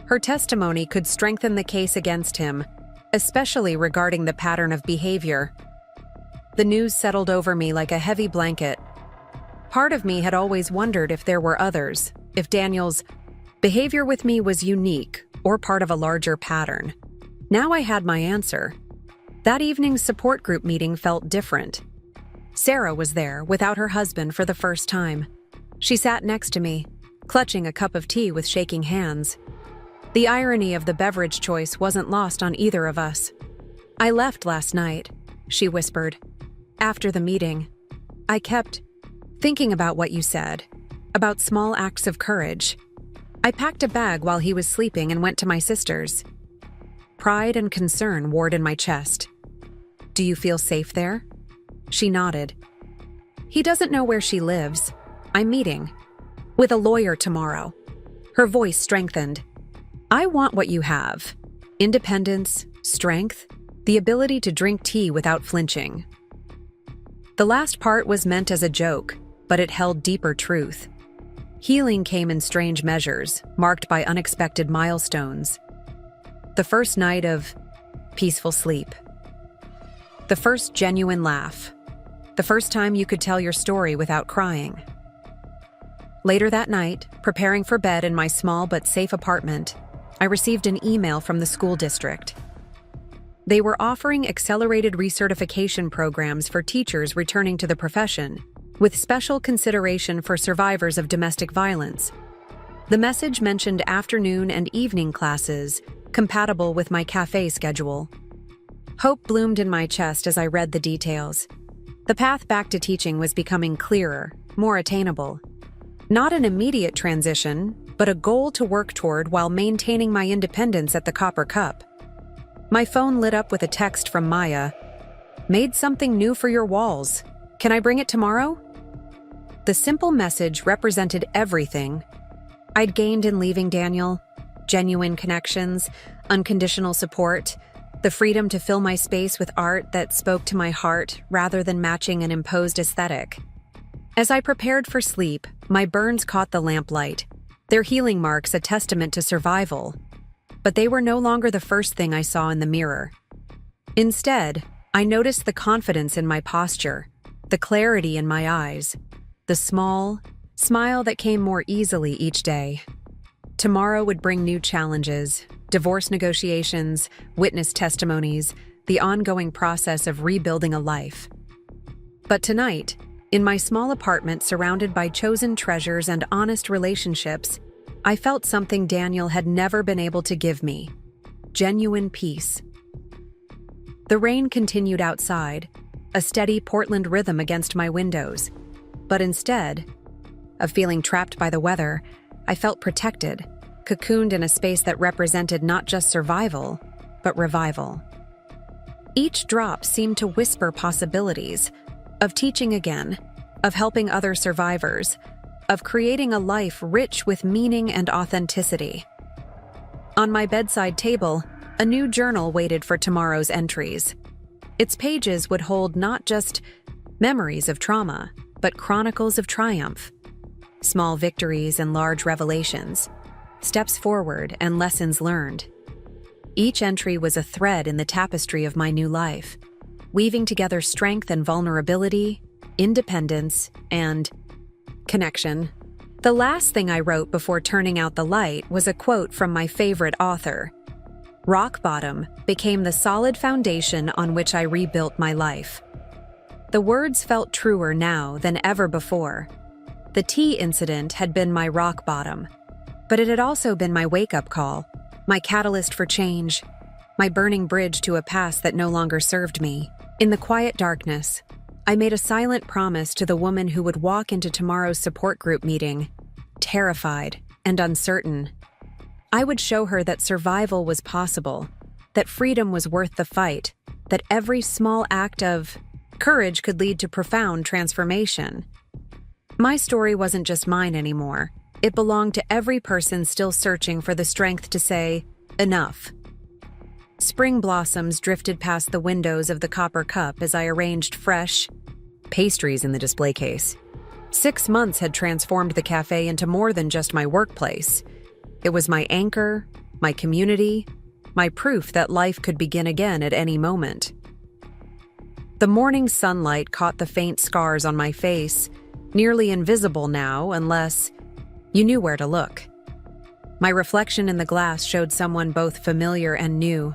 Her testimony could strengthen the case against him, especially regarding the pattern of behavior. The news settled over me like a heavy blanket. Part of me had always wondered if there were others, if Daniel's behavior with me was unique or part of a larger pattern. Now I had my answer. That evening's support group meeting felt different. Sarah was there without her husband for the first time. She sat next to me, clutching a cup of tea with shaking hands. The irony of the beverage choice wasn't lost on either of us. "I left last night," she whispered. "After the meeting, I kept thinking about what you said, about small acts of courage. I packed a bag while he was sleeping and went to my sister's." Pride and concern warred in my chest. "Do you feel safe there?" She nodded. "He doesn't know where she lives. I'm meeting with a lawyer tomorrow." Her voice strengthened. "I want what you have. Independence, strength, the ability to drink tea without flinching." The last part was meant as a joke, but it held deeper truth. Healing came in strange measures, marked by unexpected milestones. The first night of peaceful sleep. The first genuine laugh. The first time you could tell your story without crying. Later that night, preparing for bed in my small but safe apartment, I received an email from the school district. They were offering accelerated recertification programs for teachers returning to the profession, with special consideration for survivors of domestic violence. The message mentioned afternoon and evening classes, compatible with my cafe schedule. Hope bloomed in my chest as I read the details. The path back to teaching was becoming clearer, more attainable. Not an immediate transition, but a goal to work toward while maintaining my independence at the Copper Cup. My phone lit up with a text from Maya. "Made something new for your walls. Can I bring it tomorrow?" The simple message represented everything I'd gained in leaving Daniel: genuine connections, unconditional support, the freedom to fill my space with art that spoke to my heart rather than matching an imposed aesthetic. As I prepared for sleep, my burns caught the lamplight, their healing marks a testament to survival. But they were no longer the first thing I saw in the mirror. Instead, I noticed the confidence in my posture, the clarity in my eyes, the small smile that came more easily each day. Tomorrow would bring new challenges, divorce negotiations, witness testimonies, the ongoing process of rebuilding a life. But tonight, in my small apartment surrounded by chosen treasures and honest relationships, I felt something Daniel had never been able to give me: genuine peace. The rain continued outside, a steady Portland rhythm against my windows. But instead of feeling trapped by the weather, I felt protected, cocooned in a space that represented not just survival, but revival. Each drop seemed to whisper possibilities of teaching again, of helping other survivors, of creating a life rich with meaning and authenticity. On my bedside table, a new journal waited for tomorrow's entries. Its pages would hold not just memories of trauma, but chronicles of triumph. Small victories and large revelations, steps forward and lessons learned. Each entry was a thread in the tapestry of my new life, weaving together strength and vulnerability, independence, and connection. The last thing I wrote before turning out the light was a quote from my favorite author. "Rock bottom became the solid foundation on which I rebuilt my life." The words felt truer now than ever before. The tea incident had been my rock bottom, but it had also been my wake-up call, my catalyst for change, my burning bridge to a past that no longer served me. In the quiet darkness, I made a silent promise to the woman who would walk into tomorrow's support group meeting, terrified and uncertain. I would show her that survival was possible, that freedom was worth the fight, that every small act of courage could lead to profound transformation. My story wasn't just mine anymore. It belonged to every person still searching for the strength to say, enough. Spring blossoms drifted past the windows of the copper cup as I arranged fresh pastries in the display case. 6 months had transformed the cafe into more than just my workplace. It was my anchor, my community, my proof that life could begin again at any moment. The morning sunlight caught the faint scars on my face, nearly invisible now unless you knew where to look. My reflection in the glass showed someone both familiar and new,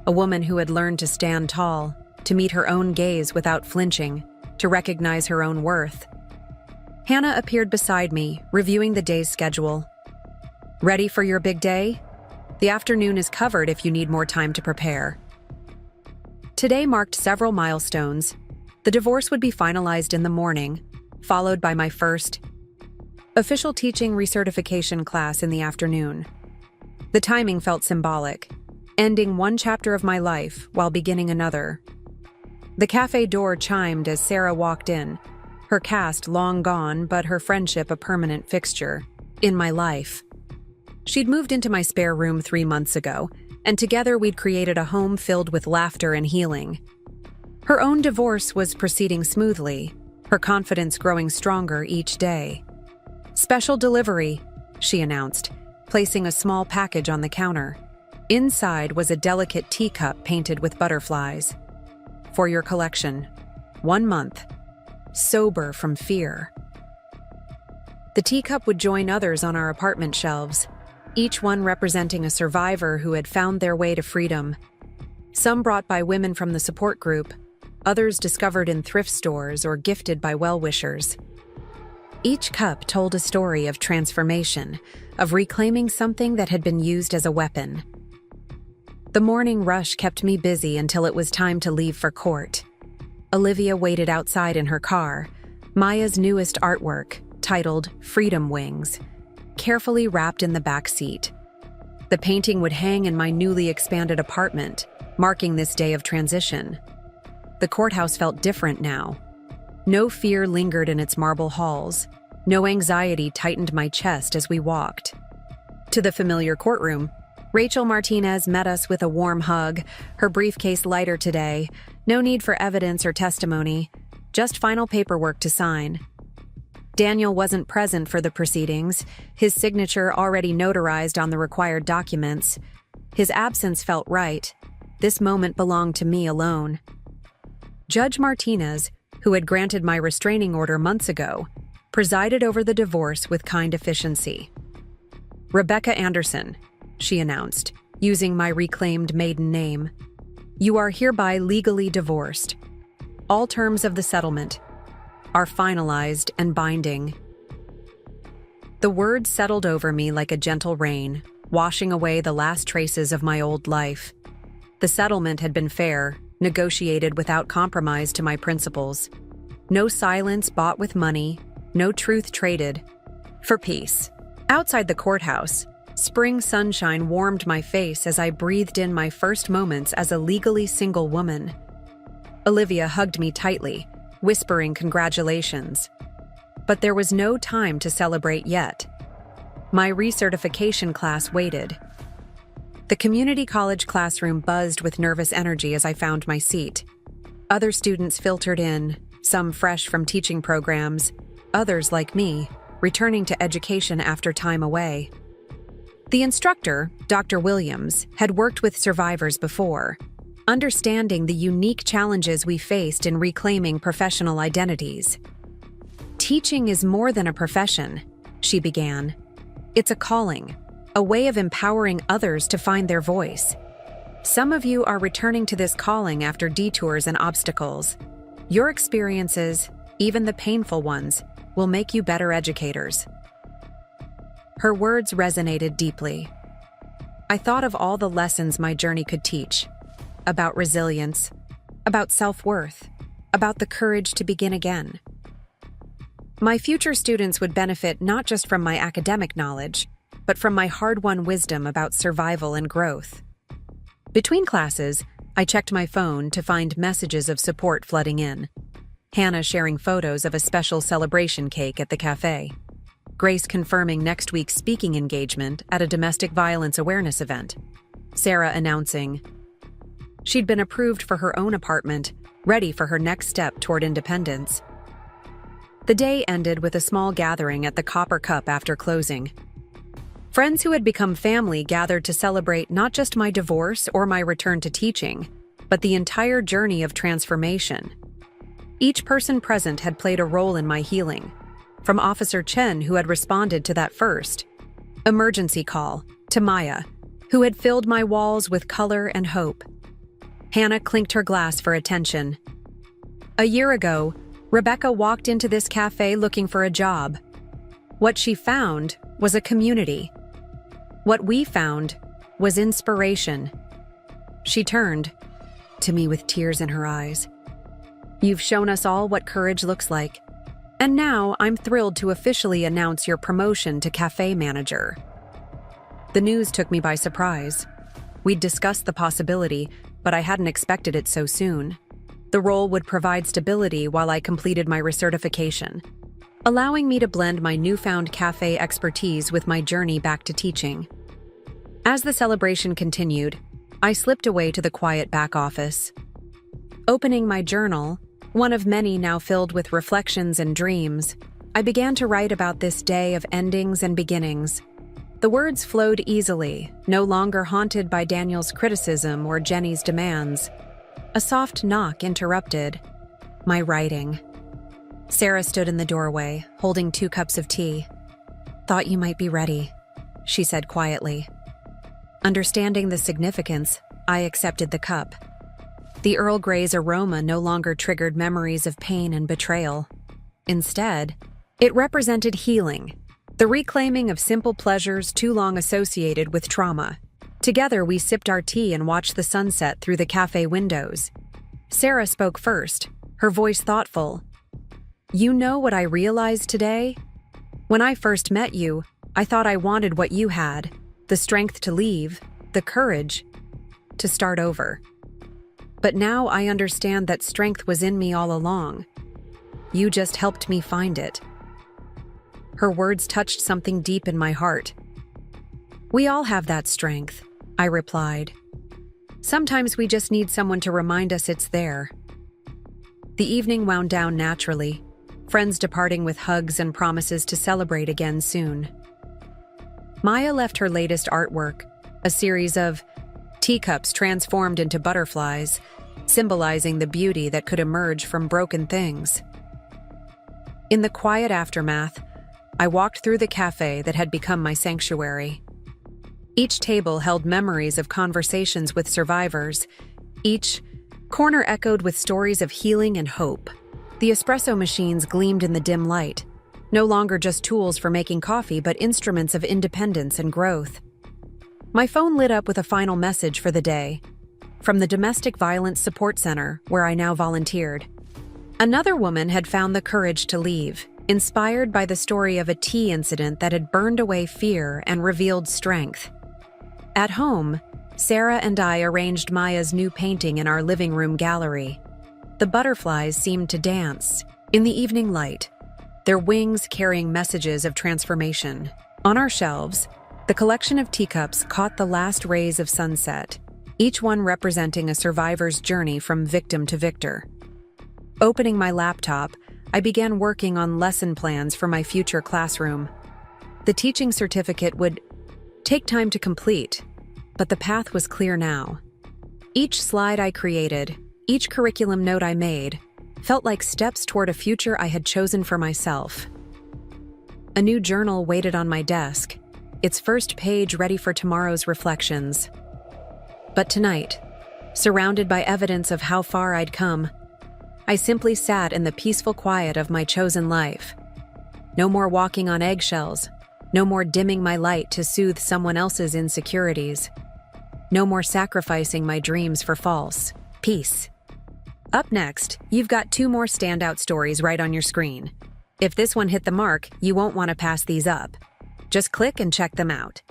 a woman who had learned to stand tall, to meet her own gaze without flinching, to recognize her own worth. Hannah appeared beside me, reviewing the day's schedule. Ready for your big day? The afternoon is covered if you need more time to prepare. Today marked several milestones. The divorce would be finalized in the morning, followed by my first official teaching recertification class in the afternoon. The timing felt symbolic, ending one chapter of my life while beginning another. The cafe door chimed as Sarah walked in, her caste long gone, but her friendship a permanent fixture in my life. She'd moved into my spare room 3 months ago, and together we'd created a home filled with laughter and healing. Her own divorce was proceeding smoothly, her confidence growing stronger each day. Special delivery, she announced, placing a small package on the counter. Inside was a delicate teacup painted with butterflies. For your collection. 1 month. Sober from fear. The teacup would join others on our apartment shelves, each one representing a survivor who had found their way to freedom. Some brought by women from the support group, others discovered in thrift stores or gifted by well-wishers. Each cup told a story of transformation, of reclaiming something that had been used as a weapon. The morning rush kept me busy until it was time to leave for court. Olivia waited outside in her car, Maya's newest artwork, titled Freedom Wings, carefully wrapped in the back seat. The painting would hang in my newly expanded apartment, marking this day of transition. The courthouse felt different now. No fear lingered in its marble halls. No anxiety tightened my chest as we walked. To the familiar courtroom, Rachel Martinez met us with a warm hug, her briefcase lighter today. No need for evidence or testimony, just final paperwork to sign. Daniel wasn't present for the proceedings, his signature already notarized on the required documents. His absence felt right. This moment belonged to me alone. Judge Martinez, who had granted my restraining order months ago, presided over the divorce with kind efficiency. Rebecca Anderson, she announced, using my reclaimed maiden name. You are hereby legally divorced. All terms of the settlement are finalized and binding. The words settled over me like a gentle rain, washing away the last traces of my old life. The settlement had been fair, negotiated without compromise to my principles. No silence bought with money, no truth traded for peace. Outside the courthouse, spring sunshine warmed my face as I breathed in my first moments as a legally single woman. Olivia hugged me tightly, whispering congratulations. But there was no time to celebrate yet. My recertification class waited. The community college classroom buzzed with nervous energy as I found my seat. Other students filtered in, some fresh from teaching programs, others like me, returning to education after time away. The instructor, Dr. Williams, had worked with survivors before, understanding the unique challenges we faced in reclaiming professional identities. Teaching is more than a profession, she began. It's a calling, a way of empowering others to find their voice. Some of you are returning to this calling after detours and obstacles. Your experiences, even the painful ones, will make you better educators. Her words resonated deeply. I thought of all the lessons my journey could teach, about resilience, about self-worth, about the courage to begin again. My future students would benefit not just from my academic knowledge, but from my hard-won wisdom about survival and growth. Between classes, I checked my phone to find messages of support flooding in. Hannah sharing photos of a special celebration cake at the cafe. Grace confirming next week's speaking engagement at a domestic violence awareness event. Sarah announcing she'd been approved for her own apartment, ready for her next step toward independence. The day ended with a small gathering at the Copper Cup after closing. Friends who had become family gathered to celebrate not just my divorce or my return to teaching, but the entire journey of transformation. Each person present had played a role in my healing, from Officer Chen, who had responded to that first emergency call, to Maya, who had filled my walls with color and hope. Hannah clinked her glass for attention. A year ago, Rebecca walked into this cafe looking for a job. What she found was a community. What we found was inspiration. She turned to me with tears in her eyes. You've shown us all what courage looks like. And now I'm thrilled to officially announce your promotion to cafe manager. The news took me by surprise. We'd discussed the possibility, but I hadn't expected it so soon. The role would provide stability while I completed my recertification, allowing me to blend my newfound cafe expertise with my journey back to teaching. As the celebration continued, I slipped away to the quiet back office. Opening my journal, one of many now filled with reflections and dreams, I began to write about this day of endings and beginnings. The words flowed easily, no longer haunted by Daniel's criticism or Jenny's demands. A soft knock interrupted my writing. Sarah stood in the doorway, holding 2 cups of tea. "Thought you might be ready," she said quietly. Understanding the significance, I accepted the cup. The Earl Grey's aroma no longer triggered memories of pain and betrayal. Instead, it represented healing, the reclaiming of simple pleasures too long associated with trauma. Together, we sipped our tea and watched the sunset through the cafe windows. Sarah spoke first, her voice thoughtful. "You know what I realized today? When I first met you, I thought I wanted what you had, the strength to leave, the courage to start over. But now I understand that strength was in me all along. You just helped me find it." Her words touched something deep in my heart. "We all have that strength," I replied. "Sometimes we just need someone to remind us it's there." The evening wound down naturally, friends departing with hugs and promises to celebrate again soon. Maya left her latest artwork, a series of teacups transformed into butterflies, symbolizing the beauty that could emerge from broken things. In the quiet aftermath, I walked through the cafe that had become my sanctuary. Each table held memories of conversations with survivors. Each corner echoed with stories of healing and hope. The espresso machines gleamed in the dim light, no longer just tools for making coffee, but instruments of independence and growth. My phone lit up with a final message for the day, from the Domestic Violence Support Center, where I now volunteered. Another woman had found the courage to leave, inspired by the story of a tea incident that had burned away fear and revealed strength. At home, Sarah and I arranged Maya's new painting in our living room gallery. The butterflies seemed to dance in the evening light, their wings carrying messages of transformation. On our shelves, the collection of teacups caught the last rays of sunset, each one representing a survivor's journey from victim to victor. Opening my laptop, I began working on lesson plans for my future classroom. The teaching certificate would take time to complete, but the path was clear now. Each slide I created, each curriculum note I made, felt like steps toward a future I had chosen for myself. A new journal waited on my desk, its first page ready for tomorrow's reflections. But tonight, surrounded by evidence of how far I'd come, I simply sat in the peaceful quiet of my chosen life. No more walking on eggshells, no more dimming my light to soothe someone else's insecurities. No more sacrificing my dreams for false peace. Up next, you've got 2 more standout stories right on your screen. If this one hit the mark, you won't want to pass these up. Just click and check them out.